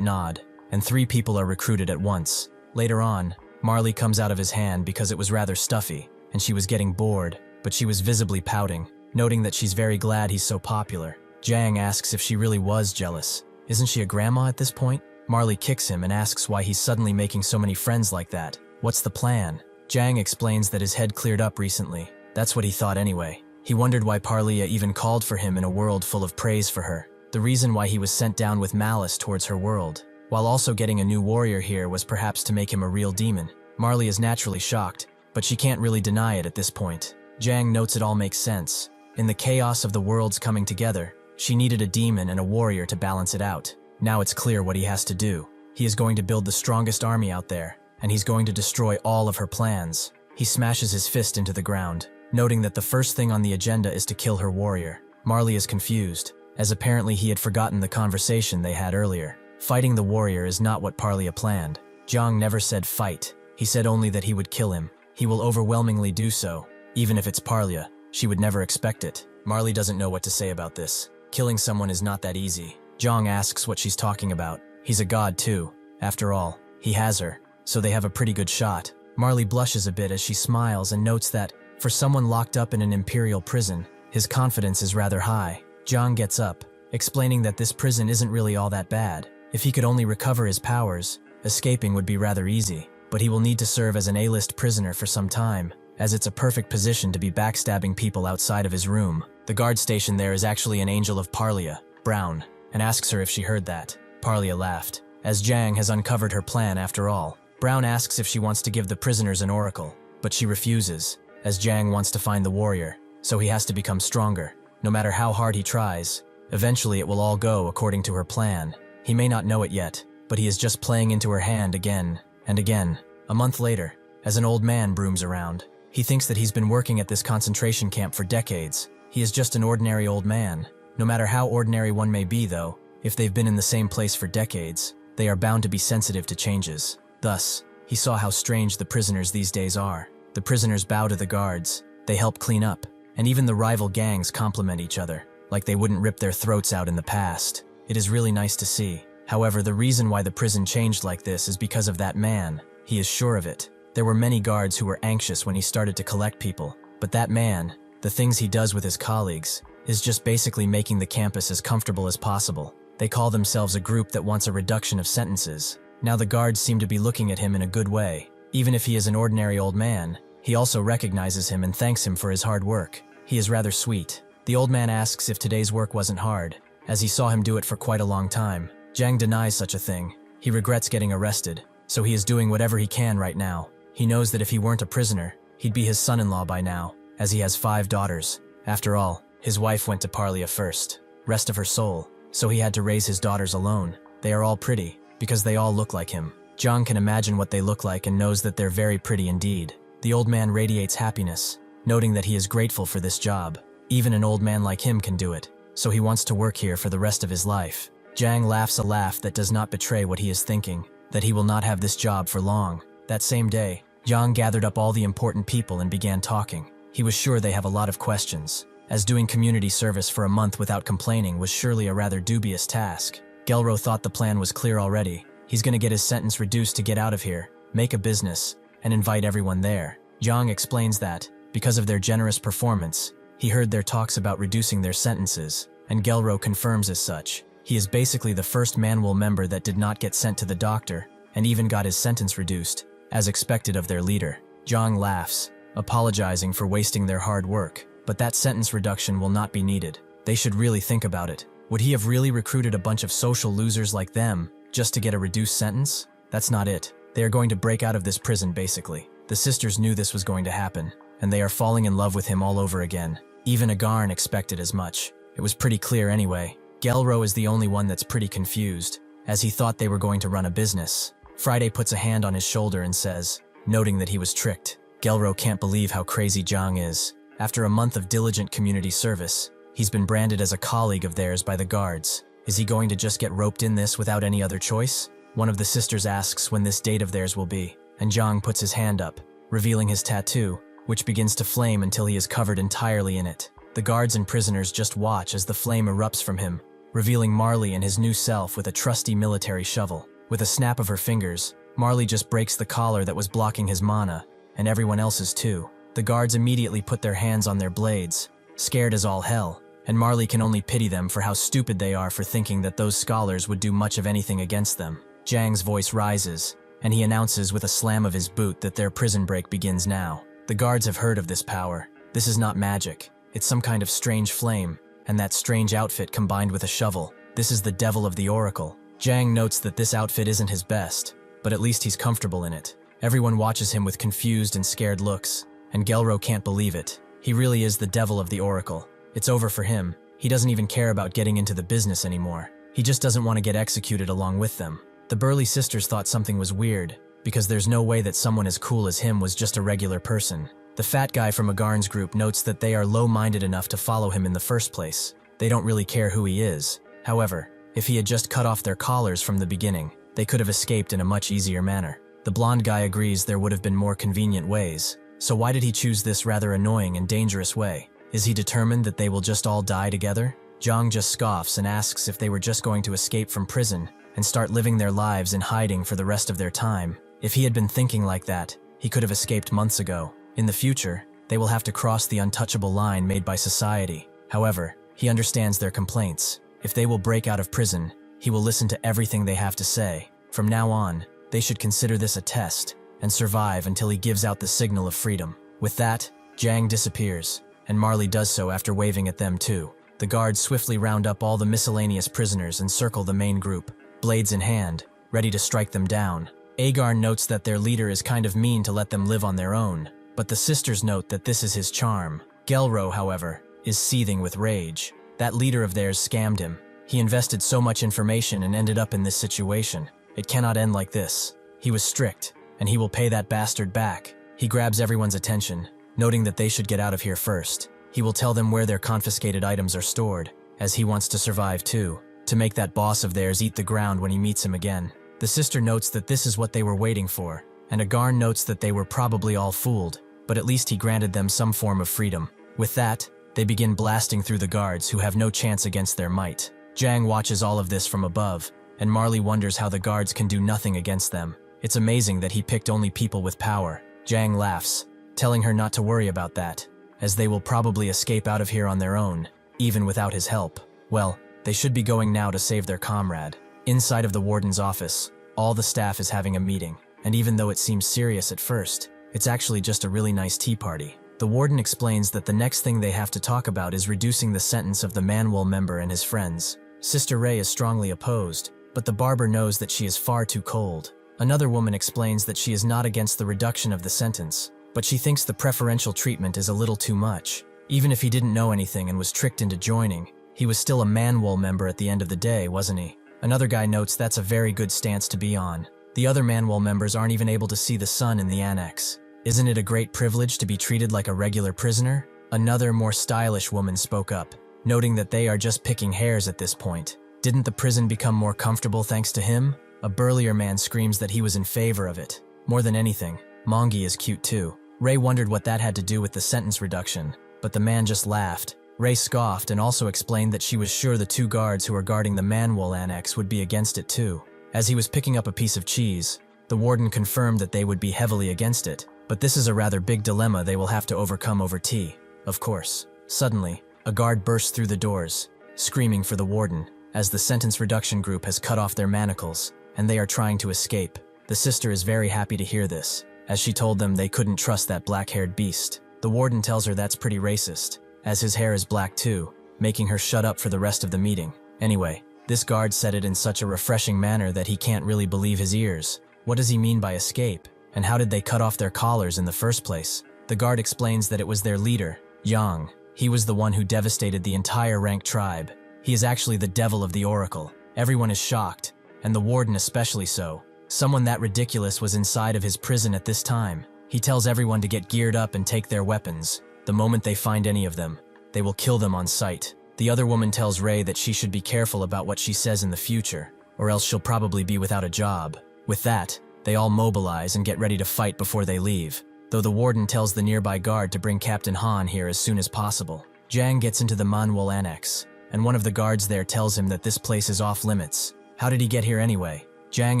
nod, and 3 people are recruited at once. Later on, Marley comes out of his hand because it was rather stuffy, and she was getting bored, but she was visibly pouting, noting that she's very glad he's so popular. Jang asks if she really was jealous. Isn't she a grandma at this point? Marley kicks him and asks why he's suddenly making so many friends like that. What's the plan? Jang explains that his head cleared up recently. That's what he thought anyway. He wondered why Parlia even called for him in a world full of praise for her. The reason why he was sent down with malice towards her world, while also getting a new warrior here, was perhaps to make him a real demon. Marley is naturally shocked, but she can't really deny it at this point. Jang notes it all makes sense. In the chaos of the worlds coming together, she needed a demon and a warrior to balance it out. Now it's clear what he has to do. He is going to build the strongest army out there, and he's going to destroy all of her plans. He smashes his fist into the ground, noting that the first thing on the agenda is to kill her warrior. Marley is confused, as apparently he had forgotten the conversation they had earlier. Fighting the warrior is not what Parlia planned. Jang never said fight. He said only that he would kill him. He will overwhelmingly do so. Even if it's Parlia, she would never expect it. Marley doesn't know what to say about this. Killing someone is not that easy. Jang asks what she's talking about. He's a god too. After all, he has her, so they have a pretty good shot. Marley blushes a bit as she smiles and notes that, for someone locked up in an imperial prison, his confidence is rather high. Jang gets up, explaining that this prison isn't really all that bad. If he could only recover his powers, escaping would be rather easy. But he will need to serve as an A-list prisoner for some time, as it's a perfect position to be backstabbing people outside of his room. The guard station there is actually an angel of Parlia, Brown, and asks her if she heard that. Parlia laughed, as Jang has uncovered her plan after all. Brown asks if she wants to give the prisoners an oracle, but she refuses, as Jang wants to find the warrior, so he has to become stronger. No matter how hard he tries, eventually it will all go according to her plan. He may not know it yet, but he is just playing into her hand again and again. A month later, as an old man brooms around, he thinks that he's been working at this concentration camp for decades. He is just an ordinary old man. No matter how ordinary one may be though, if they've been in the same place for decades, they are bound to be sensitive to changes. Thus, he saw how strange the prisoners these days are. The prisoners bow to the guards, they help clean up, and even the rival gangs compliment each other, like they wouldn't rip their throats out in the past. It is really nice to see. However, the reason why the prison changed like this is because of that man. He is sure of it. There were many guards who were anxious when he started to collect people, but that man, the things he does with his colleagues, is just basically making the campus as comfortable as possible. They call themselves a group that wants a reduction of sentences. Now the guards seem to be looking at him in a good way. Even if he is an ordinary old man, he also recognizes him and thanks him for his hard work. He is rather sweet. The old man asks if today's work wasn't hard, as he saw him do it for quite a long time. Jang denies such a thing. He regrets getting arrested, so he is doing whatever he can right now. He knows that if he weren't a prisoner, he'd be his son-in-law by now, as he has 5 daughters. After all, his wife went to Parlia first, rest of her soul, so he had to raise his daughters alone. They are all pretty, because they all look like him. Jang can imagine what they look like and knows that they're very pretty indeed. The old man radiates happiness, noting that he is grateful for this job. Even an old man like him can do it, so he wants to work here for the rest of his life. Jang laughs a laugh that does not betray what he is thinking, that he will not have this job for long. That same day, Jang gathered up all the important people and began talking. He was sure they have a lot of questions, as doing community service for a month without complaining was surely a rather dubious task. Gelro thought the plan was clear already. He's gonna get his sentence reduced to get out of here, make a business, and invite everyone there. Jang explains that, because of their generous performance, he heard their talks about reducing their sentences, and Gelro confirms as such. He is basically the first Manhwa member that did not get sent to the doctor, and even got his sentence reduced, as expected of their leader. Jang laughs, apologizing for wasting their hard work, but that sentence reduction will not be needed. They should really think about it. Would he have really recruited a bunch of social losers like them, just to get a reduced sentence? That's not it. They are going to break out of this prison basically. The sisters knew this was going to happen, and they are falling in love with him all over again. Even Agarn expected as much. It was pretty clear anyway. Gelro is the only one that's pretty confused, as he thought they were going to run a business. Friday puts a hand on his shoulder and says, noting that he was tricked. Gelro can't believe how crazy Jang is. After a month of diligent community service, he's been branded as a colleague of theirs by the guards. Is he going to just get roped in this without any other choice? One of the sisters asks when this date of theirs will be, and Jang puts his hand up, revealing his tattoo, which begins to flame until he is covered entirely in it. The guards and prisoners just watch as the flame erupts from him, revealing Marley and his new self with a trusty military shovel. With a snap of her fingers, Marley just breaks the collar that was blocking his mana, and everyone else's too. The guards immediately put their hands on their blades, scared as all hell, and Marley can only pity them for how stupid they are for thinking that those scholars would do much of anything against them. Jang's voice rises, and he announces with a slam of his boot that their prison break begins now. The guards have heard of this power. This is not magic. It's some kind of strange flame, and that strange outfit combined with a shovel. This is the devil of the oracle. Jang notes that this outfit isn't his best, but at least he's comfortable in it. Everyone watches him with confused and scared looks, and Gelro can't believe it. He really is the devil of the oracle. It's over for him. He doesn't even care about getting into the business anymore. He just doesn't want to get executed along with them. The burly sisters thought something was weird, because there's no way that someone as cool as him was just a regular person. The fat guy from Agarn's group notes that they are low-minded enough to follow him in the first place. They don't really care who he is. However, if he had just cut off their collars from the beginning, they could have escaped in a much easier manner. The blonde guy agrees there would have been more convenient ways. So why did he choose this rather annoying and dangerous way? Is he determined that they will just all die together? Zhang just scoffs and asks if they were just going to escape from prison and start living their lives in hiding for the rest of their time. If he had been thinking like that, he could have escaped months ago. In the future, they will have to cross the untouchable line made by society. However, he understands their complaints. If they will break out of prison, he will listen to everything they have to say. From now on, they should consider this a test and survive until he gives out the signal of freedom. With that, Zhang disappears, and Marley does so after waving at them too. The guards swiftly round up all the miscellaneous prisoners and circle the main group, blades in hand, ready to strike them down. Agarn notes that their leader is kind of mean to let them live on their own, but the sisters note that this is his charm. Gelro, however, is seething with rage. That leader of theirs scammed him. He invested so much information and ended up in this situation. It cannot end like this. He was strict, and he will pay that bastard back. He grabs everyone's attention, noting that they should get out of here first. He will tell them where their confiscated items are stored, as he wants to survive too, to make that boss of theirs eat the ground when he meets him again. The sister notes that this is what they were waiting for, and Agarn notes that they were probably all fooled, but at least he granted them some form of freedom. With that, they begin blasting through the guards who have no chance against their might. Zhang watches all of this from above, and Marley wonders how the guards can do nothing against them. It's amazing that he picked only people with power. Zhang laughs, telling her not to worry about that, as they will probably escape out of here on their own, even without his help. Well, they should be going now to save their comrade. Inside of the warden's office, all the staff is having a meeting, and even though it seems serious at first, it's actually just a really nice tea party. The warden explains that the next thing they have to talk about is reducing the sentence of the Manhwa member and his friends. Sister Ray is strongly opposed, but the barber knows that she is far too cold. Another woman explains that she is not against the reduction of the sentence, but she thinks the preferential treatment is a little too much. Even if he didn't know anything and was tricked into joining, he was still a Manhwa member at the end of the day, wasn't he? Another guy notes that's a very good stance to be on. The other Manhwa members aren't even able to see the sun in the annex. Isn't it a great privilege to be treated like a regular prisoner? Another, more stylish woman spoke up, noting that they are just picking hairs at this point. Didn't the prison become more comfortable thanks to him? A burlier man screams that he was in favor of it. More than anything, Mongi is cute too. Ray wondered what that had to do with the sentence reduction, but the man just laughed. Ray scoffed and also explained that she was sure the two guards who were guarding the Manhwa annex would be against it too. As he was picking up a piece of cheese, the warden confirmed that they would be heavily against it, but this is a rather big dilemma they will have to overcome over tea, of course. Suddenly, a guard bursts through the doors, screaming for the warden, as the sentence reduction group has cut off their manacles, and they are trying to escape. The sister is very happy to hear this, as she told them they couldn't trust that black-haired beast. The warden tells her that's pretty racist, as his hair is black too, making her shut up for the rest of the meeting. Anyway, this guard said it in such a refreshing manner that he can't really believe his ears. What does he mean by escape? And how did they cut off their collars in the first place? The guard explains that it was their leader, Yang. He was the one who devastated the entire rank tribe. He is actually the devil of the oracle. Everyone is shocked, and the warden especially so. Someone that ridiculous was inside of his prison at this time. He tells everyone to get geared up and take their weapons. The moment they find any of them, they will kill them on sight. The other woman tells Ray that she should be careful about what she says in the future, or else she'll probably be without a job. With that, they all mobilize and get ready to fight before they leave, though the warden tells the nearby guard to bring Captain Han here as soon as possible. Jang gets into the Manhwa annex, and one of the guards there tells him that this place is off limits. How did he get here anyway? Jang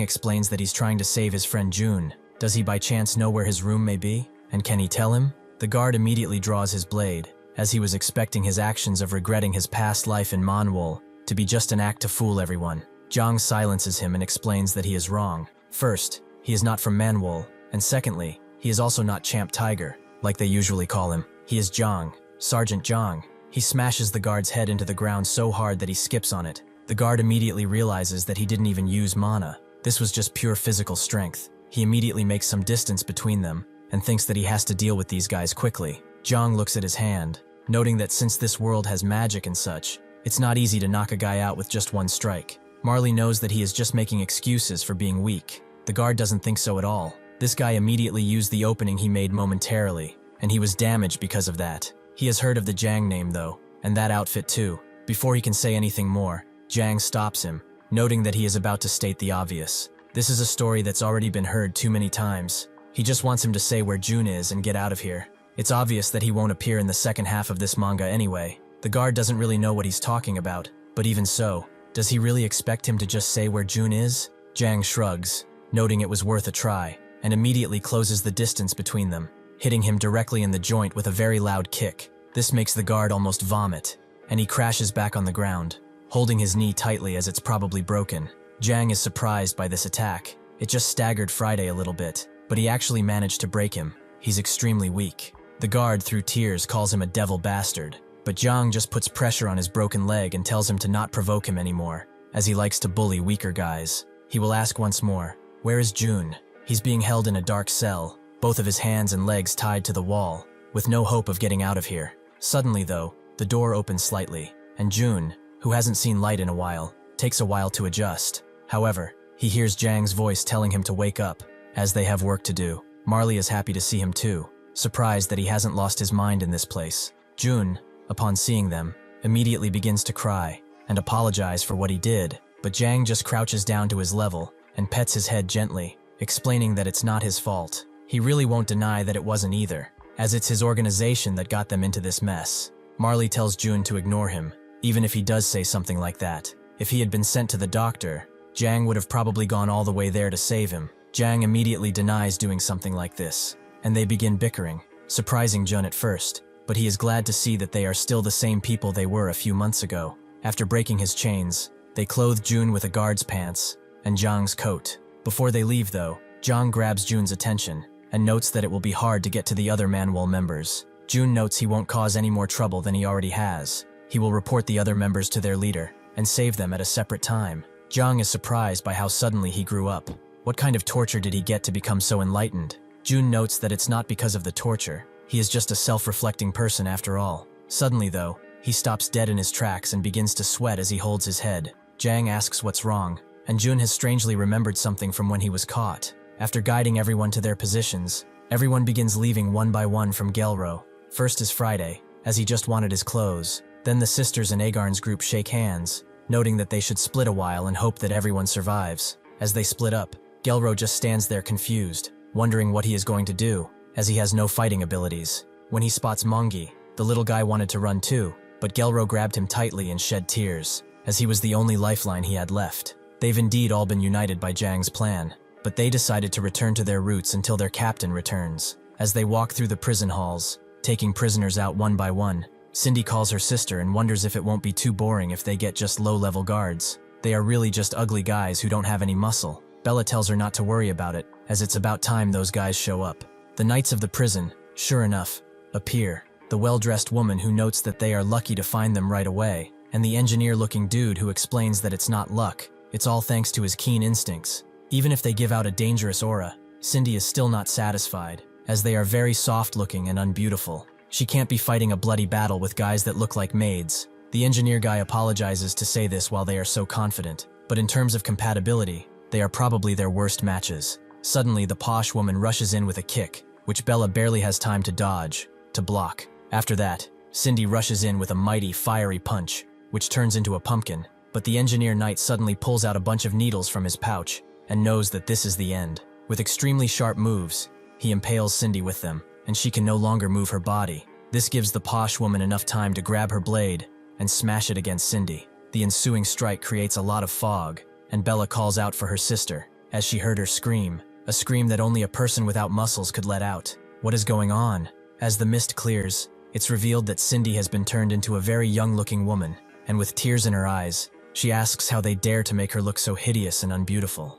explains that he's trying to save his friend June. Does he by chance know where his room may be? And can he tell him? The guard immediately draws his blade, as he was expecting his actions of regretting his past life in Manhwa to be just an act to fool everyone. Jang silences him and explains that he is wrong. First, he is not from Manhwa, and secondly, he is also not Champ Tiger, like they usually call him. He is Jang, Sergeant Jang. He smashes the guard's head into the ground so hard that he skips on it. The guard immediately realizes that he didn't even use mana. This was just pure physical strength. He immediately makes some distance between them and thinks that he has to deal with these guys quickly. Jang looks at his hand, noting that since this world has magic and such, it's not easy to knock a guy out with just one strike. Marley knows that he is just making excuses for being weak. The guard doesn't think so at all. This guy immediately used the opening he made momentarily, and he was damaged because of that. He has heard of the Jang name though, and that outfit too. Before he can say anything more, Jang stops him, noting that he is about to state the obvious. This is a story that's already been heard too many times. He just wants him to say where June is and get out of here. It's obvious that he won't appear in the second half of this manga anyway. The guard doesn't really know what he's talking about, but even so, does he really expect him to just say where June is? Jang shrugs, noting it was worth a try, and immediately closes the distance between them, hitting him directly in the joint with a very loud kick. This makes the guard almost vomit, and he crashes back on the ground, holding his knee tightly as it's probably broken. Jang is surprised by this attack. It just staggered Friday a little bit, but he actually managed to break him. He's extremely weak. The guard, through tears, calls him a devil bastard, but Jang just puts pressure on his broken leg and tells him to not provoke him anymore, as he likes to bully weaker guys. He will ask once more, where is June? He's being held in a dark cell, both of his hands and legs tied to the wall, with no hope of getting out of here. Suddenly though, the door opens slightly, and June, who hasn't seen light in a while, takes a while to adjust. However, he hears Jang's voice telling him to wake up, as they have work to do. Marley is happy to see him too, surprised that he hasn't lost his mind in this place. June, upon seeing them, immediately begins to cry and apologize for what he did, but Jang just crouches down to his level and pets his head gently, explaining that it's not his fault. He really won't deny that it wasn't either, as it's his organization that got them into this mess. Marley tells June to ignore him, even if he does say something like that. If he had been sent to the doctor, Jang would have probably gone all the way there to save him. Jang immediately denies doing something like this, and they begin bickering, surprising Jun at first, but he is glad to see that they are still the same people they were a few months ago. After breaking his chains, they clothe June with a guard's pants and Jang's coat. Before they leave though, Jang grabs June's attention and notes that it will be hard to get to the other Manwal members. June notes he won't cause any more trouble than he already has. He will report the other members to their leader and save them at a separate time. Jang is surprised by how suddenly he grew up. What kind of torture did he get to become so enlightened? June notes that it's not because of the torture. He is just a self-reflecting person after all. Suddenly though, he stops dead in his tracks and begins to sweat as he holds his head. Jang asks what's wrong, and June has strangely remembered something from when he was caught. After guiding everyone to their positions, everyone begins leaving one by one from Gelro. First is Friday, as he just wanted his clothes. Then the sisters and Agarn's group shake hands, noting that they should split a while and hope that everyone survives. As they split up, Gelro just stands there confused, wondering what he is going to do, as he has no fighting abilities. When he spots Mongi, the little guy wanted to run too, but Gelro grabbed him tightly and shed tears, as he was the only lifeline he had left. They've indeed all been united by Jang's plan, but they decided to return to their roots until their captain returns. As they walk through the prison halls, taking prisoners out one by one, Cindy calls her sister and wonders if it won't be too boring if they get just low-level guards. They are really just ugly guys who don't have any muscle. Bella tells her not to worry about it, as it's about time those guys show up. The knights of the prison, sure enough, appear. The well-dressed woman who notes that they are lucky to find them right away, and the engineer-looking dude who explains that it's not luck, it's all thanks to his keen instincts. Even if they give out a dangerous aura, Cindy is still not satisfied, as they are very soft-looking and unbeautiful. She can't be fighting a bloody battle with guys that look like maids. The engineer guy apologizes to say this while they are so confident, but in terms of compatibility, they are probably their worst matches. Suddenly, the posh woman rushes in with a kick, which Bella barely has time to dodge, to block. After that, Cindy rushes in with a mighty, fiery punch, which turns into a pumpkin, but the engineer knight suddenly pulls out a bunch of needles from his pouch and knows that this is the end. With extremely sharp moves, he impales Cindy with them, and she can no longer move her body. This gives the posh woman enough time to grab her blade and smash it against Cindy. The ensuing strike creates a lot of fog, and Bella calls out for her sister, as she heard her scream, a scream that only a person without muscles could let out. What is going on? As the mist clears, it's revealed that Cindy has been turned into a very young-looking woman, and with tears in her eyes, she asks how they dare to make her look so hideous and unbeautiful.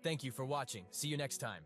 Thank you for watching. See you next time.